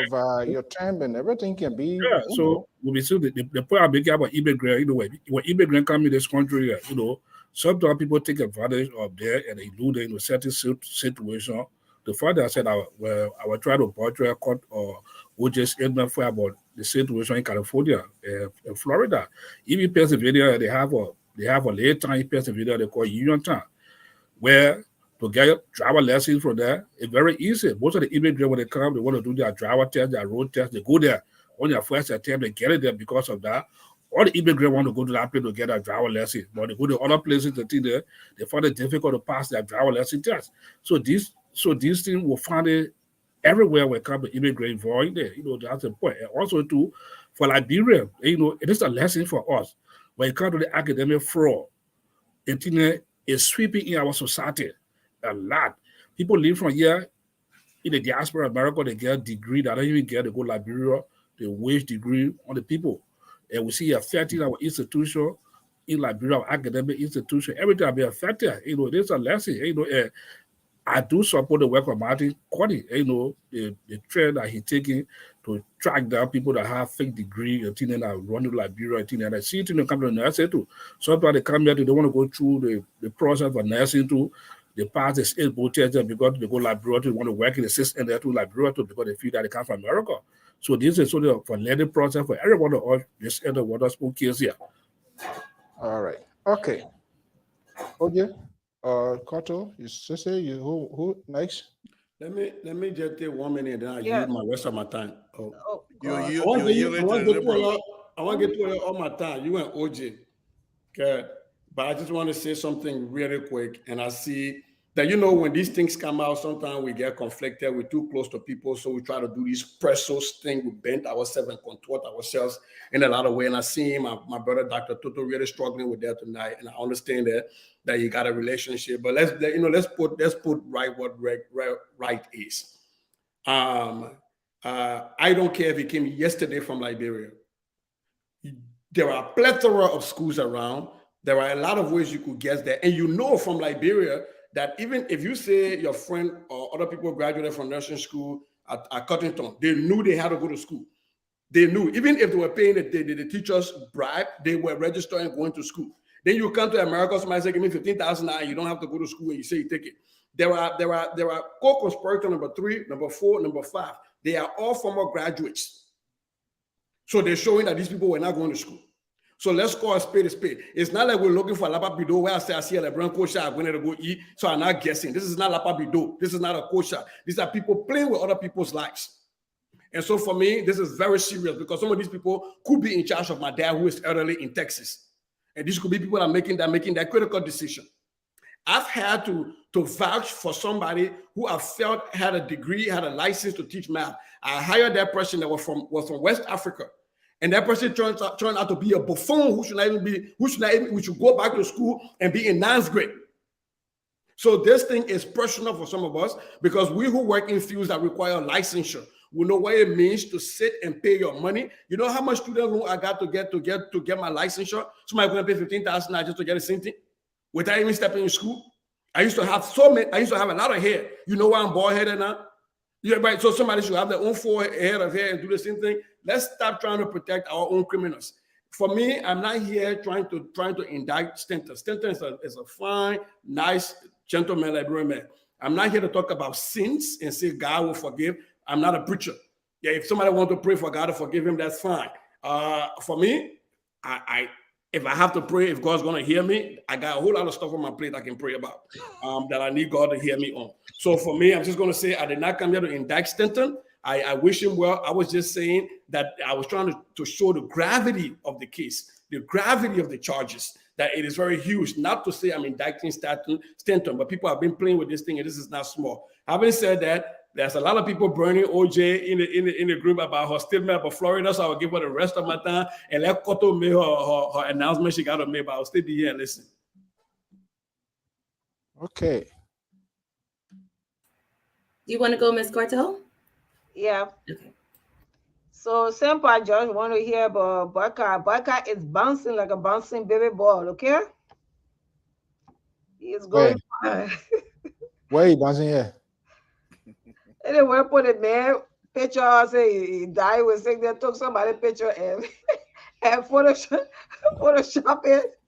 your term and everything can be. Yeah. So we'll be still the point I'm making about immigrant. When immigrant come in this country, sometimes people take advantage of there and they lose in a certain situation. The father said, I will try to portray a court or OJ statement for about the situation in California, Florida, even Pennsylvania, they have a late time in Pennsylvania they call Uniontown, where to get driver lessons from there, it's very easy. Most of the immigrants, when they come, they want to do their driver test, their road test, they go there on their first attempt, they get it there because of that. All the immigrants want to go to that place to get a driver lesson, but they go to other places to think that they find it difficult to pass their driver lesson test. So these things will find it everywhere when it comes to immigrant involved there. That's the point. And also too, for Liberia, it is a lesson for us when it comes to the academic fraud. Internet is sweeping in our society a lot. People live from here in the diaspora of America, they get a degree that don't even get to go to Liberia, they waste degree on the people. And we see affecting our institution in Liberia, our academic institution. Everything be affected. There's a lesson. I do support the work of Martin Cody, the trend that he's taking to track down people that have fake degree and things that run to Liberia and things like that. See it in the company nursing too. Sometimes they come here, they don't want to go through the process of nursing too. They pass the state board test because they go Liberia, they want to work in the system there to Liberia too because they feel that they come from America. So this is sort of for learning process for everyone of us, this end of water school kids here. All right. Okay. Okay. Koto, you say you who next? Let me just take 1 minute, then I use my rest of my time. You I want to get to all my time. You and OJ, okay? But I just want to say something really quick, and I see that when these things come out, sometimes we get conflicted. We're too close to people, so we try to do these pressos thing. We bend ourselves and contort ourselves in a lot of ways. And I see my brother, Dr. Toto, really struggling with that tonight, and I understand that you got a relationship. But let's put right what right is. I don't care if he came yesterday from Liberia. There are a plethora of schools around. There are a lot of ways you could guess that. And from Liberia that even if you say your friend or other people graduated from nursing school at Cottington, they knew they had to go to school. They knew, even if they were paying the teachers bribe, they were registering going to school. Then you come to America, somebody say, give me $15,000, you don't have to go to school, and you say you take it. There are co-conspirator number 3, number 4, number 5. They are all former graduates. So they're showing that these people were not going to school. So let's call a spade a spade. It's not like we're looking for Lapa Bido where I see a LeBron kosher, I'm going to go eat. So I'm not guessing. This is not Lapa Bido. This is not a kosher. These are people playing with other people's lives. And so for me, this is very serious because some of these people could be in charge of my dad who is elderly in Texas. And these could be people that are making that critical decision. I've had to vouch for somebody who I felt had a degree, had a license to teach math. I hired that person that was from West Africa. And that person turned out to be a buffoon who should go back to school and be in 9th grade. So this thing is personal for some of us because we who work in fields that require licensure, we know what it means to sit and pay your money. You know how much student loan I got to get my licensure? Somebody going to pay $15,000 just to get a same thing without even stepping in school. I used to have a lot of hair. You know why I'm bald headed now? Yeah, right. So somebody should have their own full head of hair and do the same thing. Let's stop trying to protect our own criminals. For me, I'm not here trying to indict Stanton. Stanton is a fine, nice, gentleman, Liberian man. I'm not here to talk about sins and say God will forgive. I'm not a preacher. Yeah, if somebody wants to pray for God to forgive him, that's fine. For me, if I have to pray, if God's going to hear me, I got a whole lot of stuff on my plate I can pray about that I need God to hear me on. So for me, I'm just going to say I did not come here to indict Stanton. I wish him well. I was just saying that I was trying to show the gravity of the case, the gravity of the charges, that it is very huge. Not to say I'm indicting Stanton, but people have been playing with this thing, and this is not small. Having said that, there's a lot of people burning OJ in the group about her statement about Florida, so I'll give her the rest of my time and let Koto make her announcement she got to make, but I'll still be here and listen. Okay. Do you want to go, Ms. Corto? Yeah. Okay. So simple, I just want to hear about Baka. Baka is bouncing like a bouncing baby ball, okay? He's going fine. Where are you bouncing here? Anyway, put a man picture, say he died with sick, they took somebody picture and Photoshop it.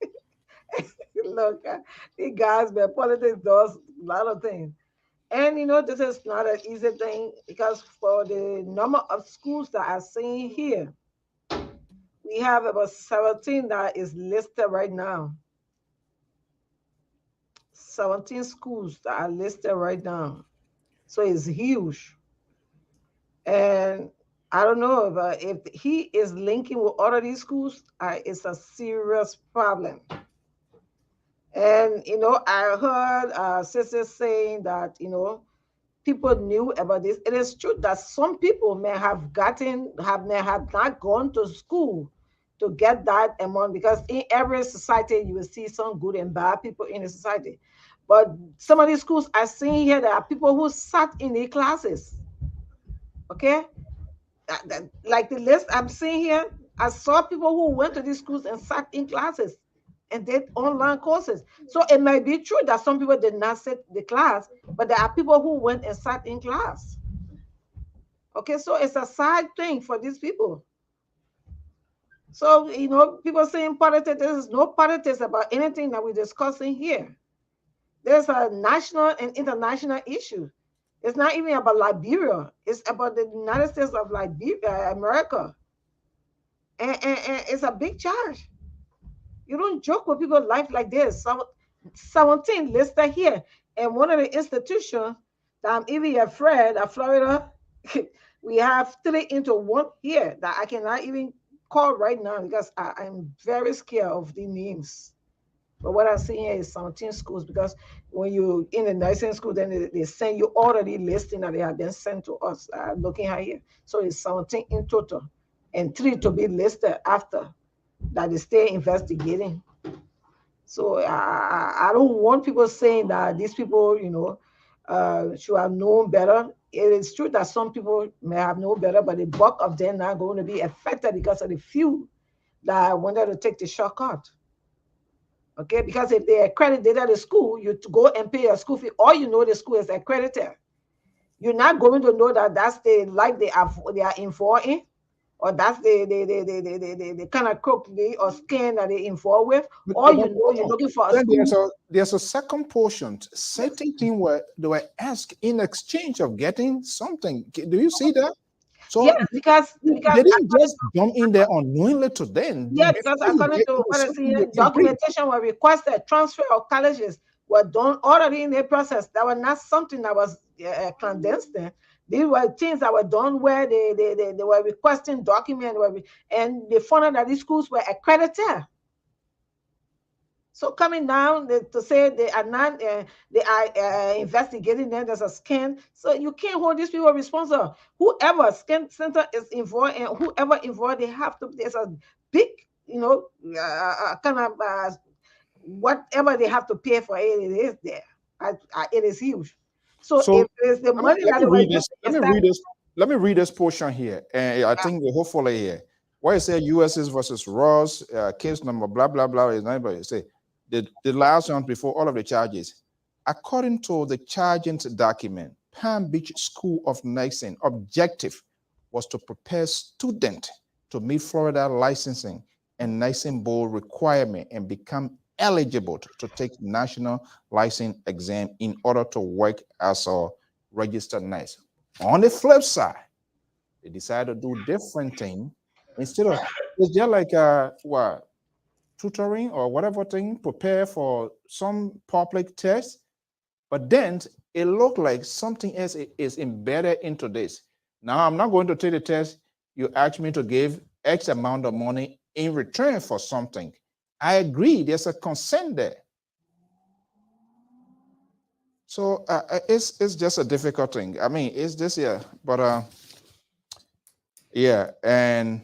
Look, these guys, man, politics does a lot of things. And this is not an easy thing because for the number of schools that I've seen here, we have about 17 that is listed right now. 17 schools that are listed right now. So it's huge. And I don't know, but if he is linking with all of these schools, it's a serious problem. And, I heard sisters saying that, people knew about this. It is true that some people may have not gone to school to get that amount, because in every society you will see some good and bad people in the society. But some of these schools I've seen here, there are people who sat in the classes. Okay? Like the list I'm seeing here, I saw people who went to these schools and sat in classes and did online courses. So it might be true that some people did not sit the class, but there are people who went and sat in class. Okay, so it's a side thing for these people. So, people saying politics, there's no politics about anything that we're discussing here. There's a national and international issue. It's not even about Liberia. It's about the United States of Liberia, America. And it's a big charge. You don't joke with people's life like this. 17 listed here. And one of the institutions that I'm even afraid of, Florida, we have 3 into 1 here that I cannot even call right now because I'm very scared of the names. But what I'm seeing here is 17 schools, because when you in the nursing school, then they send you already listing that they have been sent to us. Looking at here. So it's 17 in total, and 3 to be listed after that they stay investigating. So I don't want people saying that these people, should have known better. It is true that some people may have known better, but the bulk of them are going to be affected because of the few that wanted to take the shortcut. Okay, because if they accredited the school, you to go and pay your school fee, or the school is accredited. You're not going to know that that's the life they are involved in, or that's the kind of crooked or scam that they involved with, or you're looking for a school. There's a second portion, certain thing where they were asked in exchange of getting something. Do you see that? So yeah, because they didn't just jump in there unknowingly to them. Yeah, because according to what I see here, documentation were requested, transfer of colleges were done already in the process. That was not something that was clandestine. These were things that were done where they were requesting documents, and they found out that these schools were accredited. So coming down to say they are not, they are investigating them, there's a scam. So you can't hold these people responsible. Whoever scam center is involved, and whoever involved, they have to. There's a big, kind of whatever they have to pay for it. It is there. It is huge. So if there's the money that let me read this portion here, and I think hopefully here, why it say U.S.S. versus Ross, case number blah blah blah is nobody say. The last one before all of the charges. According to the charging document, Palm Beach School of Nursing objective was to prepare students to meet Florida licensing and nursing board requirement and become eligible to take national license exam in order to work as a registered nurse. On the flip side, they decided to do different thing. Instead of, it's just like tutoring or whatever thing, prepare for some public test, but then it looked like something else is embedded into this. Now I'm not going to take the test. You ask me to give X amount of money in return for something. I agree, there's a consent there. So it's just a difficult thing. I mean, it's this year, but yeah, and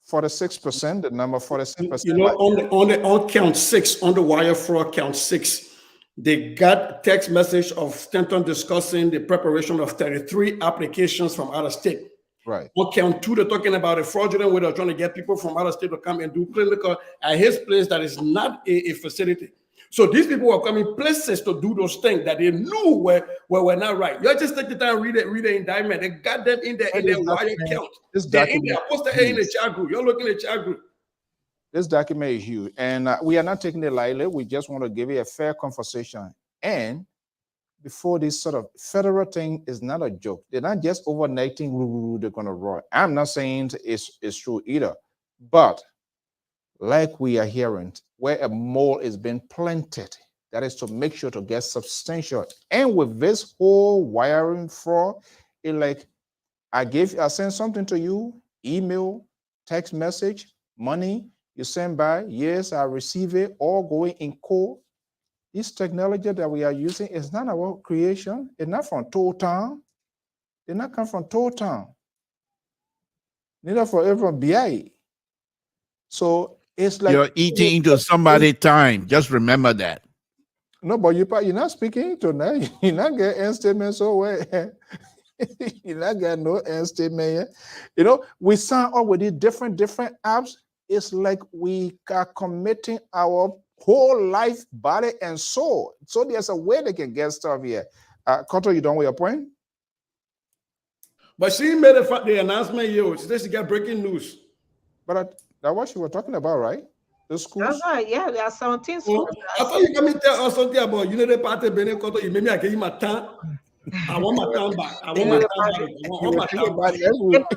46%, the number 46%. On count 6, on the wire fraud count 6, they got text message of Stanton discussing the preparation of 33 applications from out of state. Right. On count 2, they're talking about a fraudulent way they're trying to get people from out of state to come and do clinical at his place that is not a facility. So these people were coming places to do those things that they knew were not right. You just take the time, read the indictment. They got them in there in their wire count. They're in there. Post it in the chat group. You're looking at the chat group. This document is huge, and we are not taking it lightly. We just want to give you a fair conversation. And before this sort of federal thing is not a joke. They're not just overnighting they're going to roll. I'm not saying it's true either, But like we are hearing, where a mole is being planted, that is to make sure to get substantial. And with this whole wiring fraud, it like I send something to you, email, text message, money, you send by, yes, I receive it, all going in code. This technology that we are using is not our creation. It's not from Town. They not come from Town. Neither from BI. So it's like you're eating into somebody's time. Just remember that. No, but you're not speaking tonight. You're not getting end statement so well. You're not getting no end statement yet. You know, we sign up with these different apps. It's like we are committing our whole life, body, and soul. So there's a way they can get stuff here. Koto, you done with your point? But she made the announcement, she said she got breaking news. But that's what she was talking about, right? The schools? That's right, yeah, there are 17 schools. I thought you can tell us something about the party, Benin Koto. You made me give my time. I want my time back. I want my time back.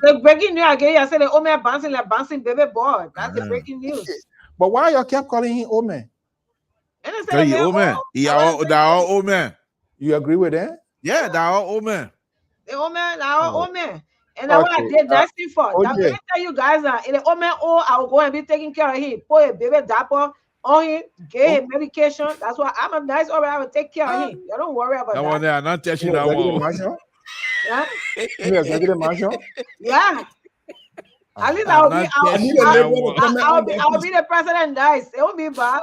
The breaking news again, I said the Omer bouncing like bouncing baby boy. That's the breaking news. But why y'all kept calling him Omer? Tell you, Omer. Omer. You agree with that? Yeah, that all Omer. The Omer, Omer. And that's what I did that thing for. Let me tell you guys that in the Omer, I will go and be taking care of him. Put a baby diaper on him, get him medication. That's why I'm a nice Omer. I will take care of him. You don't worry about that. That one there, not touching that one. Yeah. You executive marshal? Yeah. At least I'll be the president, guys. It won't be bad.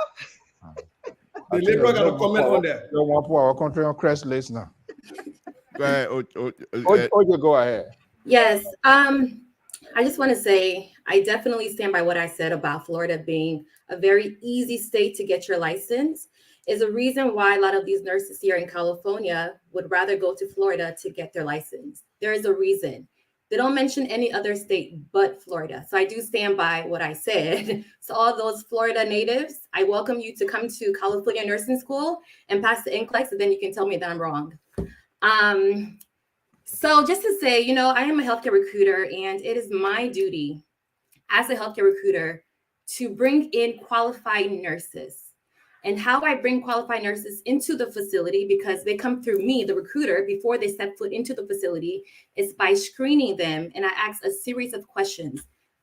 The Liberal got to comment on that. You want to put our country on crash list now. Go ahead. Ojo, go ahead. Yes. I just want to say I definitely stand by what I said about Florida being a very easy state to get your license. Is a reason why a lot of these nurses here in California would rather go to Florida to get their license. There is a reason. They don't mention any other state but Florida. So I do stand by what I said. So all those Florida natives, I welcome you to come to California Nursing School and pass the NCLEX, and then you can tell me that I'm wrong. So just to say, you know, I am a healthcare recruiter, and it is my duty as a healthcare recruiter to bring in qualified nurses. And how I bring qualified nurses into the facility, because they come through me, the recruiter, before they step foot into the facility, is by screening them. And I ask a series of questions.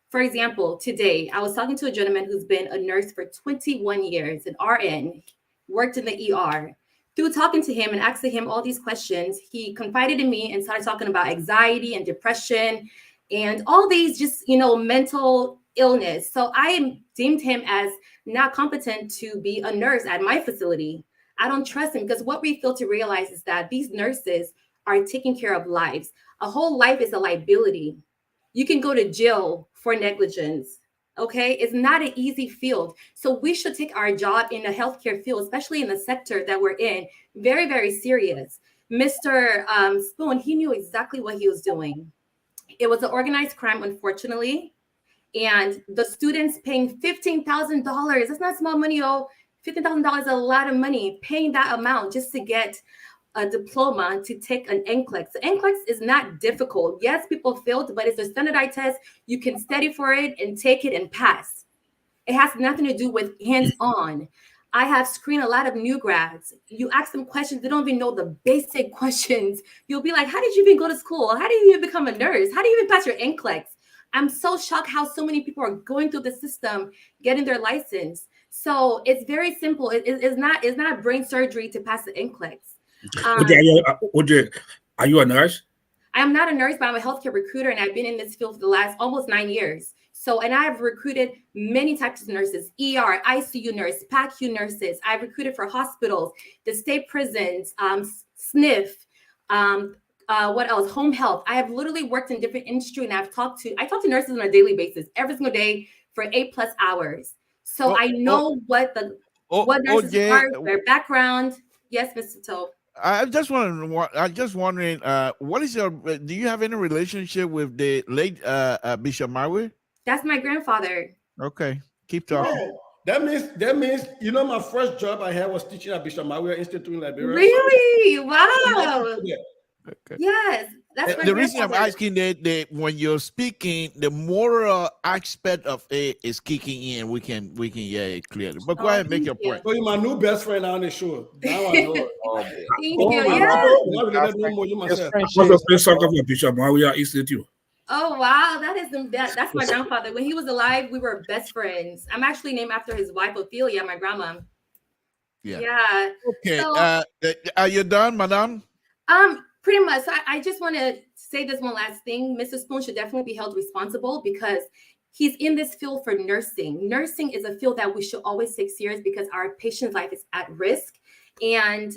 For example, today, I was talking to a gentleman who's been a nurse for 21 years, an RN, worked in the ER. Through talking to him and asking him all these questions, he confided in me and started talking about anxiety and depression and all these just, you know, mental illness. So I deemed him as not competent to be a nurse at my facility. I don't trust him, because what we fail to realize is that these nurses are taking care of lives. A whole life is a liability. You can go to jail for negligence. Okay, it's not an easy field. So we should take our job in the healthcare field, especially in the sector that we're in, very, very serious. Mr. Spoon, he knew exactly what he was doing. It was an organized crime, unfortunately. And the students paying $15,000, that's not small money, $15,000 is a lot of money, paying that amount just to get a diploma to take an NCLEX. The NCLEX is not difficult. Yes, people failed, but it's a standardized test. You can study for it and take it and pass. It has nothing to do with hands-on. I have screened a lot of new grads. You ask them questions, they don't even know the basic questions. You'll be like, how did you even go to school? How did you even become a nurse? How do you even pass your NCLEX? I'm so shocked how so many people are going through the system, getting their license. So it's very simple. It's not brain surgery to pass the NCLEX. Are you a nurse? I am not a nurse, but I'm a healthcare recruiter, and I've been in this field for the last almost 9 years. So, and I've recruited many types of nurses, ER, ICU nurse, PACU nurses. I've recruited for hospitals, the state prisons, SNF, what else? Home health. I have literally worked in different industry, and I talk to nurses on a daily basis, every single day for 8+ hours. So I know what nurses are, their background. Yes, Mr. Toe. I'm just wondering. What is your? Do you have any relationship with the late Bishop Marwe? That's my grandfather. Okay, keep talking. Oh, that means you know, my first job I had was teaching at Bishop Marwe Institute in Liberia. Really? Wow. Okay. Yes. That's my The reason I'm grandfather. asking that when you're speaking, the moral aspect of it is kicking in. We can hear it clearly. But go Oh, ahead and make thank your you. point. So you're my new best friend on the show. Now I know it. Oh boy. Thank Oh, you. my Yeah. God. Not really know more, you His myself. I'm friendship going to is play soccer for Bishop Maria Institute. Oh wow, that's my grandfather. When he was alive, we were best friends. I'm actually named after his wife Ophelia, my grandma. Yeah. Yeah. Okay. So Are you done, madam? pretty much. So I just want to say this one last thing. Mr. Spoon should definitely be held responsible because he's in this field for nursing. Nursing is a field that we should always take serious because our patient's life is at risk. And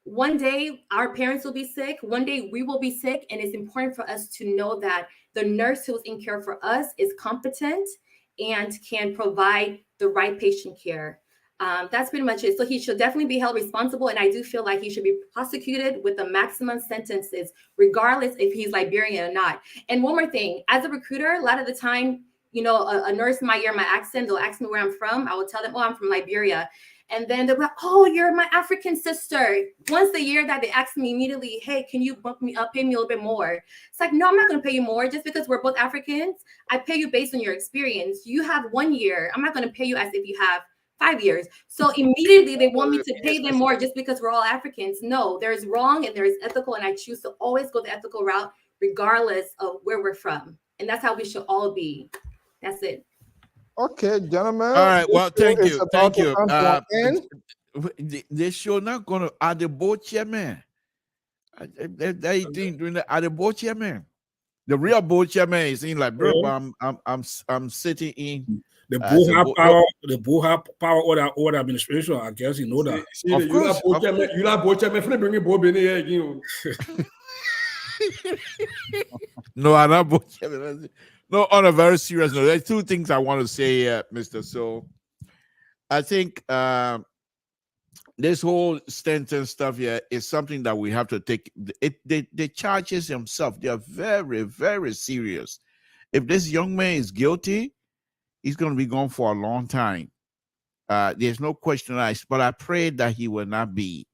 one day our parents will be sick. One day we will be sick. And it's important for us to know that the nurse who's in care for us is competent and can provide the right patient care. That's pretty much it. So he should definitely be held responsible. And I do feel like he should be prosecuted with the maximum sentences, regardless if he's Liberian or not. And one more thing, as a recruiter, a lot of the time, you know, a nurse might hear my accent, they'll ask me where I'm from. I will tell them, oh, I'm from Liberia. And then they'll be like, oh, you're my African sister. Once a year that they ask me immediately, hey, can you bump me up, pay me a little bit more? It's like, no, I'm not going to pay you more just because we're both Africans. I pay you based on your experience. You have 1 year. I'm not going to pay you as if you have 5 years. So immediately they want me to pay them more just because we're all Africans. No, there's wrong and there's ethical. And I choose to always go the ethical route, regardless of where we're from. And that's how we should all be. That's it. Okay, gentlemen. All right. Well, thank It's you. about Thank to you. come to an end. They show not gonna add the boat chairman. They think doing the other boat chairman. The real board chairman is in Liberia, but I'm sitting in the Buha power order administration. I guess you know that. Of course, you like board chairman. Bringing Bob in here again. No, I'm not board chairman. No, on a very serious note, there's two things I want to say, Mr. So. I think this whole Stanton stuff here is something that we have to take. The charges themselves, they are very, very serious. If this young man is guilty, he's going to be gone for a long time. There's no question, but I pray that he will not be.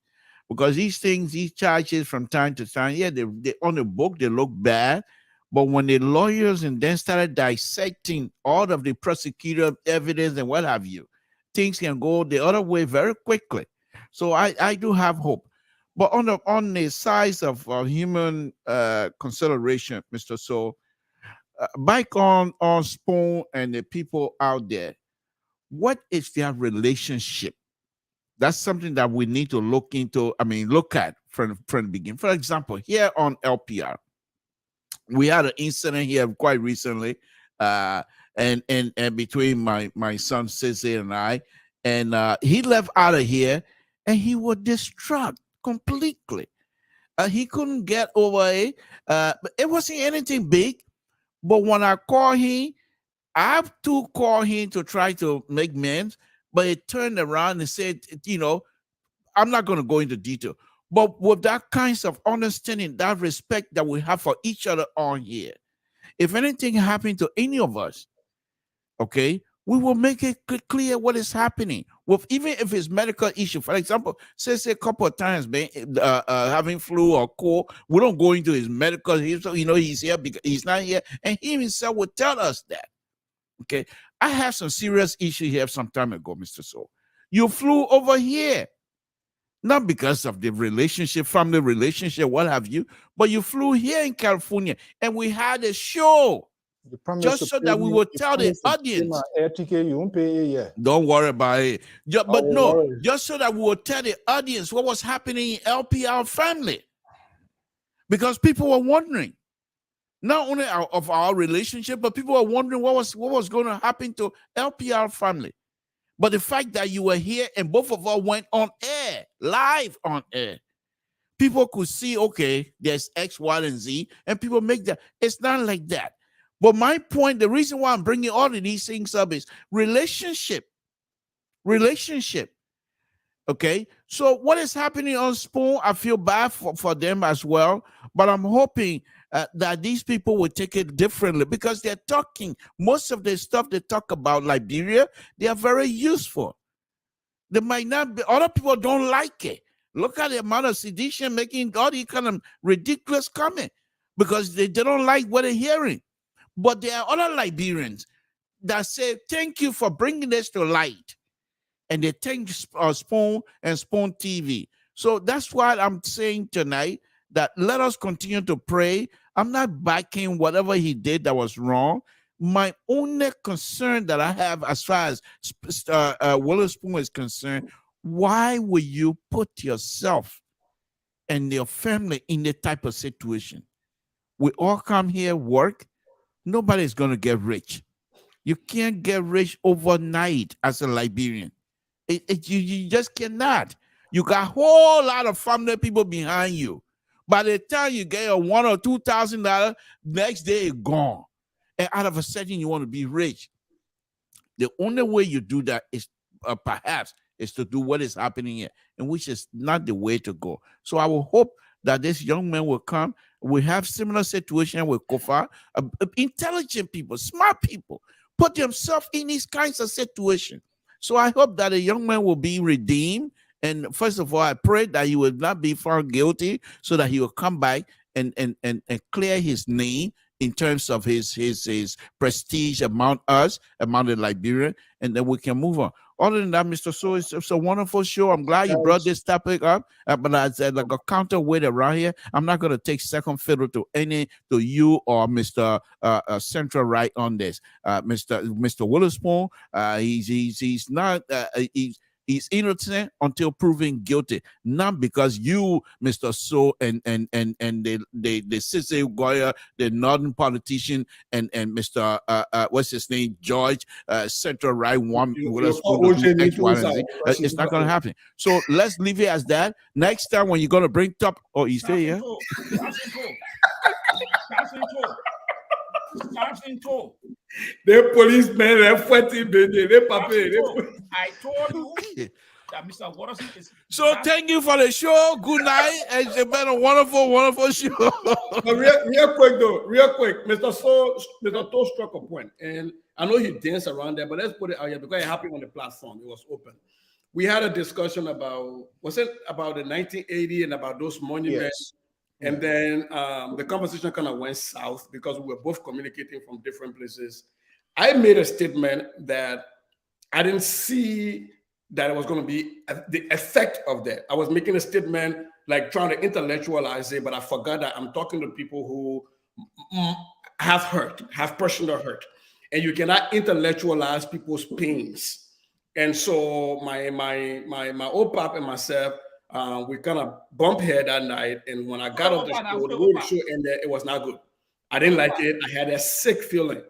Because these things, these charges from time to time, yeah, they on the book, they look bad. But when the lawyers and then started dissecting all of the prosecutor evidence and what have you, things can go the other way very quickly. So I do have hope. But on the size of human consideration, Mr. So, back on Spoon and the people out there, what is their relationship? That's something that we need to look into. I mean, look at from the beginning. For example, here on LPR, we had an incident here quite recently, and between my son Sissy and I, and he left out of here, and he was distraught completely. He couldn't get over it. It wasn't anything big, but when I called him, I have to call him to try to make amends, but it turned around and said, you know, I'm not going to go into detail, but with that kinds of understanding, that respect that we have for each other on here, if anything happened to any of us, okay, we will make it clear what is happening. With even if it's medical issue, for example, say a couple of times, man, having flu or cold, we don't go into his medical. He's here because he's not here, and he himself would tell us that. Okay, I have some serious issue here some time ago, Mr. So. You flew over here, not because of the relationship, family relationship, what have you, but you flew here in California, and we had a show just so that we would tell the audience. Don't worry about it. Just so that we would tell the audience what was happening in LPR family, because people were wondering. Not only of our relationship, but people are wondering what was going to happen to LPR family. But the fact that you were here and both of us went on air, live on air, people could see, okay, there's X, Y, and Z, and people make that. It's not like that. But my point, the reason why I'm bringing all of these things up is relationship. Okay, so what is happening on Spoon, I feel bad for them as well, but I'm hoping that these people will take it differently, because they're talking, most of the stuff they talk about Liberia, they are very useful. They might not be, other people don't like it, Look at the amount of sedition making all these kind of ridiculous comment because they don't like what they're hearing. But there are other Liberians that say, thank you for bringing this to light. And they thank Spoon and Spoon TV. So that's why I'm saying tonight that let us continue to pray. I'm not backing whatever he did that was wrong. My only concern that I have as far as Willow Spoon is concerned, why will you put yourself and your family in the type of situation? We all come here, work. Nobody's going to get rich. You can't get rich overnight as a Liberian. You just cannot. You got a whole lot of family people behind you. By the time you get a $1,000 or $2,000, next day it's gone. And out of a sudden you want to be rich. The only way you do that is perhaps is to do what is happening here, and which is not the way to go. So I will hope that this young man will come. We have similar situation with Kofa. Intelligent people, smart people, put themselves in these kinds of situations. So I hope that a young man will be redeemed. And first of all, I pray that he will not be found guilty, so that he will come back and clear his name in terms of his prestige among us, among the Liberian, and then we can move on. Other than that, Mr. So, it's a wonderful show. I'm glad you brought this topic up. But as like a counterweight around here, I'm not going to take second fiddle to you or Mr. Central Right on this. Mr. Witherspoon, he's not he's innocent until proven guilty, not because you, Mr. So, and the Sissy Goya, the northern politician, and Mr. What's his name, George, Central Right one with us. It's not going to happen. So let's leave it as that. Next time when you're going to bring top, oh, he's there, yeah. The policemen, they're fighting, they I told you that Mr. Watterson is. So thank you for the show. Good night. And it's been a wonderful, wonderful show. real quick though, Mr. To struck a point, and I know he danced around there, but let's put it out here because it happened on the platform. It was open. We had a discussion about, was it about the 1980 and about those monuments? Yes. And then the conversation kind of went south because we were both communicating from different places. I made a statement that I didn't see that it was going to be the effect of that. I was making a statement like trying to intellectualize it, but I forgot that I'm talking to people who have personal hurt. And you cannot intellectualize people's pains. And so my old pop and myself, we kind of bumped head that night, and when I got off the show ended, it was not good. I didn't like it. I had a sick feeling.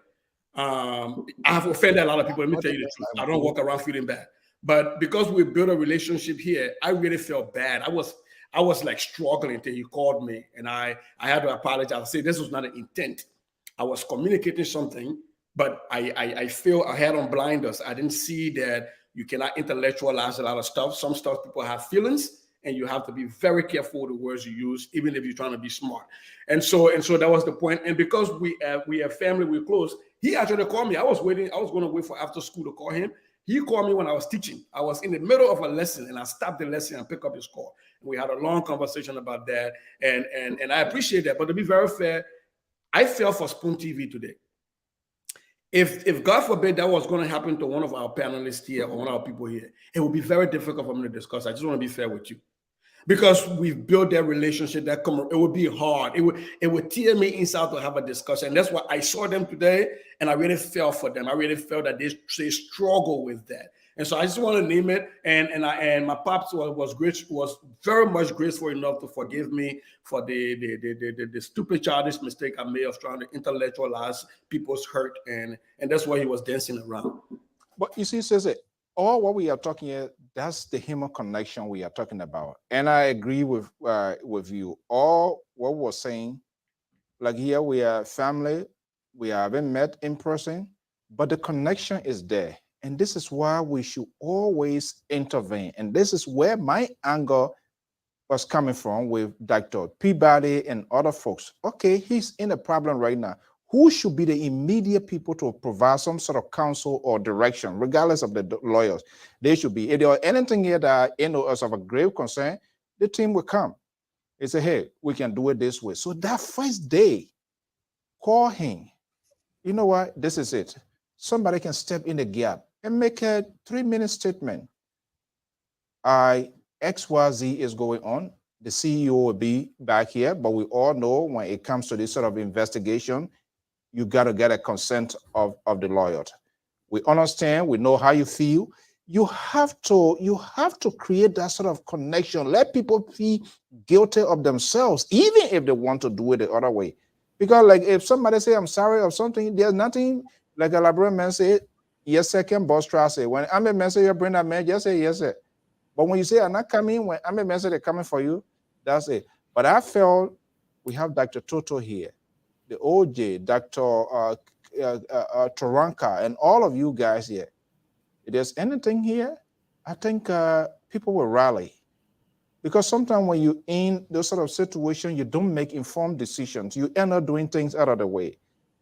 I have offended a lot of people. Let me tell you the truth. I don't walk around feeling bad, but because we built a relationship here, I really felt bad. I was like struggling until you called me, and I had to apologize. I said this was not an intent. I was communicating something, but I feel I had on blinders. I didn't see that you cannot intellectualize a lot of stuff. Some stuff people have feelings, and you have to be very careful with the words you use, even if you're trying to be smart. And so that was the point. And because we have family, we're close, he actually called me. I was going to wait for after school to call him. He called me when I was teaching. I was in the middle of a lesson, and I stopped the lesson and picked up his call. And we had a long conversation about that. And I appreciate that. But to be very fair, I fell for Spoon TV today. If God forbid that was going to happen to one of our panelists here or one of our people here, it would be very difficult for me to discuss. I just want to be fair with you. Because we've built that relationship, it would be hard. It would tear me inside to have a discussion. And that's why I saw them today, and I really felt for them. I really felt that they struggle with that. And so I just want to name it. And my pops was very much graceful enough to forgive me for the stupid childish mistake I made of trying to intellectualize people's hurt. And that's why he was dancing around. But you see, says it. All what we are talking here, that's the human connection we are talking about. And I agree with you. All what we're saying, like here we are family, we haven't met in person, but the connection is there. And this is why we should always intervene. And this is where my anger was coming from with Dr. Peabody and other folks. Okay, he's in a problem right now. Who should be the immediate people to provide some sort of counsel or direction, regardless of the lawyers? They should be. If there are anything here that is of a grave concern, the team will come. They say, hey, we can do it this way. So that first day, call him. You know what? This is it. Somebody can step in the gap and make a 3-minute statement. XYZ is going on. The CEO will be back here, but we all know when it comes to this sort of investigation, you got to get a consent of the lawyer. We understand, we know how you feel. You have to create that sort of connection. Let people feel guilty of themselves, even if they want to do it the other way. Because like if somebody say I'm sorry or something, there's nothing like a Liberian man say, yes, sir, can boss try say. When I'm a man say you bring that man, just say yes, sir. But when you say I'm not coming, when I'm a man say they're coming for you, that's it. But I felt we have Dr. Toto here, the OJ, Dr. Taranka, and all of you guys here. If there's anything here, I think people will rally. Because sometimes when you're in those sort of situations, you don't make informed decisions. You end up doing things out of the way.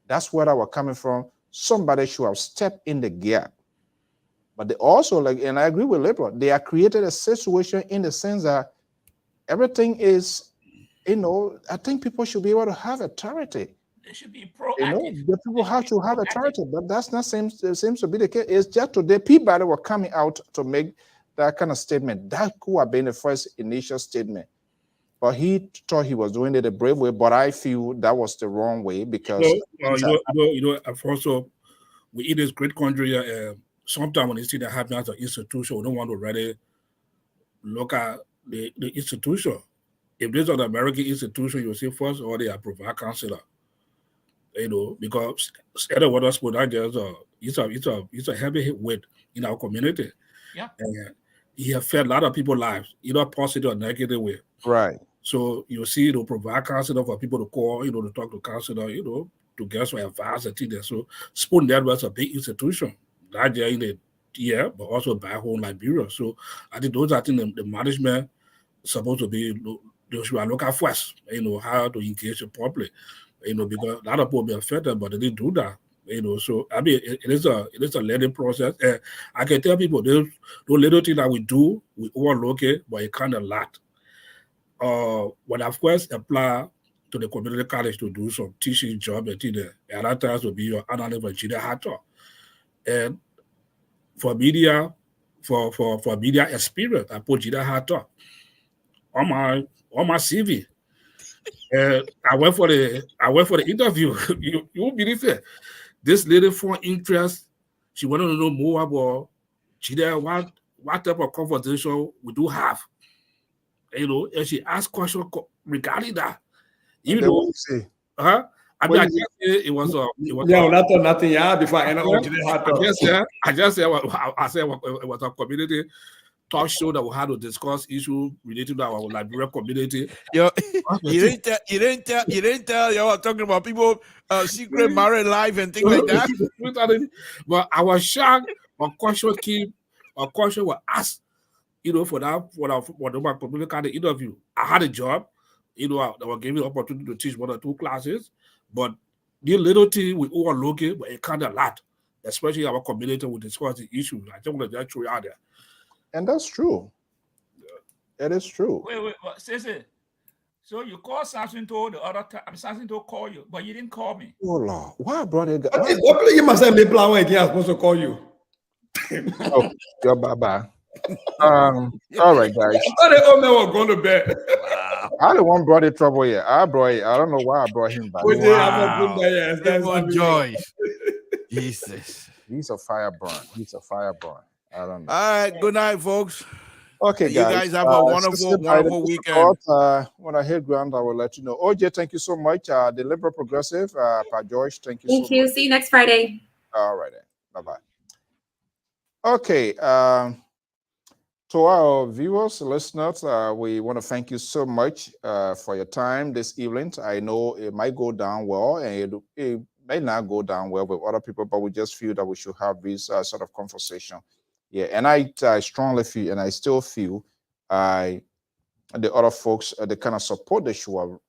That's where I was coming from. Somebody should have stepped in the gap. But they also, like, and I agree with Liberal, they have created a situation in the sense that everything is, I think people should be able to have authority. They should be proactive. The people have to have authority, but that's not seems to be the case. It's just today people were coming out to make that kind of statement. That could have been the first initial statement. But he thought he was doing it a brave way, but I feel that was the wrong way because also we in this great country, sometimes when you see that happen as an institution, we don't want to really look at the institution. If this is an American institution, you see first, or they are provide counselor. Because other sport, it's a heavy weight in our community. Yeah. And he has fed a lot of people's lives, either positive or negative way. Right. So you see, provide counselor for people to call, to talk to counselor, to get some advice and things. So Spoon Network is a big institution, not just in the year, but also back home Liberia. So I think those are things the management is supposed to be, they should look at first, how to engage the public. Because a lot of people be affected, but they didn't do that. So I mean, it is a learning process. I can tell people those little things that we do, we overlook it, but it kind of lot. When I first apply to the community college to do some teaching job and things, and that times to be your analyst for junior high talk. And for media experience, I put junior high talk on my CV. I went for the interview. you won't believe it. This lady for interest, she wanted to know more about what type of conversation we do have. And she asked questions regarding that. Even though, I mean, I just say it was nothing. Yeah, before I just said it was a community talk show that we had to discuss issues related to our Liberian community. You didn't tell y'all talking about people secret married life and things like that. But I was shocked. A question was asked, for my community kind of interview. I had a job, I was given the opportunity to teach 1 or 2 classes, but the little thing we overlook it, but it kind of lot, especially our community we discuss the issues. I just want to throw it out there. And that's true. It is true. Wait, Sissy. So you called Samson the other time. Samson call you, but you didn't call me. Oh Lord, why brought it? You must have been planning again. I'm supposed to call you. Oh, you're bye. All right, guys. I thought the old man was going to bed. I the one brought it trouble here. I don't know why I brought him back. Wow. Joyce. Jesus. He's a fireburn. I don't know. All right. Good night, folks. Okay, you guys have a wonderful weekend. When I hit ground, I will let you know. OJ, thank you so much. The Liberal Progressive, Pa George, thank you so much. Thank you. See you next Friday. All right, then. Bye-bye. Okay. To our viewers, listeners, we want to thank you so much for your time this evening. I know it might go down well, and it may not go down well with other people, but we just feel that we should have this sort of conversation. Yeah, and I strongly feel, and I still feel, the other folks, the kind of support they should have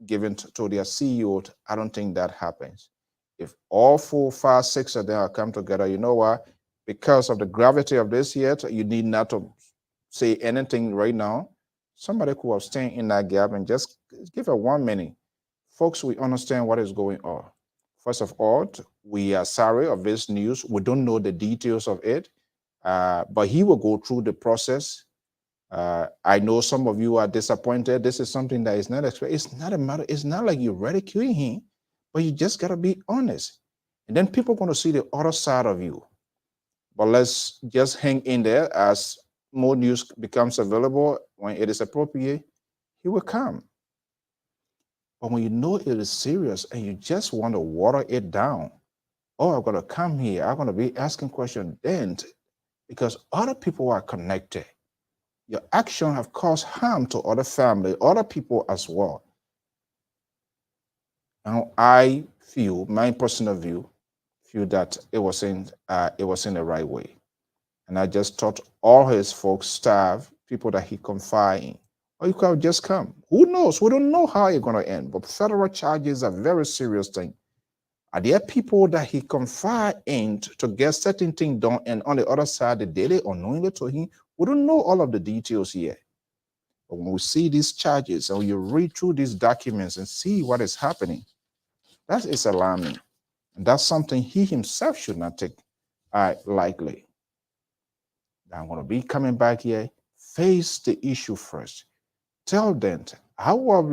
given to their CEO, I don't think that happens. If all 4, 5, 6 of them are come together, you know what? Because of the gravity of this yet, you need not to say anything right now. somebody could have stayed in that gap and just give it 1 minute. Folks, we understand what is going on. First of all, we are sorry of this news. We don't know the details of it, but he will go through the process. I know some of you are disappointed. This is something that is not expected. It's not a matter. It's not like you're ridiculing him, but you just got to be honest. And then people are going to see the other side of you. But let's just hang in there as more news becomes available. When it is appropriate, he will come. But when you know it is serious and you just want to water it down, oh, I'm going to come here, I'm going to be asking questions then, because other people are connected. Your action have caused harm to other family, other people as well. Now, I feel, my personal view, feel that it was in the right way. And I just taught all his folks, staff, people that he confide in, or you could have just come. Who knows? We don't know how it's going to end, but federal charges are a very serious thing. Are there people that he confide in to get certain things done, and on the other side, they did it unknowingly to him? We don't know all of the details here. But when we see these charges and you read through these documents and see what is happening, that is alarming. And that's something he himself should not take lightly. I'm going to be coming back here, face the issue first. Tell them, I will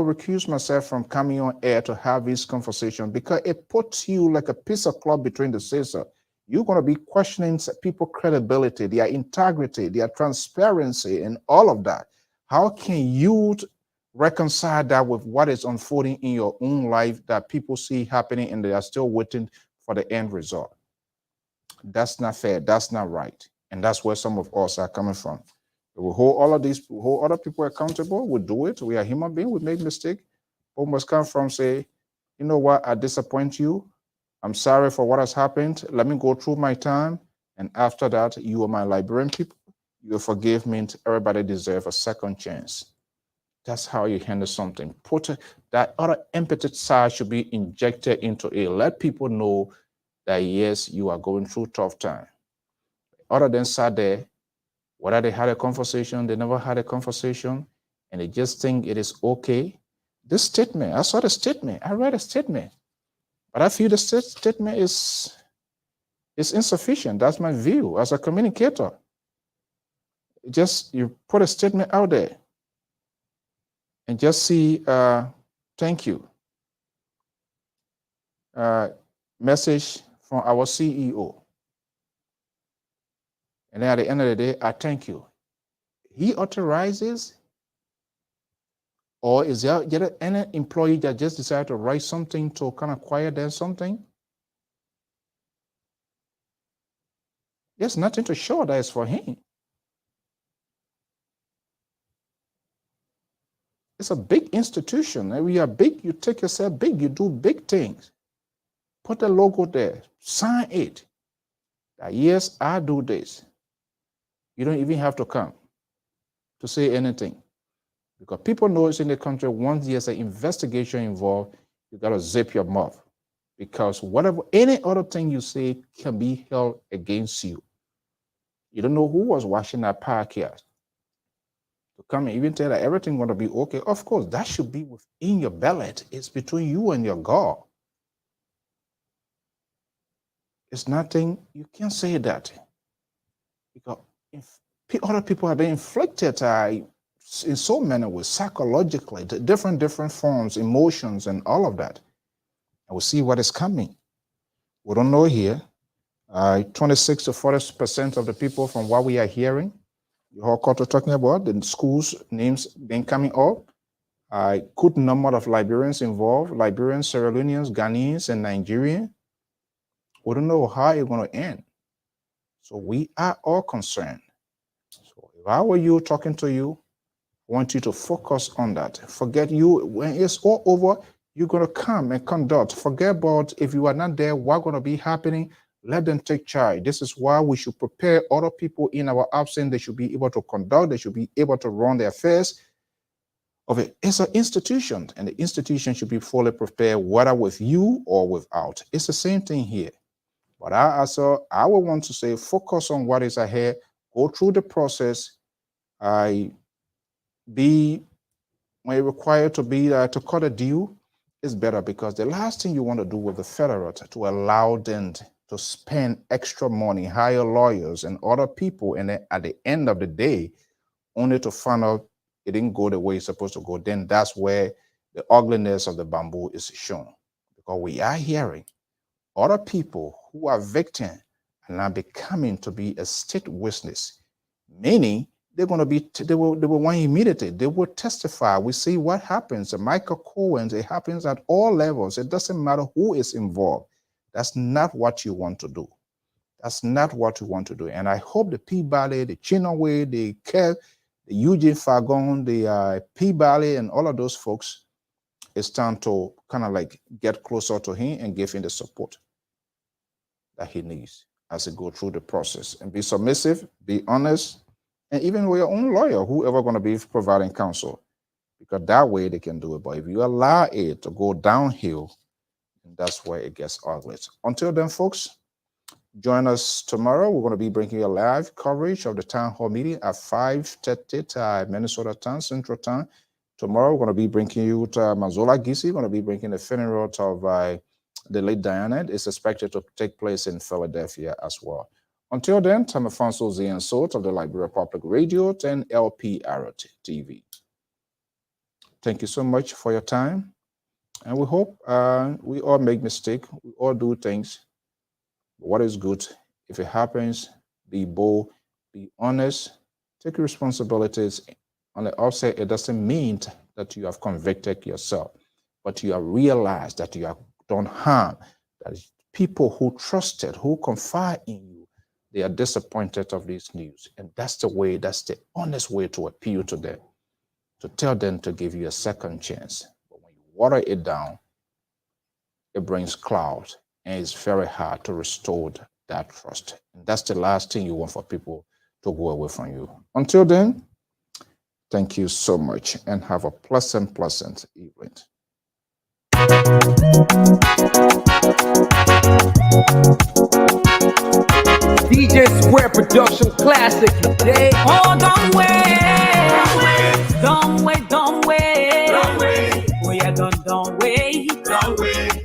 recuse myself from coming on air to have this conversation because it puts you like a piece of cloth between the scissors. You're going to be questioning people's credibility, their integrity, their transparency, and all of that. How can you reconcile that with what is unfolding in your own life that people see happening and they are still waiting for the end result? That's not fair. That's not right. And that's where some of us are coming from. We hold all of these, hold other people accountable. We do it. We are human beings. We make mistakes. But we must come from say, you know what? I disappoint you. I'm sorry for what has happened. Let me go through my time. And after that, you are my Liberian people. You forgive me. Everybody deserves a second chance. That's how you handle something. That other empathy side should be injected into it. Let people know that yes, you are going through tough time. Other than sat there, whether they had a conversation, they never had a conversation, and they just think it is okay. This statement, I saw the statement, I read a statement, but I feel the statement is insufficient. That's my view as a communicator. Just you put a statement out there and just see, thank you. Message from our CEO. And then at the end of the day, I thank you. He authorizes, or is there any employee that just decided to write something to kind of quiet down something? There's nothing to show that is for him. It's a big institution. And we are big, you take yourself big, you do big things. Put the logo there, sign it. That yes, I do this. You don't even have to come to say anything. Because people know it's in the country, once there's an investigation involved, you got to zip your mouth. Because whatever, any other thing you say can be held against you. You don't know who was watching that podcast. To come and even tell that everything going to be okay. Of course, that should be within your ballot. It's between you and your God. It's nothing, you can't say that. Because if other people have been inflicted in so many ways, psychologically, different forms, emotions, and all of that. And we'll see what is coming. We don't know here. 26 to 40% of the people, from what we are hearing, the whole court are talking about, the schools' names being coming up. Good number of Liberians involved, Liberians, Sierra Leoneans, Ghanaians, and Nigerians. We don't know how it's going to end. So we are all concerned. So if I were you talking to you, I want you to focus on that. Forget you, when it's all over, you're going to come and conduct. Forget about if you are not there, what's going to be happening. Let them take charge. This is why we should prepare other people in our absence. They should be able to conduct. They should be able to run their affairs of it. It's an institution, and the institution should be fully prepared, whether with you or without. It's the same thing here. But I would want to say, focus on what is ahead. Go through the process. be when you're required to be to cut a deal, is better, because the last thing you want to do with the federal to allow them to spend extra money, hire lawyers and other people, and then at the end of the day, only to find out it didn't go the way it's supposed to go. Then that's where the ugliness of the bamboo is shown, because we are hearing other people who are victims and are becoming to be a state witness, meaning they're going to be, they will want immediately. They will testify. We see what happens. The Michael Cohen's, it happens at all levels. It doesn't matter who is involved. That's not what you want to do. That's not what you want to do. And I hope the Peabody, the Chinaway, the Eugene Fagon, the Peabody, and all of those folks, it's time to kind of like get closer to him and give him the support that he needs as he go through the process. And be submissive, be honest, and even with your own lawyer, whoever going to be providing counsel, because that way they can do it. But if you allow it to go downhill, that's where it gets ugly. Until then, folks, join us tomorrow. We're going to be bringing you a live coverage of the town hall meeting at 5:30 Minnesota time, Central Time. Tomorrow, we're going to be bringing you to Mazola Gisi. We're going to be bringing the funeral of the late Diana. It's expected to take place in Philadelphia as well. Until then, I'm Afonso Z and Sot of the Liberia Public Radio and Lpr-Tv. Thank you so much for your time. And we hope we all make mistakes. We all do things. But what is good? If it happens, be bold, be honest, take responsibilities. On the offset, it doesn't mean that you have convicted yourself, but you have realized that you have done harm, that people who trusted, who confide in you, they are disappointed of this news. And that's the way, that's the honest way to appeal to them, to tell them to give you a second chance. But when you water it down, it brings clouds, and it's very hard to restore that trust. And that's the last thing you want for people to go away from you. Until then, thank you so much and have a pleasant evening. DJ Square Production Classic today. Oh, don't wait. Don't wait. Don't wait. Don't wait. Oh, yeah, don't wait. Don't wait.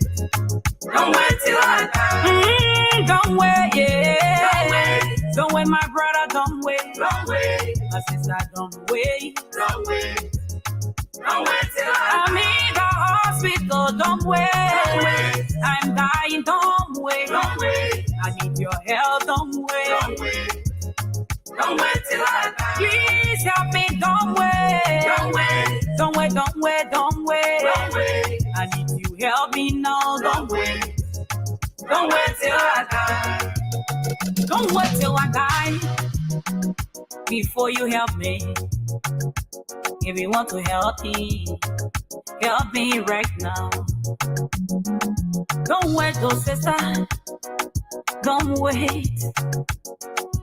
Don't wait till I die. Don't wait, yeah. Don't wait. Don't wait, my brother, don't wait. Don't wait. My sister, don't wait. Don't wait. Don't wait till I'm in the hospital, don't wait. Don't wait. I'm dying, don't wait. Don't wait. I need your help, don't wait. Don't wait. Don't wait till I die. Please help me, don't wait. Don't wait. Don't wait, don't wait, don't wait. Don't wait. I need you help me now, don't wait. Don't wait till I die. Don't wait till I die before you help me. If you want to help me right now. Don't wait, oh sister, don't wait.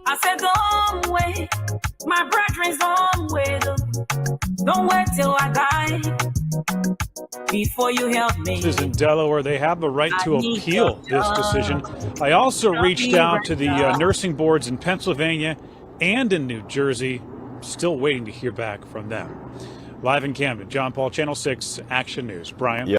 I said don't wait, my brethren, don't wait. Don't wait till I die before you help me. This is in Delaware. They have the right to appeal this decision. I also reached out to the nursing boards in Pennsylvania and in New Jersey. Still waiting to hear back from them. Live in Camden, John Paul, Channel 6, Action News. Brian? Yeah.